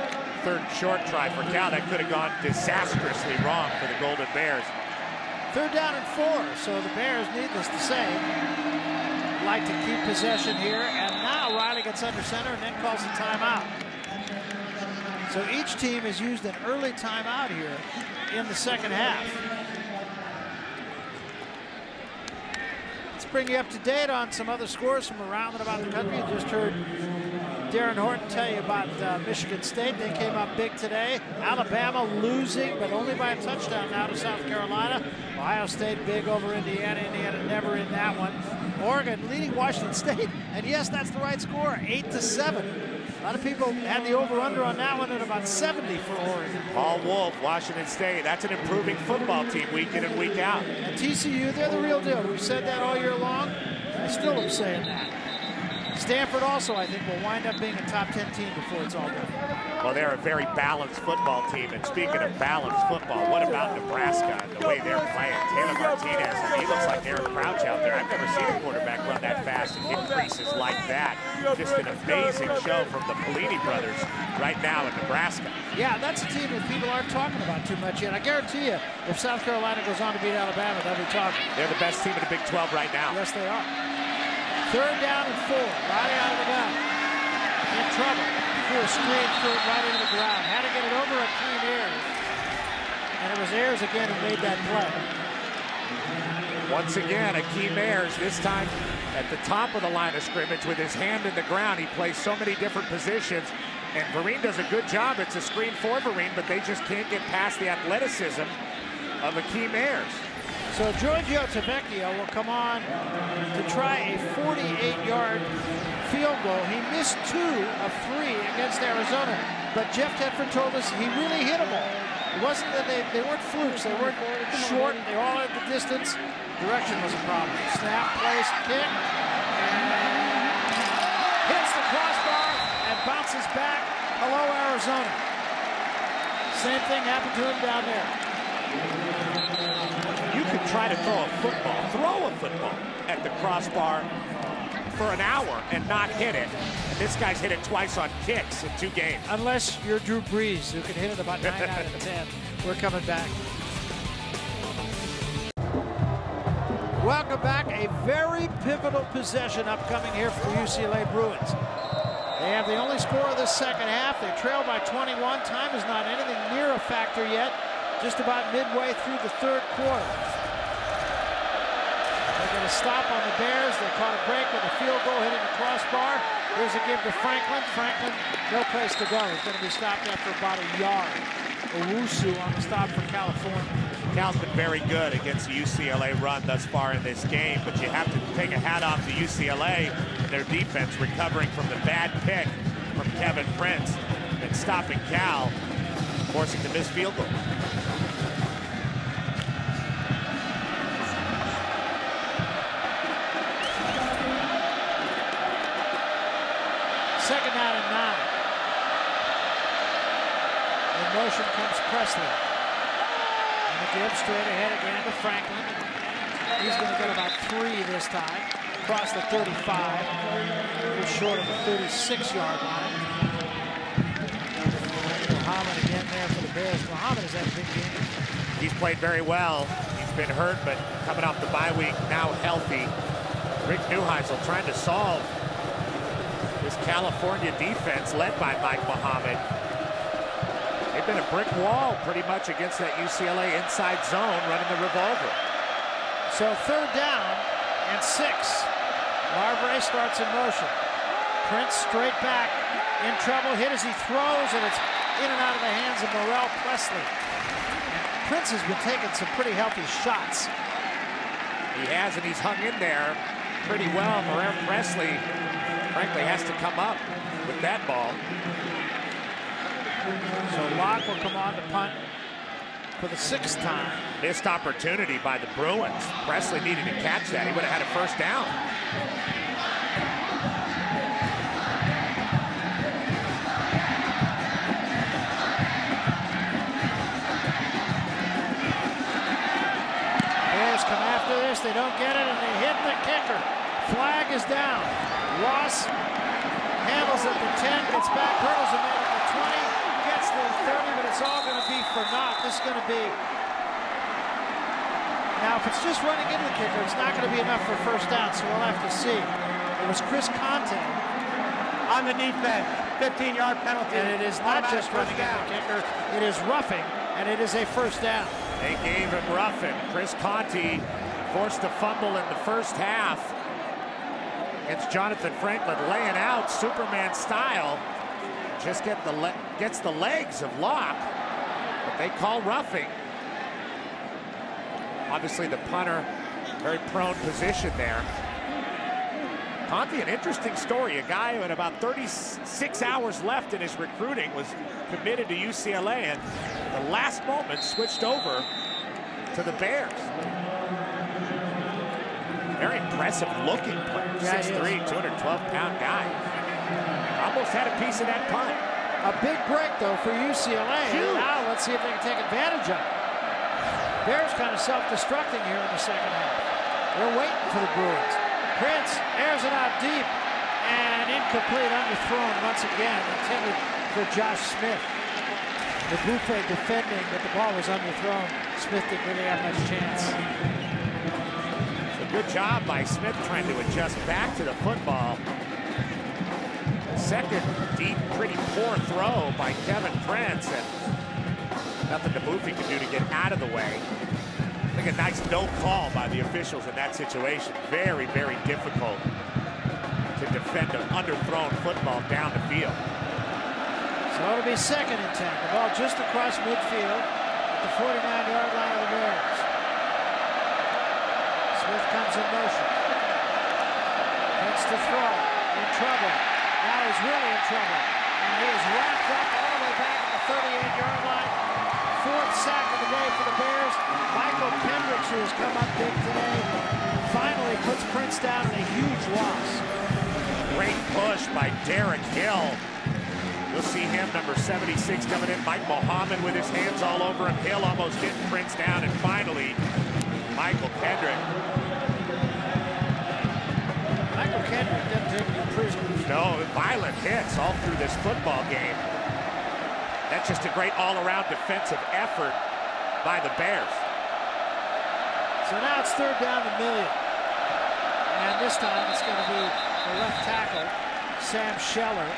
third short try for Cal. That could have gone disastrously wrong for the Golden Bears. Third down and 4, so the Bears, needless to say, like to keep possession here. And now Riley gets under center and then calls a timeout. So each team has used an early timeout here in the second half. Let's bring you up to date on some other scores from around and about the country. You just heard Darren Horton tell you about Michigan State. They came up big today. Alabama losing, but only by a touchdown now to South Carolina. Ohio State big over Indiana. Indiana never in that one. Oregon leading Washington State. And yes, that's the right score, 8-7. A lot of people had the over-under on that one at about 70 for Oregon. Paul Wolf, Washington State. That's an improving football team week in and week out. And TCU, they're the real deal. We've said that all year long. I still am saying that. Stanford also, I think, will wind up being a top 10 team before it's all done. Well, they're a very balanced football team. And speaking of balanced football, what about Nebraska and the way they're playing? Taylor Martinez, he looks like Aaron Crouch out there. I've never seen a quarterback run that fast and hit creases like that. Just an amazing show from the Pelini brothers right now in Nebraska. Yeah, that's a team that people aren't talking about too much yet. I guarantee you, if South Carolina goes on to beat Alabama, they'll be talking. They're the best team in the Big 12 right now. Yes, they are. Third down and 4. Riley out of the gun. In trouble. Threw a screen, threw it right into the ground. Had to get it over Akeem Ayers. And it was Ayers again who made that play. Once again, Akeem Ayers, this time at the top of the line of scrimmage with his hand in the ground. He plays so many different positions. And Vereen does a good job. It's a screen for Vereen, but they just can't get past the athleticism of Akeem Ayers. So Giorgio Tavecchio will come on to try a 48-yard field goal. He missed 2 of 3 against Arizona, but Jeff Tedford told us he really hit them all. It wasn't that they weren't flukes, they weren't short, they all had the distance. Direction was a problem. Snap, place, kick, and hits the crossbar and bounces back. Hello, Arizona. Same thing happened to him down there. you can try to throw a football at the crossbar for an hour and not hit it. And this guy's hit it twice on kicks in 2 games. Unless you're Drew Brees, who can hit it about 9 out of 10. We're coming back. Welcome back. A very pivotal possession upcoming here for the UCLA Bruins. They have the only score of the second half. They trail by 21. Time is not anything near a factor yet. Just about midway through the third quarter. They're going to stop on the Bears. They caught a break with a field goal hitting the crossbar. Here's a give to Franklin. Franklin, no place to go. He's going to be stopped after about a yard. Owusu on the stop for California. Cal's been very good against the UCLA run thus far in this game, but you have to take a hat off to UCLA and their defense recovering from the bad pick from Kevin Prince and stopping Cal, forcing the missed field goal. Second down and 9. In motion comes Presley. And the give straight ahead again to Franklin. He's going to get about 3 this time. Across the 35. Just short of the 36-yard line. Muhammad again there for the Bears. Muhammad has had a big game. He's played very well. He's been hurt, but coming off the bye week, now healthy. Rick Neuheisel trying to solve this California defense led by Mike Muhammad. They've been a brick wall pretty much against that UCLA inside zone running the revolver. So third down and 6. Marbury starts in motion. Prince straight back, in trouble, hit as he throws, and it's in and out of the hands of Morrell Presley. And Prince has been taking some pretty healthy shots. He has, and he's hung in there pretty well. Morrell Presley, frankly, has to come up with that ball. So Locke will come on to punt for the 6th time. Missed opportunity by the Bruins. Presley needed to catch that. He would have had a first down. Bears come after this. They don't get it, and they hit the kicker. Flag is down. Ross handles at the 10, gets back, hurdles him in at the 20, gets to the 30, but it's all going to be for naught. This is going to be... Now, if it's just running into the kicker, it's not going to be enough for first down, so we'll have to see. It was Chris Conte. On the defense, 15-yard penalty. And it is not just running into the kicker, it is roughing, and it is a first down. They gave him roughing. Chris Conte forced a fumble in the first half. It's Jonathan Franklin laying out Superman style. Just gets the legs of Locke, but they call roughing. Obviously the punter, very prone position there. Conte, an interesting story. A guy with about 36 hours left in his recruiting was committed to UCLA and the last moment switched over to the Bears. Very impressive looking player. Yeah, 6'3", 212-pound guy. Almost had a piece of that punt. A big break, though, for UCLA. Huge. Now let's see if they can take advantage of it. Bears kind of self-destructing here in the second half. They're waiting for the Bruins. Prince airs it out deep, and incomplete, underthrown once again, intended for Josh Smith. The Buffet defending, but the ball was underthrown. Smith didn't really have much chance. Good job by Smith trying to adjust back to the football. Second deep, pretty poor throw by Kevin Prince, and nothing the Buffy can do to get out of the way. I think a nice no call by the officials in that situation. Very, very difficult to defend an underthrown football down the field. So it'll be 2nd and 10. The ball just across midfield at the 49-yard line of the Bears. Smith comes in motion. Prince to throw. In trouble. Now he's really in trouble. And he is wrapped up all the way back at the 38-yard line. 4th sack of the day for the Bears. Michael Kendricks, who has come up big today, finally puts Prince down in a huge loss. Great push by Derek Hill. You'll see him, number 76, coming in. Mike Muhammad with his hands all over him. Hill almost getting Prince down, and finally Michael Kendrick. Michael Kendrick didn't take any prisoners. No, violent hits all through this football game. That's just a great all-around defensive effort by the Bears. So now it's 3rd down and $1 million. And this time it's going to be the left tackle, Sam Scheller,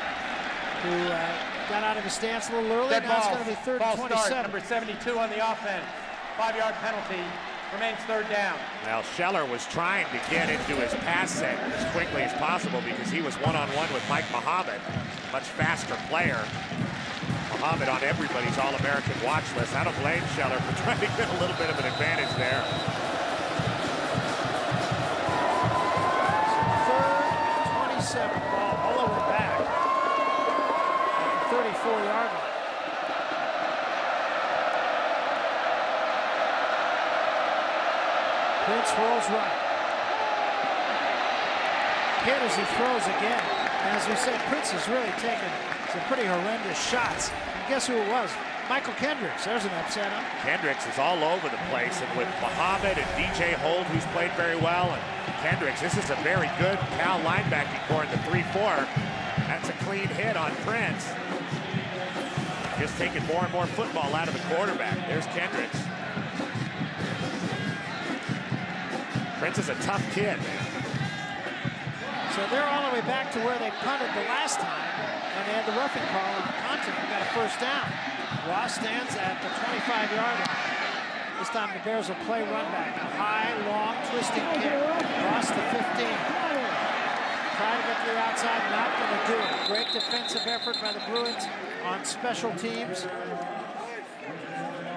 who got out of his stance a little early. Dead now ball. It's going to be 3rd and 27. Start, number 72 on the offense. 5-yard penalty. Remains 3rd down. Now, Scheller was trying to get into his pass set as quickly as possible because he was one-on-one with Mike Muhammad, much faster player. Muhammad on everybody's All-American watch list. I don't blame Scheller for trying to get a little bit of an advantage there. 3rd and 27. Ball all the way back. 34-yard line. Prince rolls right. Hit as he throws again. And as we said, Prince has really taken some pretty horrendous shots. And guess who it was? Michael Kendricks. There's an upset. Huh? Kendricks is all over the place, and with Muhammad and DJ Holt, who's played very well, and Kendricks, this is a very good Cal linebacking core in the 3-4. That's a clean hit on Prince. Just taking more and more football out of the quarterback. There's Kendricks. Prince is a tough kid. So they're all the way back to where they punted the last time when they had the roughing call on the contact and got a 1st down. Ross stands at the 25-yard line. This time the Bears will play run back. A high, long, twisting kick. Ross to 15. Try to get to the outside, not going to do it. Great defensive effort by the Bruins on special teams.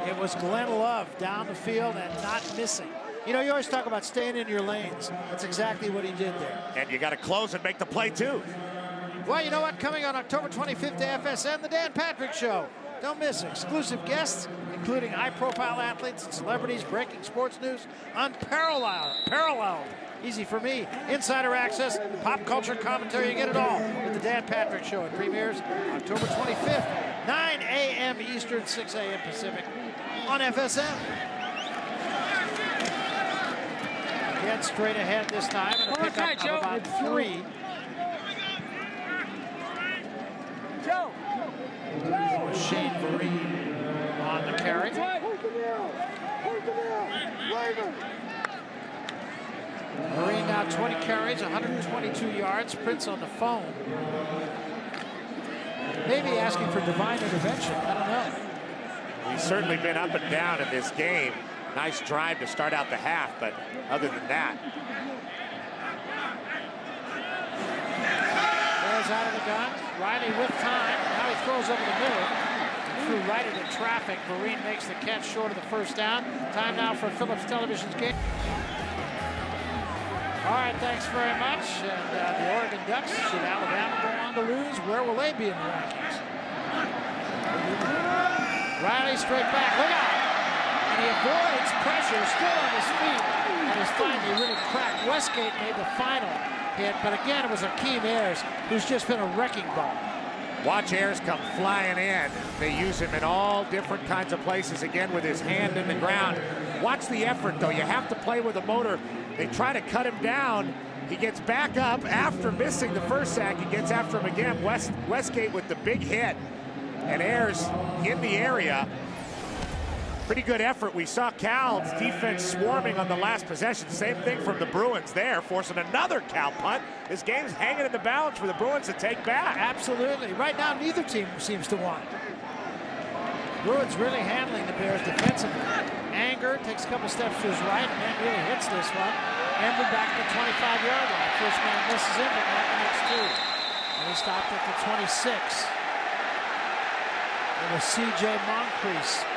It was Glenn Love down the field and not missing. You know, you always talk about staying in your lanes. That's exactly what he did there. And you got to close and make the play, too. Well, you know what? Coming on October 25th to FSN, The Dan Patrick Show. Don't miss exclusive guests, including high-profile athletes and celebrities, breaking sports news, unparalleled. Easy for me. Insider access, pop culture commentary. You get it all with The Dan Patrick Show. It premieres October 25th, 9 a.m. Eastern, 6 a.m. Pacific on FSN. Again, straight ahead this time, and a pickup of about 3. Shane Vereen on the carry. Vereen now 20 carries, 122 yards. Prince on the phone. Maybe asking for divine intervention. I don't know. He's certainly been up and down in this game. Nice drive to start out the half, but other than that. Bears out of the gun. Riley with time. Now he throws over the middle. Threw right into traffic. Vereen makes the catch short of the 1st down. Time now for Phillips Television's game. All right, thanks very much. And the Oregon Ducks, should Alabama go on to lose, where will they be in the rankings? Riley straight back. Look out! And he avoids pressure, still on his feet, and is finally really cracked. Westgate made the final hit, but again, it was Akeem Ayers, who's just been a wrecking ball. Watch Ayers come flying in. They use him in all different kinds of places, again with his hand in the ground. Watch the effort, though. You have to play with a motor. They try to cut him down. He gets back up after missing the 1st sack. He gets after him again. Westgate with the big hit, and Ayers in the area. Pretty good effort. We saw Cal's defense swarming on the last possession. Same thing from the Bruins there, forcing another Cal punt. This game's hanging in the balance for the Bruins to take back. Absolutely. Right now, neither team seems to want it. Bruins really handling the Bears defensively. Anger takes a couple steps to his right and then really hits this one. Amber back to the 25-yard line. First man misses him, but not the next 2. And he stopped at the 26. It was C.J. Moncrief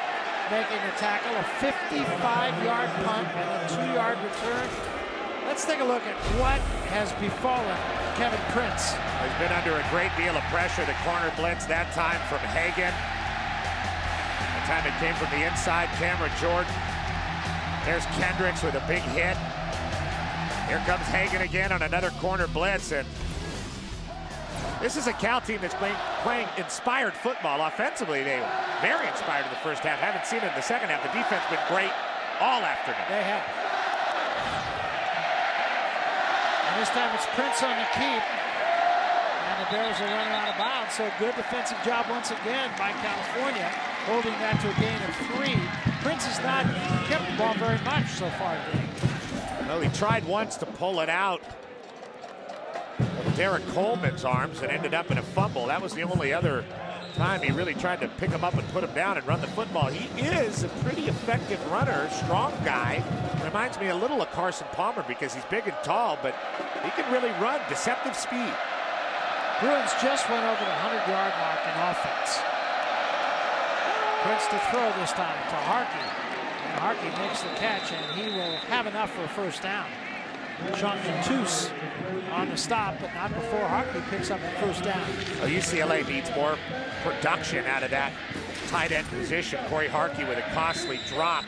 making the tackle, a 55-yard punt and a 2-yard return. Let's take a look at what has befallen Kevin Prince. He's been under a great deal of pressure. The corner blitz that time from Hagan. The time it came from the inside, Cameron Jordan. There's Kendricks with a big hit. Here comes Hagan again on another corner blitz, and this is a Cal team that's playing inspired football. Offensively, they were very inspired in the 1st half. Haven't seen it in the 2nd half. The defense has been great all afternoon. They have. And this time it's Prince on the keep. And the Bears are running out of bounds. So good defensive job once again by California, holding that to a gain of 3. Prince has not kept the ball very much so far today. Well, he tried once to pull it out of Derek Coleman's arms and ended up in a fumble. That was the only other time he really tried to pick him up and put him down and run the football. He is a pretty effective runner, strong guy. Reminds me a little of Carson Palmer because he's big and tall, but he can really run, deceptive speed. Bruins just went over the 100-yard mark in offense. Prince to throw this time to Harkey. And Harkey makes the catch, and he will have enough for a first down. Sean Cattouse on the stop, but not before Harkey picks up the first down. Well, UCLA needs more production out of that tight end position. Corey Harkey with a costly drop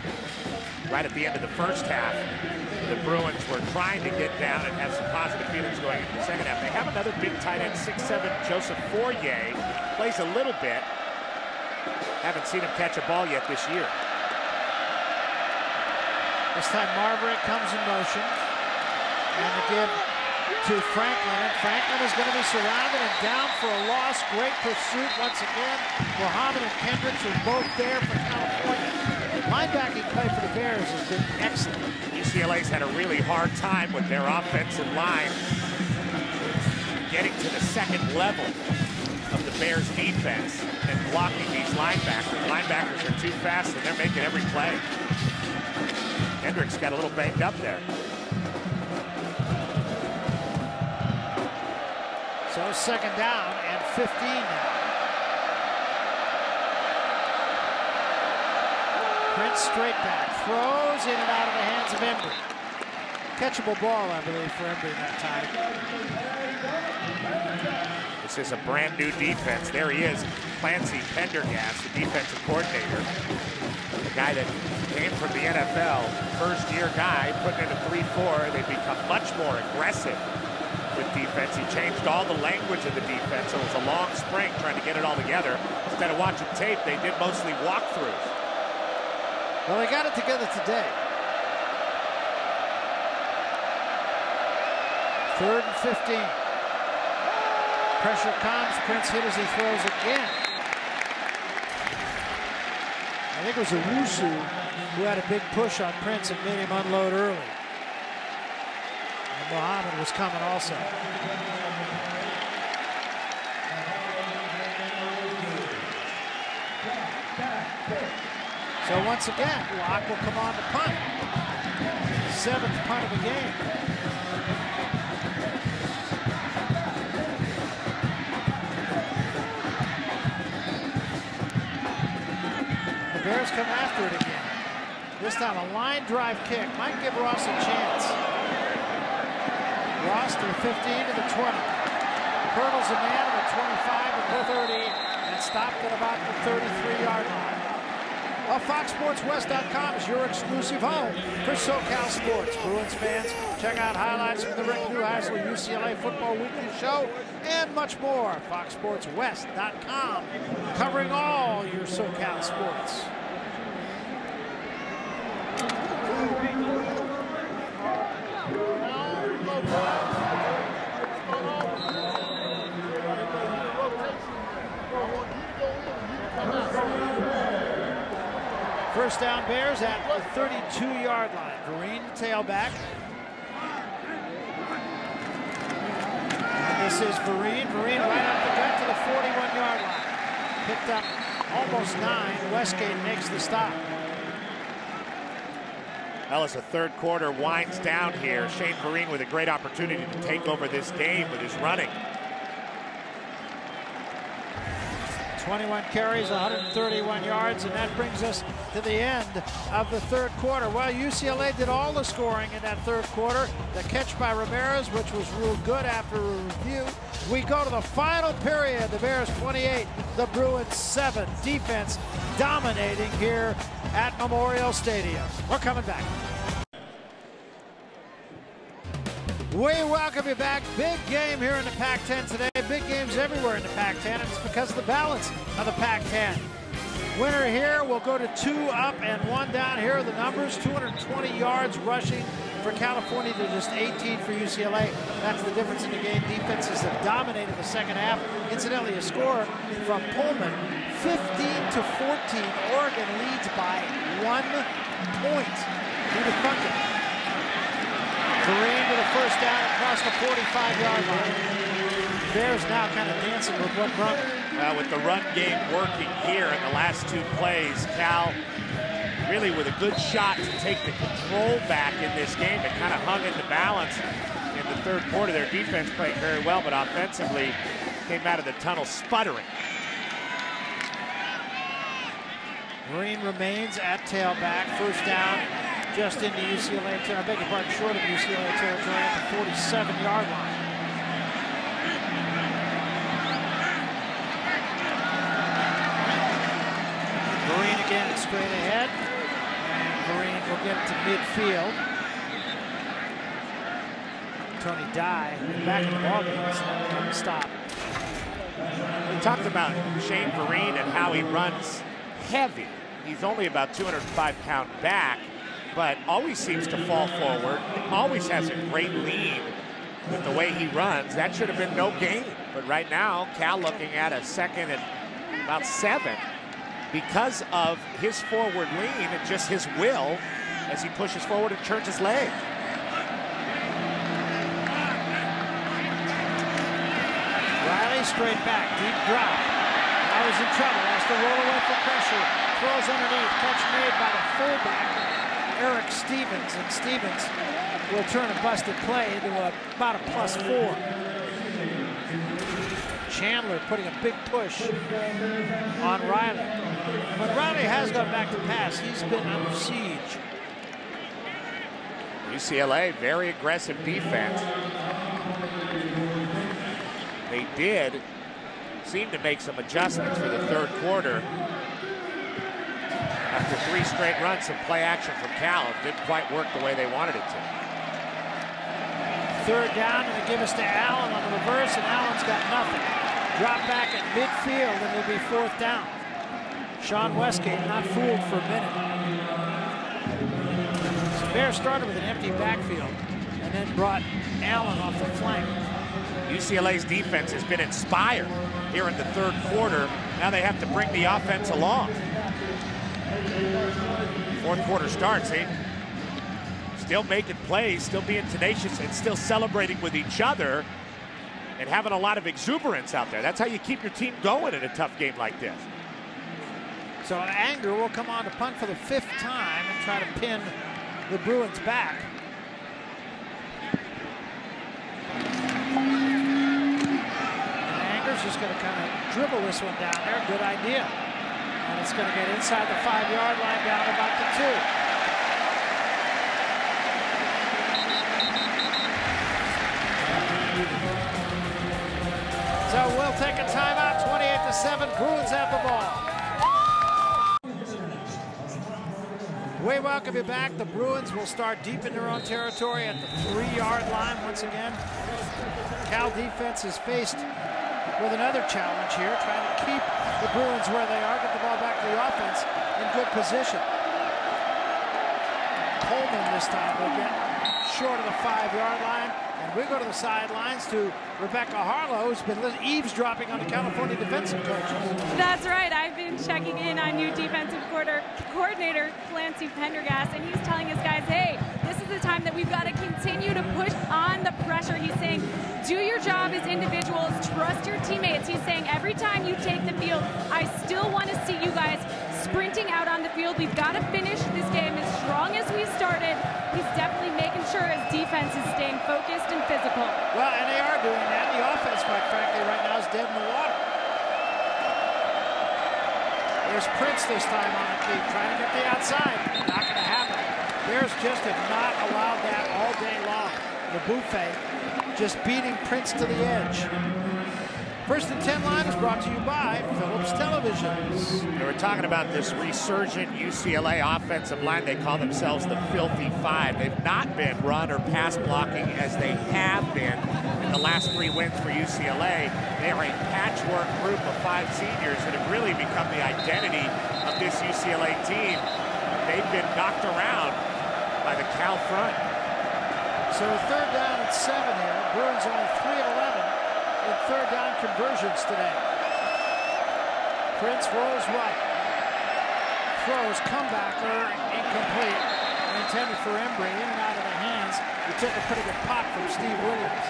right at the end of the first half. The Bruins were trying to get down and have some positive feelings going into the second half. They have another big tight end, 6'7", Joseph Fourier. Plays a little bit. Haven't seen him catch a ball yet this year. This time Marbury comes in motion. And the give to Franklin. And Franklin is going to be surrounded and down for a loss. Great pursuit once again. Muhammad and Kendricks are both there for California. Linebacking play for the Bears has been excellent. UCLA's had a really hard time with their offensive line getting to the second level of the Bears defense and blocking these linebackers. Linebackers are too fast and they're making every play. Kendricks got a little banged up there. So second down and 15 now. Prince straight back, throws in and out of the hands of Embry. Catchable ball, I believe, for Embry that time. This is a brand new defense. There he is, Clancy Pendergast, the defensive coordinator. The guy that came from the NFL, first-year guy, putting in a 3-4. They've become much more aggressive with defense. He changed all the language of the defense. So it was a long spring trying to get it all together. Instead of watching tape, they did mostly walkthroughs. Well, they got it together today. 3rd and 15. Pressure comes. Prince hit as he throws again. I think it was Owusu who had a big push on Prince and made him unload early. Muhammad was coming also. So once again, Locke will come on to punt. 7th punt of the game. The Bears come after it again. This time a line drive kick might give Ross a chance. Ross to the 15 to the 20. Hurdles a man at the 25 at the 30 and stopped at about the 33-yard line. Well, FoxSportsWest.com is your exclusive home for SoCal sports. Bruins fans, check out highlights from the Rick Neuheisel UCLA Football Weekly Show and much more. FoxSportsWest.com, covering all your SoCal sports. First down Bears at the 32-yard line. Vereen, tailback. And this is Vereen. Vereen right up the gut to the 41-yard line. Picked up almost 9. Westgate makes the stop. Well, as the third quarter winds down here, Shane Vereen with a great opportunity to take over this game with his running. 21 carries, 131 yards, and that brings us to the end of the third quarter. Well, UCLA did all the scoring in that third quarter. The catch by Ramirez, which was ruled good after a review. We go to the final period. The Bears 28, the Bruins 7. Defense dominating here at Memorial Stadium. We're coming back. We welcome you back. Big game here in the Pac-10 today. Big games everywhere in the Pac-10, and it's because of the balance of the Pac-10. Winner here will go to 2 up and 1 down. Here are the numbers. 220 yards rushing for California to just 18 for UCLA. That's the difference in the game. Defenses have dominated the second half. Incidentally, a score from Pullman, 15-14. Oregon leads by 1 point. Who to thunk it? Green with a first down across the 45-yard line. Bears now kind of dancing with one run. Well, with the run game working here in the last 2 plays, Cal really with a good shot to take the control back in this game. It kind of hung in the balance in the third quarter. Their defense played very well, but offensively came out of the tunnel sputtering. Green remains at tailback. First down just into UCLA territory. I beg your pardon, short of UCLA territory at the 47-yard line. Green again straight ahead. And Green will get it to midfield. Tony Dye back in the ballgame, so they couldn't stop. We talked about Shane Vereen and how he runs heavy. He's only about 205-pound back, but always seems to fall forward. Always has a great lead with the way he runs. That should have been no gain. But right now, Cal looking at a 2nd and about 7 because of his forward lean and just his will as he pushes forward and turns his leg. Riley straight back, deep drop. Now he's in trouble, has to roll away from pressure. Throws underneath, catch made by the fullback, Eric Stevens. And Stevens will turn a busted play into about a +4. Chandler putting a big push on Riley. And when Riley has gone back to pass, he's been under siege. UCLA, very aggressive defense. They did seem to make some adjustments for the third quarter. After 3 straight runs, some play action from Cal. It didn't quite work the way they wanted it to. Third down, and they give us to Allen on the reverse, and Allen's got nothing. Drop back at midfield, and it'll be 4th down. Sean Westgate not fooled for a minute. So Bears started with an empty backfield, and then brought Allen off the flank. UCLA's defense has been inspired here in the third quarter. Now they have to bring the offense along. Fourth quarter starts, still making plays, still being tenacious, and still celebrating with each other and having a lot of exuberance out there. That's how you keep your team going in a tough game like this. So Anger will come on to punt for the 5th time and try to pin the Bruins back. Just going to kind of dribble this one down there. Good idea. And it's going to get inside the 5-yard line down about the 2. So we'll take a timeout. 28-7. Bruins have the ball. We welcome you back. The Bruins will start deep in their own territory at the 3-yard line once again. Cal defense is faced with another challenge here, trying to keep the Bruins where they are, get the ball back to the offense in good position. Coleman this time will get short of the 5-yard line, and we go to the sidelines to Rebecca Harlow, who's been eavesdropping on the California defensive coaches. That's right. I've been checking in on new defensive coordinator Clancy Pendergast, and he's telling his guys, hey, this is the time that we've got to continue to push on the pressure. He's saying, do your job as individuals, trust your teammates. He's saying every time you take the field, I still want to see you guys sprinting out on the field. We've got to finish this game as strong as we started. He's definitely making sure his defense is staying focused and physical. Well, and they are doing that. The offense, quite frankly, right now is dead in the water. There's Prince this time on the key, trying to get the outside. Not going to happen. Bears just have not allowed that all day long. The buffet just beating Prince to the edge. First and 10 line is brought to you by Phillips Televisions. They were talking about this resurgent UCLA offensive line. They call themselves the Filthy Five. They've not been run or pass blocking as they have been in the last 3 wins for UCLA. They are a patchwork group of 5 seniors that have really become the identity of this UCLA team. They've been knocked around by the Cal front. So 3rd down and 7 here. Bruins only 3 of 11 in 3rd down conversions today. Prince rolls right. Throws, comebacker, incomplete. Intended for Embry, in and out of the hands. He took a pretty good pop from Steve Williams.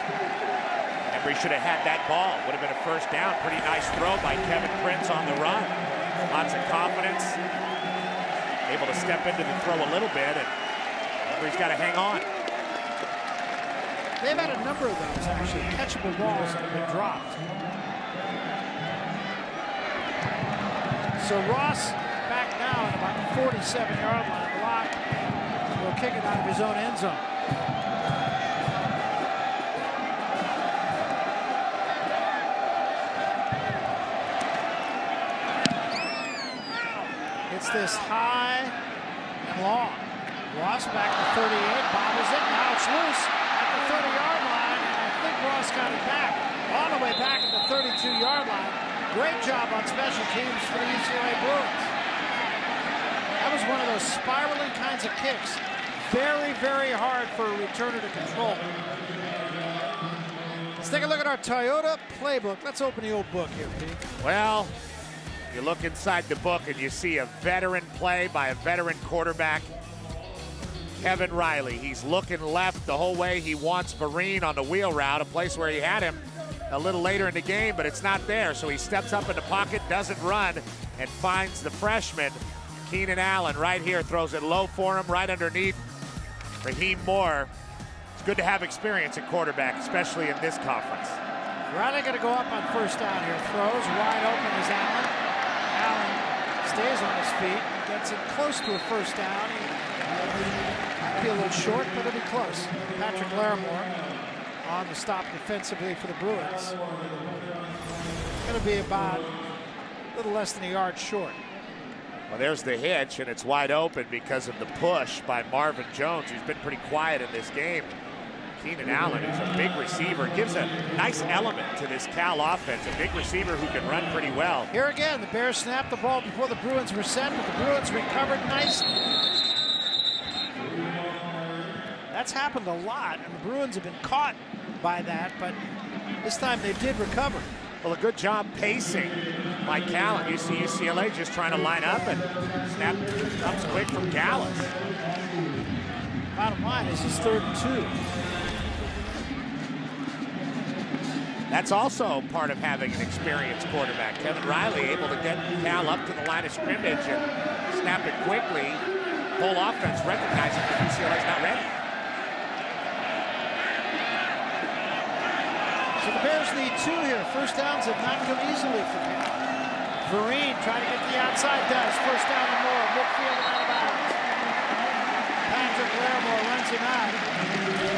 Embry should have had that ball. Would have been a 1st down. Pretty nice throw by Kevin Prince on the run. Lots of confidence. Able to step into the throw a little bit, and Embry's got to hang on. They've had a number of those, actually, catchable balls that have been dropped. So Ross back now at about the 47-yard line, block. Will kick it out of his own end zone. It's this high and long. Ross back to 38, bobbles it, now it's loose at the 30-yard line, and I think Ross got it back, all the way back at the 32-yard line. Great job on special teams for the UCLA Bruins. That was one of those spiraling kinds of kicks. Very, very hard for a returner to control. Let's take a look at our Toyota playbook. Let's open the old book here, Pete. Well, you look inside the book and you see a veteran play by a veteran quarterback, Kevin Riley. He's looking left the whole way. He wants Vereen on the wheel route, a place where he had him a little later in the game, but it's not there. So he steps up in the pocket, doesn't run, and finds the freshman, Keenan Allen, right here. Throws it low for him, right underneath Raheem Moore. It's good to have experience at quarterback, especially in this conference. Riley going to go up on 1st down here. Throws, wide open is Allen. Allen stays on his feet, gets it close to a 1st down. He'll be a little short, but it'll be close. Patrick Larimore on the stop defensively for the Bruins. Going to be about a little less than a yard short. Well, there's the hitch, and it's wide open because of the push by Marvin Jones, who's been pretty quiet in this game. Keenan Allen, who's a big receiver, gives a nice element to this Cal offense. A big receiver who can run pretty well. Here again, the Bears snapped the ball before the Bruins were set, but the Bruins recovered nicely. That's happened a lot, and the Bruins have been caught by that, but this time they did recover. Well, a good job pacing by Cal, and you see UCLA just trying to line up, and snap comes quick from Gallas. Bottom line is it's 3rd and 2. That's also part of having an experienced quarterback. Kevin Riley able to get Cal up to the line of scrimmage and snap it quickly. Whole offense recognizing that UCLA's not ready. So the Bears need 2 here. 1st downs have not come easily for Cal. Vereen trying to get the outside, does. 1st down and more, midfield and out of bounds. Patrick Larimore runs him out.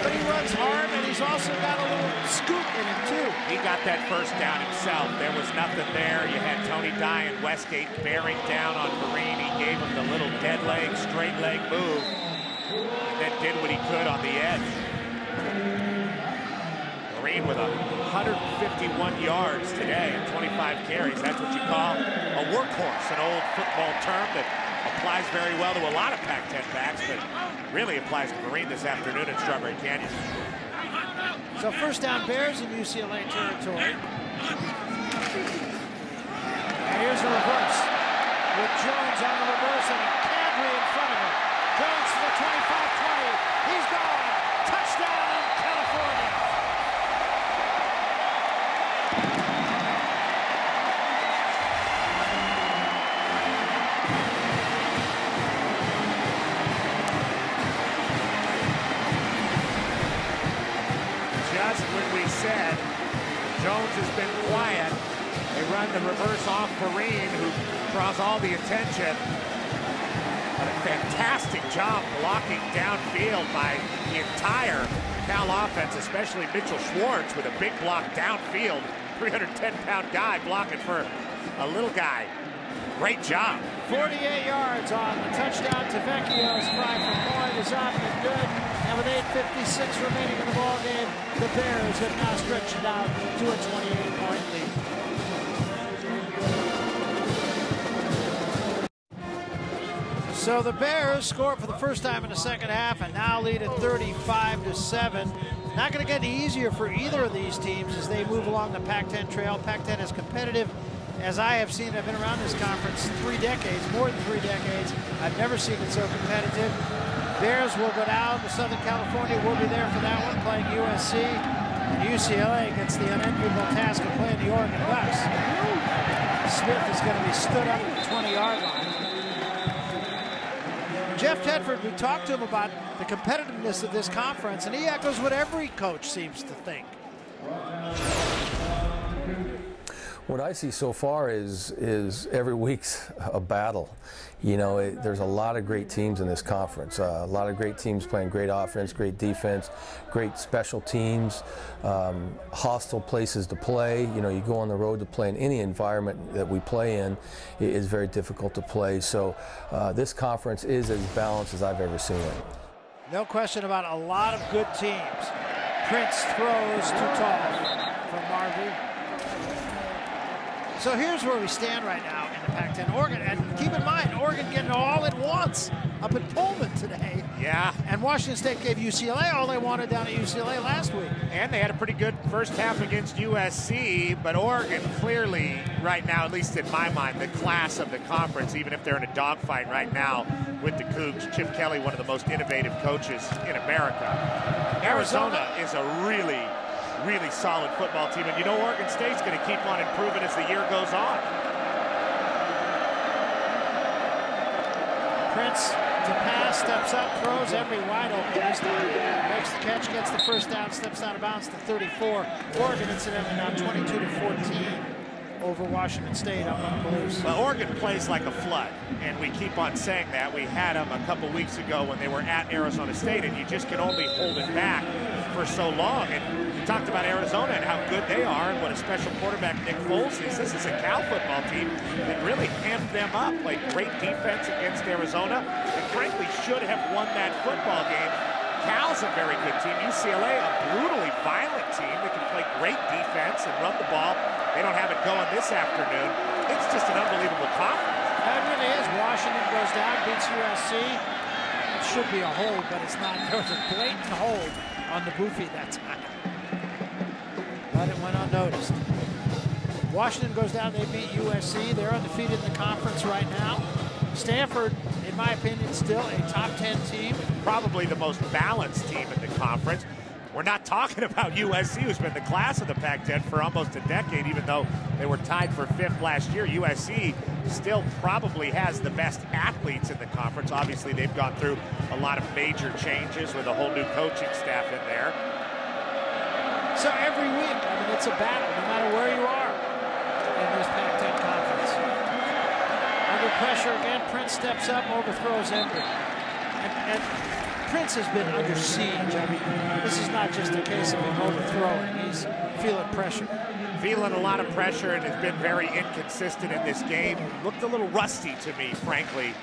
But he runs hard, and he's also got a little scoop in him, too. He got that 1st down himself. There was nothing there. You had Tony Dye and Westgate bearing down on Vereen. He gave him the little dead leg, straight leg move, and then did what he could on the edge. Vereen with 151 yards today and 25 carries. That's what you call a workhorse, an old football term that applies very well to a lot of Pac-10 backs, but really applies to Vereen this afternoon at Strawberry Canyon. So 1st down Bears in UCLA territory. And here's the reverse with Jones on the reverse and Cadre in front of him. Jones to the 25-20. He's gone. Touchdown, California. Just when we said Jones has been quiet, they run the reverse off Vereen, who draws all the attention. But a fantastic job blocking downfield by the entire Cal offense, especially Mitchell Schwartz with a big block downfield. 310-pound guy blocking for a little guy. Great job. 48 yards on the touchdown to Vecchio's try from Boyd is up and good. And with 8:56 remaining in the ball game, the Bears have now stretched it out to a 28-point lead. So the Bears score for the first time in the second half and now lead at 35-7. Not going to get any easier for either of these teams as they move along the Pac-10 trail. Pac-10 is competitive as I have seen. I've been around this conference 3 decades, more than 3 decades. I've never seen it so competitive. Bears will go down to Southern California. We'll be there for that one, playing USC. And UCLA gets the unenviable task of playing the Oregon Ducks. Smith is going to be stood up at the 20-yard line. Jeff Tedford, we talked to him about the competitiveness of this conference, and he echoes what every coach seems to think. What I see so far is every week's a battle. You know, there's a lot of great teams in this conference. A lot of great teams playing great offense, great defense, great special teams, hostile places to play. You know, you go on the road to play in any environment that we play in, it is very difficult to play. So this conference is as balanced as I've ever seen it. No question about a lot of good teams. Prince throws too tall from Marvey. So here's where we stand right now in the Pac-10. Oregon, and keep in mind, Oregon getting all at once up in Pullman today. Yeah. And Washington State gave UCLA all they wanted down at UCLA last week. And they had a pretty good first half against USC, but Oregon clearly, right now, at least in my mind, the class of the conference, even if they're in a dogfight right now with the Cougs. Chip Kelly, one of the most innovative coaches in America. Arizona is a really solid football team, and you know Oregon State's going to keep on improving as the year goes on. Prince to pass, steps up, throws every wide open this time. Makes the catch, gets the first down, steps out of bounds to 34. Oregon incidentally now 22-14 over Washington State up on Palouse. Well, Oregon plays like a flood, and we keep on saying that. We had them a couple weeks ago when they were at Arizona State, and you just can only hold it back for so long. And we talked about Arizona and how good they are and what a special quarterback Nick Foles is. This is a Cal football team that really hemmed them up, played great defense against Arizona, and frankly should have won that football game. Cal's a very good team. UCLA, a brutally violent team that can play great defense and run the ball. They don't have it going this afternoon. It's just an unbelievable conference. It really is. Washington goes down, beats USC. It should be a hold, but it's not. There was a blatant hold on the Boofy that time. But it went unnoticed. Washington goes down, they beat USC. They're undefeated in the conference right now. Stanford, in my opinion, still a top 10 team. Probably the most balanced team in the conference. We're not talking about USC, who's been the class of the Pac-10 for almost a decade, even though they were tied for 5th last year. USC still probably has the best athletes in the conference. Obviously, they've gone through a lot of major changes with a whole new coaching staff in there. So every week, I mean, it's a battle, no matter where you are in this Pac-10 conference. Under pressure again, Prince steps up, overthrows Embry. And Prince has been under siege. I mean, this is not just a case of him overthrowing. He's feeling pressure. Feeling a lot of pressure and has been very inconsistent in this game. Looked a little rusty to me, frankly,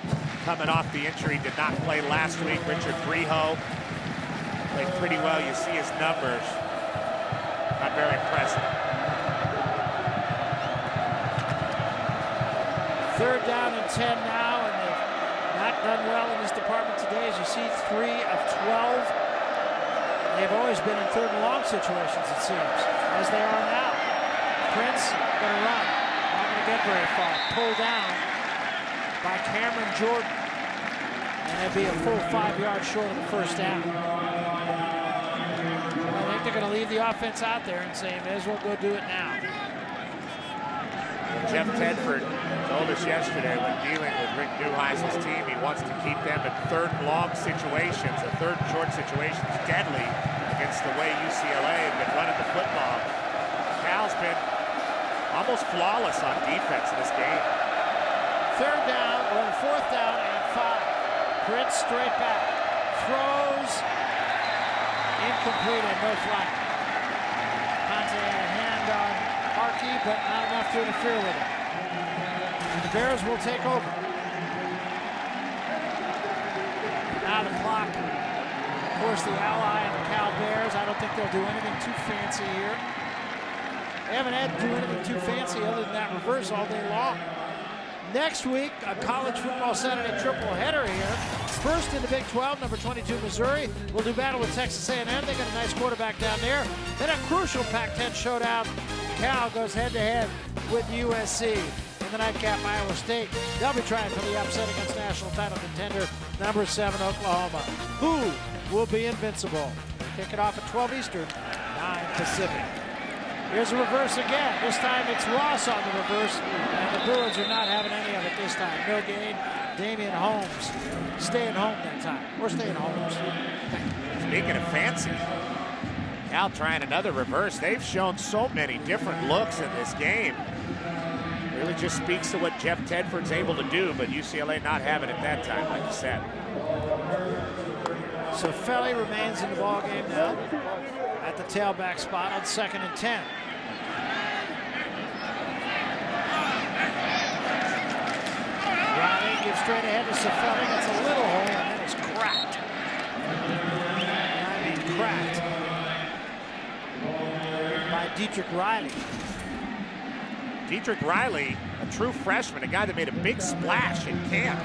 coming off the injury. Did not play last week. Richard Breho played pretty well. You see his numbers. Not very impressive. 3rd down and 10 now, and they've not done well in this department today. As you see, 3 of 12. They've always been in 3rd and long situations, it seems, as they are now. Prince going to run. Not going to get very far. Pulled down by Cameron Jordan. And it'll be a full 5 yards short of the first down. I think they're going to leave the offense out there and say, may as well go do it now. Jeff Tedford told us yesterday when dealing with Rick Neuheis's team, he wants to keep them in 3rd and long situations, the 3rd and short situations, deadly against the way UCLA had been running the football. Cal's been almost flawless on defense in this game. 3rd down, or 4th down and 5. Prince straight back. Throws. Incomplete and no flag. Conte had a hand on Harkey, but not enough to interfere with it. The Bears will take over. Now the clock. Of course, the ally and the Cal Bears. I don't think they'll do anything too fancy here. They haven't had to do anything too fancy other than that reverse all day long. Next week, a college football Saturday triple header here. First in the Big 12, number 22 Missouri will do battle with Texas A&M. They got a nice quarterback down there. Then a crucial Pac-10 showdown. Cal goes head-to-head with USC. In the nightcap, Iowa State. They'll be trying for the upset against national title contender number 7 Oklahoma. Who will be invincible? Kick it off at 12 Eastern, 9 Pacific. Here's a reverse again. This time it's Ross on the reverse, and the Bruins are not having any of it this time. No gain. Damian Holmes staying home that time. We're staying home. Speaking of fancy, Cal trying another reverse. They've shown so many different looks in this game. Really just speaks to what Jeff Tedford's able to do, but UCLA not having it that time, like you said. So Felly remains in the ball game now at the tailback spot on 2nd and 10. Riley gives straight ahead to Cifelli. Gets a little hole, and then it's cracked. I mean cracked by Dietrich Riley. Dietrich Riley, a true freshman, a guy that made a big splash in camp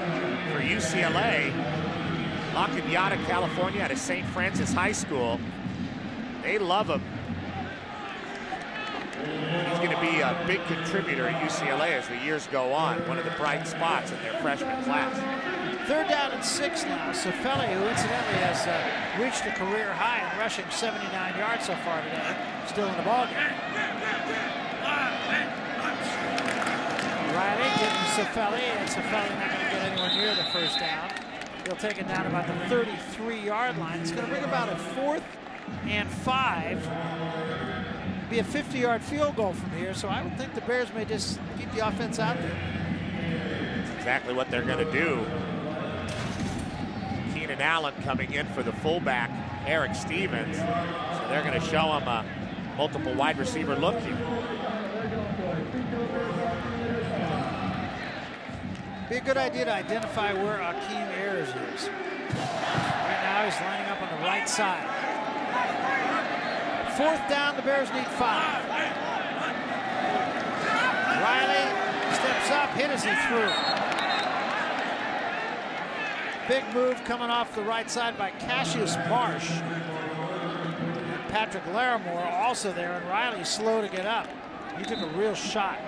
for UCLA. La Cañada, California, out of St. Francis High School. They love him. He's going to be a big contributor at UCLA as the years go on. One of the bright spots in their freshman class. 3rd down and 6 now. Cifelli, who incidentally has reached a career high in rushing 79 yards so far today, still in the ballgame. Riley getting Cifelli, and Cifelli not going to get anywhere near the 1st down. He'll take it down about the 33-yard line. It's going to bring about a 4th and 5. Be a 50-yard field goal from here, so I would think the Bears may just keep the offense out there. That's exactly what they're going to do. Keenan Allen coming in for the fullback, Eric Stevens. So they're going to show him a multiple wide receiver look here. Be a good idea to identify where Akeem Ayers is. Right now he's lining up on the right side. 4th down, the Bears need 5. Riley steps up, hit as he threw. Big move coming off the right side by Cassius Marsh. And Patrick Larimore also there, and Riley slow to get up. He took a real shot.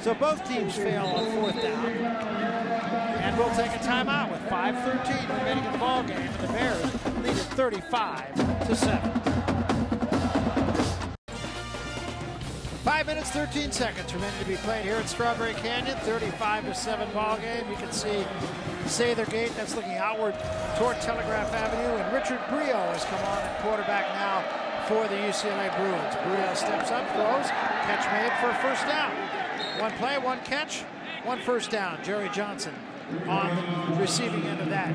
So both teams fail on 4th down. And we'll take a timeout with 5:13 remaining in the ball game, and the Bears lead at 35-7. 5 minutes, 13 seconds remaining to be played here at Strawberry Canyon. 35-7 ball game. You can see Sather Gate, that's looking outward toward Telegraph Avenue, and Richard Brio has come on at quarterback now for the UCLA Bruins. Brio steps up, throws, catch made for a 1st down. 1 play, 1 catch, 1 1st down. Jerry Johnson on the receiving end of that.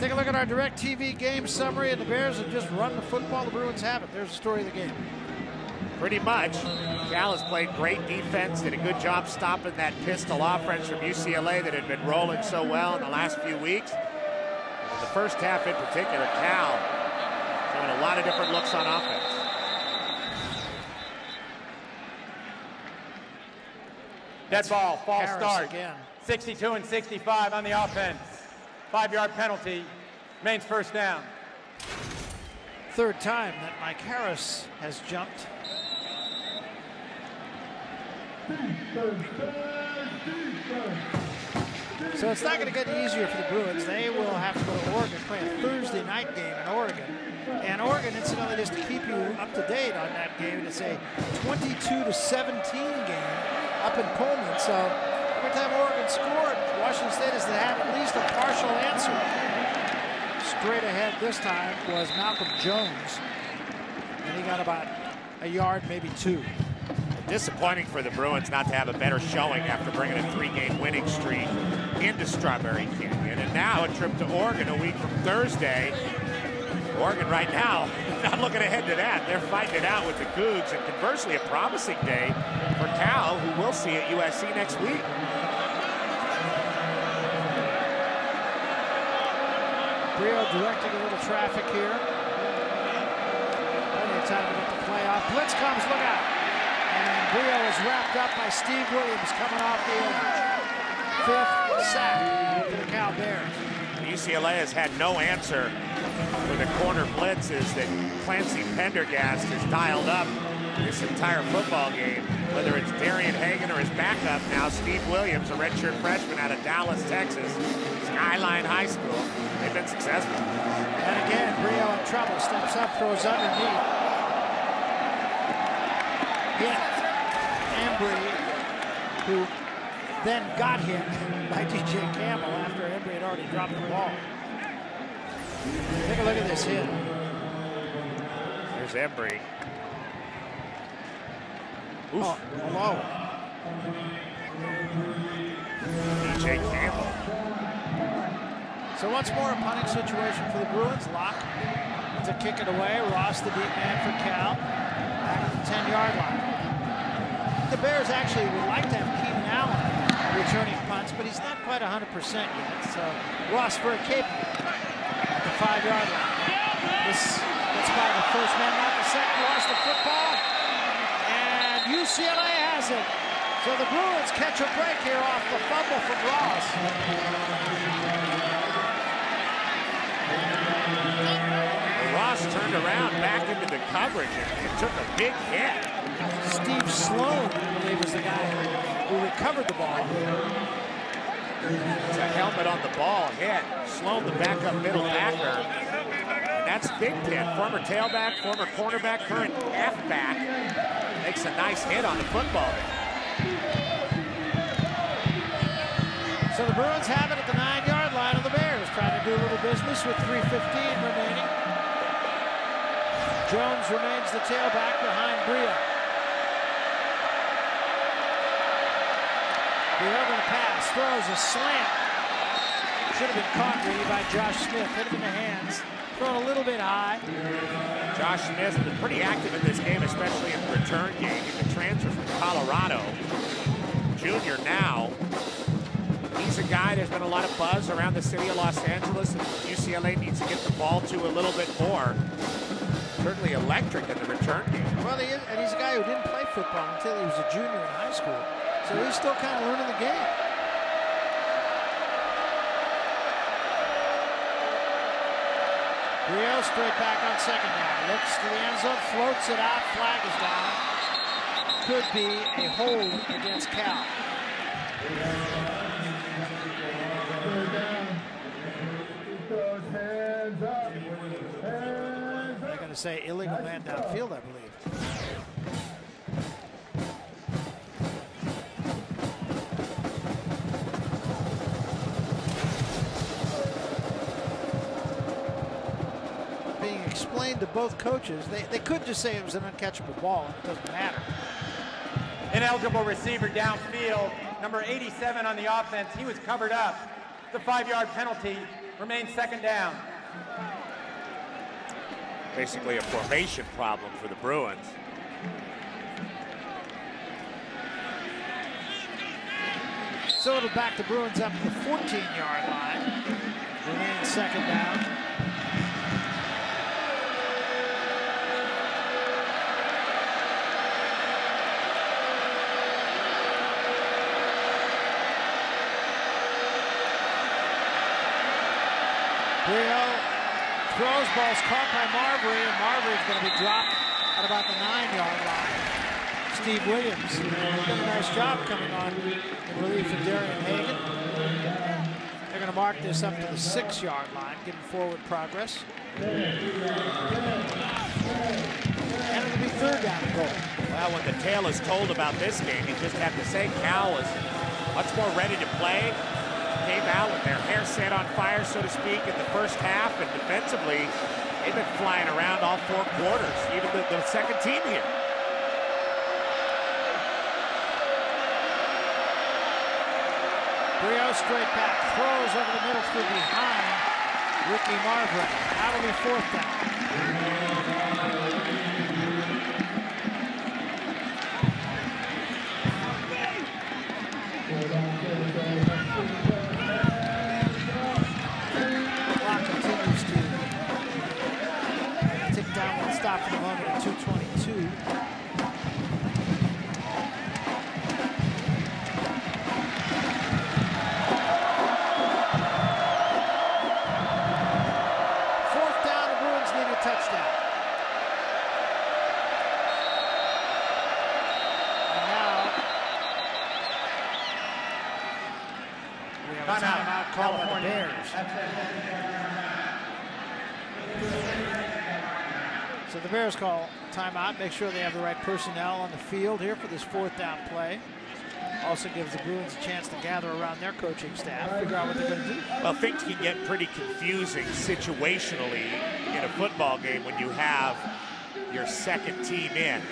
Take a look at our DirecTV game summary, and the Bears have just run the football. The Bruins have it. There's the story of the game. Pretty much. Cal has played great defense, did a good job stopping that pistol offense from UCLA that had been rolling so well in the last few weeks. In the 1st half in particular, Cal showing a lot of different looks on offense. Dead ball, false Harris start. Again. 62 and 65 on the offense. 5-yard penalty, Maine's 1st down. 3rd time that Mike Harris has jumped. So it's not going to get easier for the Bruins. They will have to go to Oregon, play a Thursday night game in Oregon. And Oregon, incidentally, just to keep you up to date on that game, it's a 22-17 game up in Pullman. So every time Oregon scored, Washington State has had at least a partial answer. Straight ahead this time was Malcolm Jones, and he got about a yard, maybe 2. Disappointing for the Bruins not to have a better showing after bringing a 3-game winning streak into Strawberry Canyon. And now a trip to Oregon a week from Thursday. Oregon right now, not looking ahead to that. They're fighting it out with the Cougs, and conversely a promising day for Cal, who we'll see at USC next week. Brio directing a little traffic here. Plenty of time to get the play off. Blitz comes, look out. And Brio is wrapped up by Steve Williams coming off the edge. 5th sack for the Cal Bears. UCLA has had no answer for the corner blitzes that Clancy Pendergast has dialed up this entire football game. Whether it's Darian Hagan or his backup now, Steve Williams, a redshirt freshman out of Dallas, Texas, Skyline High School. They've been successful. And again, Brio in trouble, steps up, throws underneath. Hit Embry, who then got hit by DJ Campbell after Embry had already dropped the ball. Take a look at this hit. There's Embry. Oh, low. DJ Campbell. So once more, a punting situation for the Bruins. Locke to kick it away. Ross, the deep man for Cal, back at the 10-yard line. The Bears actually would like to have Keenan Allen returning punts, but he's not quite 100% yet. So Ross for a cape at the 5-yard line. This gets by the first man, not the second. Lost the football, and UCLA has it. So the Bruins catch a break here off the fumble from Ross. Ross turned around back into the coverage and took a big hit. Steve Sloan, I believe, was the guy who recovered the ball. It's a helmet on the ball hit. Sloan, the backup middle backer. And that's Big Pin, former tailback, former cornerback, current halfback. Makes a nice hit on the football. So the Bruins have it at the 9-yard line of the Bears, trying to do a little business with 3:15 remaining. Jones remains the tailback behind Brio. Brio going to pass, throws a slant. Should have been caught really by Josh Smith. Hit him in the hands. Thrown a little bit high. Josh Smith has been pretty active in this game, especially in the return game. He's been transferred from Colorado. Junior now. He's a guy, there's been a lot of buzz around the city of Los Angeles, and UCLA needs to get the ball to a little bit more. Certainly electric in the return game. Well, he is, and he's a guy who didn't play football until he was a junior in high school. So he's still kind of learning the game. Brio straight back on second down. Looks to the end zone, floats it out, flag is down. Could be a hold against Cal. They're going to say illegal man downfield, I believe. Being explained to both coaches, they could just say it was an uncatchable ball. It doesn't matter. Ineligible receiver downfield, number 87 on the offense. He was covered up. The 5-yard penalty remains second down. Basically a formation problem for the Bruins. So it'll back the Bruins up to the 14-yard line. Remains second down. Brio throws, ball's caught by Marbury, and Marbury's going to be dropped at about the 9-yard line. Steve Williams did a nice job coming on in relief of Darian Hagan. They're going to mark this up to the 6-yard line, giving forward progress. And it'll be third down and goal. Well, when the tale is told about this game, you just have to say Cal was much more ready to play. Came out with their hair set on fire, so to speak, in the first half, and defensively, they've been flying around all 4 quarters, even the second team here. Brio straight back, throws over the middle through behind Ricky Marbury. That'll be fourth down. Stop for the moment at 2:22. We have a timeout called by the Bears. So the Bears call timeout, make sure they have the right personnel on the field here for this 4th down play. Also gives the Bruins a chance to gather around their coaching staff, figure out what they're going to do. Well, things can get pretty confusing situationally in a football game when you have your second team in.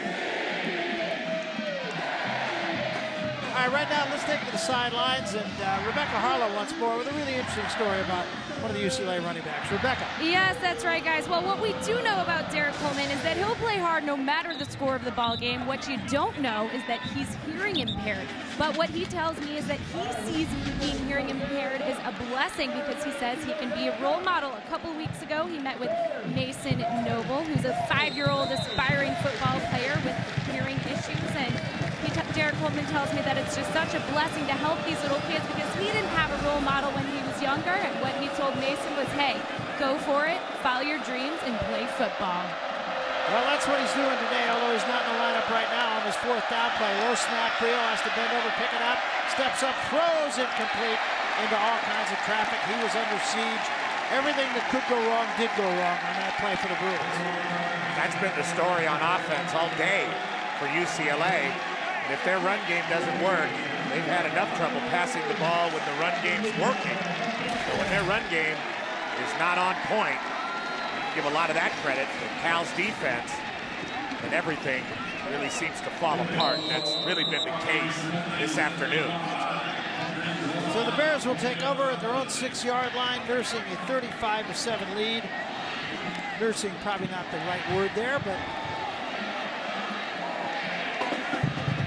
All right, right now let's take it to the sidelines, and Rebecca Harlow once more with a really interesting story about one of the UCLA running backs. Rebecca. Yes, that's right, guys. Well, what we do know about Derek Coleman is that he'll play hard no matter the score of the ball game. What you don't know is that he's hearing impaired. But what he tells me is that he sees being hearing impaired as a blessing because he says he can be a role model. A couple weeks ago, he met with Mason Noble, who's a 5-year-old aspiring football player with hearing issues, and Derek Coleman tells me that it's just such a blessing to help these little kids because he didn't have a role model when he was younger, and what he told Mason was, hey, go for it, follow your dreams, and play football. Well, that's what he's doing today, although he's not in the lineup right now on his 4th down play. Low snap, Brio has to bend over, pick it up, steps up, throws incomplete into all kinds of traffic. He was under siege. Everything that could go wrong did go wrong on that play for the Bruins. That's been the story on offense all day for UCLA. And if their run game doesn't work, they've had enough trouble passing the ball when the run game's working. So when their run game is not on point, you give a lot of that credit to Cal's defense, and everything really seems to fall apart. And that's really been the case this afternoon. So the Bears will take over at their own 6-yard line, nursing a 35-7 lead. Nursing probably not the right word there, but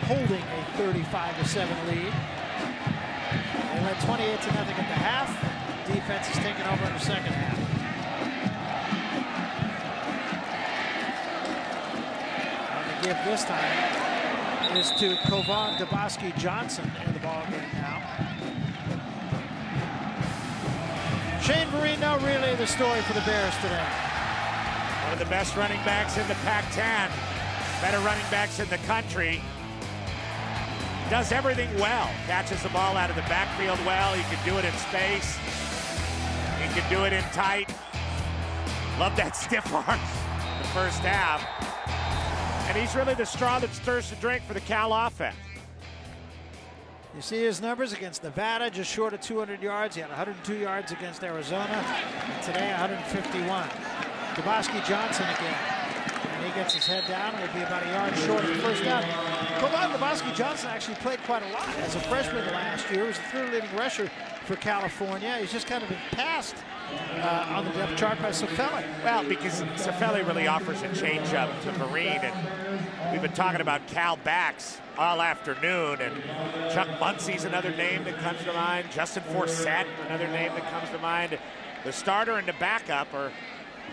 holding a 35-7 lead. They led 28-0 at the half. Defense is taking over in the second half. And the give this time is to Kovan Dabaski Johnson in the ball game now. Shane Verino really the story for the Bears today. One of the best running backs in the Pac-10. Better running backs in the country. Does everything well. Catches the ball out of the backfield well. He can do it in space. He can do it in tight. Love that stiff arm in the first half. And he's really the straw that stirs the drink for the Cal offense. You see his numbers against Nevada, just short of 200 yards. He had 102 yards against Arizona. And today, 151. Dabaski Johnson again. And he gets his head down. Will be about a yard short of the first down. Kovan Dabaski Johnson actually played quite a lot as a freshman last year. He was the 3rd leading rusher for California. He's just kind of been passed on the depth chart by Sefeli. Well, because Sefeli really offers a change-up to Vereen, and we've been talking about Cal backs all afternoon, and Chuck Muncie's another name that comes to mind. Justin Forsett, another name that comes to mind. The starter and the backup are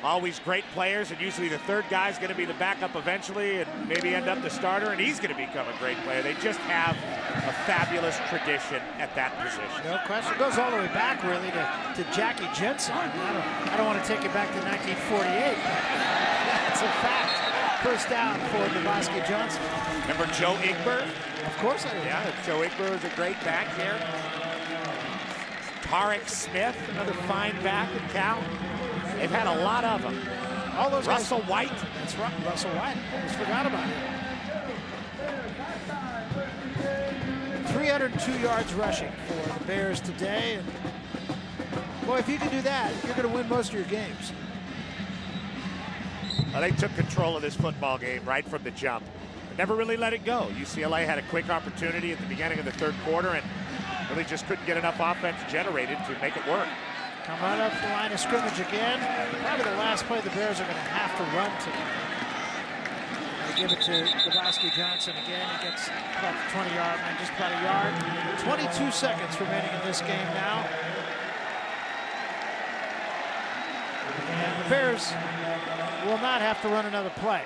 always great players, and usually the third guy's going to be the backup eventually and maybe end up the starter, and he's going to become a great player. They just have a fabulous tradition at that position. No question. It goes all the way back, really, to Jackie Jensen. I don't want to take it back to 1948. That's a fact. First down for Dabaski Johnson. Remember Joe Igber? Of course I do. Yeah, Joe Igber was a great back here. Tarek Smith, another fine back at Cal. They've had a lot of them. All those Russell guys. White. That's right, Russell White. Almost forgot about him. 302 yards rushing for the Bears today. And boy, if you can do that, you're going to win most of your games. Well, they took control of this football game right from the jump. They never really let it go. UCLA had a quick opportunity at the beginning of the 3rd quarter and really just couldn't get enough offense generated to make it work. Come right up the line of scrimmage again. Probably the last play the Bears are going to have to run to. They give it to Dabaski Johnson again. He gets about the 20-yard line, just about a yard. 22 seconds remaining in this game now. And the Bears will not have to run another play.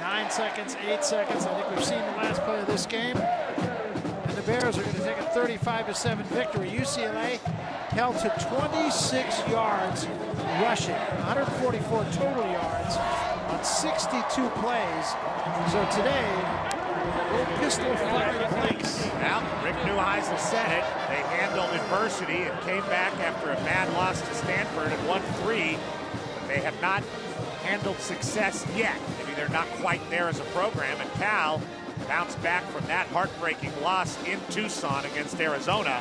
9 seconds, 8 seconds. I think we've seen the last play of this game. The Bears are going to take a 35-7 victory. UCLA held to 26 yards rushing, 144 total yards on 62 plays. So today, Little pistol firing links. Well, Rick Neuheisel said it. They handled adversity and came back after a bad loss to Stanford and won 3. But they have not handled success yet. Maybe they're not quite there as a program. And Cal bounced back from that heartbreaking loss in Tucson against Arizona.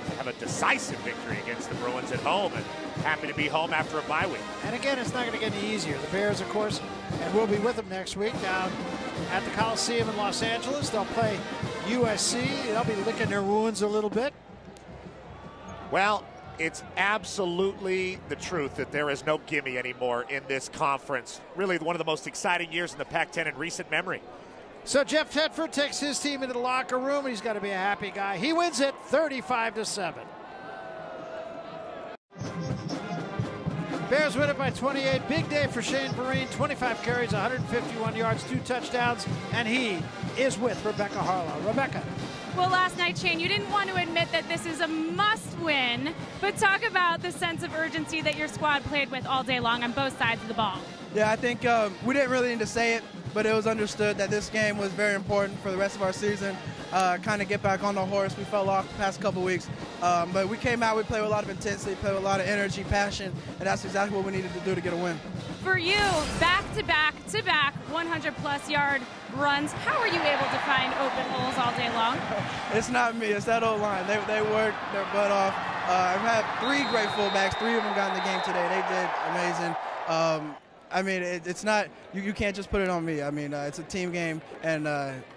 They have a decisive victory against the Bruins at home, and happy to be home after a bye week. And again, it's not going to get any easier. The Bears, of course, and we'll be with them next week down at the Coliseum in Los Angeles. They'll play USC. They'll be licking their wounds a little bit. Well, it's absolutely the truth that there is no gimme anymore in this conference. Really one of the most exciting years in the Pac-10 in recent memory. So Jeff Tedford takes his team into the locker room. He's got to be a happy guy. He wins it 35-7. Bears win it by 28. Big day for Shane Vereen. 25 carries, 151 yards, 2 touchdowns, and he is with Rebecca Harlow. Rebecca. Well, last night, Shane, you didn't want to admit that this is a must-win, but talk about the sense of urgency that your squad played with all day long on both sides of the ball. Yeah, I think we didn't really need to say it, but it was understood that this game was very important for the rest of our season. Kind of get back on the horse. We fell off the past couple weeks, but we came out, we played with a lot of intensity, played with a lot of energy, passion, and that's exactly what we needed to do to get a win. For you, back-to-back 100-plus yard runs, how are you able to find open holes all day long? It's not me, it's that O-line. They worked their butt off. I've had 3 great fullbacks. 3 of them got in the game today. They did amazing. I mean, it's not, you can't just put it on me. I mean, it's a team game, and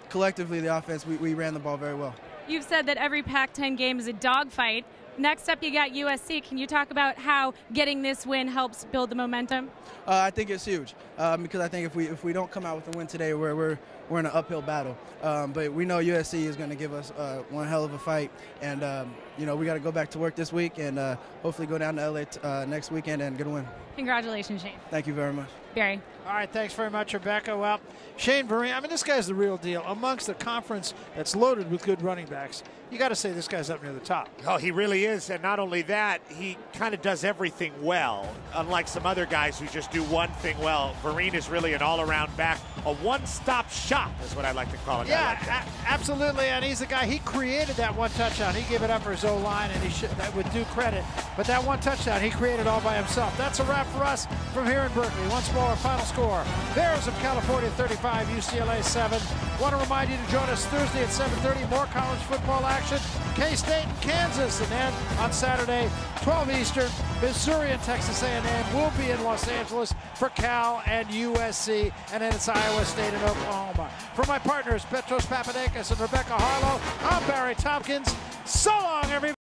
collectively, the offense, we ran the ball very well. You've said that every Pac-10 game is a dogfight. Next up, you got USC. Can you talk about how getting this win helps build the momentum? I think it's huge because I think if we don't come out with a win today, we're in an uphill battle. But we know USC is going to give us one hell of a fight, and you know, we got to go back to work this week and hopefully go down to LA next weekend and get a win. Congratulations, Shane. Thank you very much. Barry. All right, thanks very much, Rebecca. Well, Shane Vereen, I mean, this guy's the real deal. Amongst a conference that's loaded with good running backs, you got to say this guy's up near the top. Oh, he really is. And not only that, he kind of does everything well. Unlike some other guys who just do one thing well, Vereen is really an all-around back. A one-stop shop is what I like to call it. Yeah, absolutely. And he's the guy, he created that one touchdown. He gave it up for his O-line, and that would do credit. But that one touchdown, he created all by himself. That's a wrap for us from here in Berkeley. Once more, final score. Bears of California 35, UCLA 7. Want to remind you to join us Thursday at 7:30. More college football action. K-State and Kansas. And then on Saturday, 12 Eastern, Missouri and Texas A&M will be in Los Angeles for Cal and USC. And then it's Iowa State and Oklahoma. For my partners, Petros Papadakis and Rebecca Harlow, I'm Barry Tompkins. So long, everybody.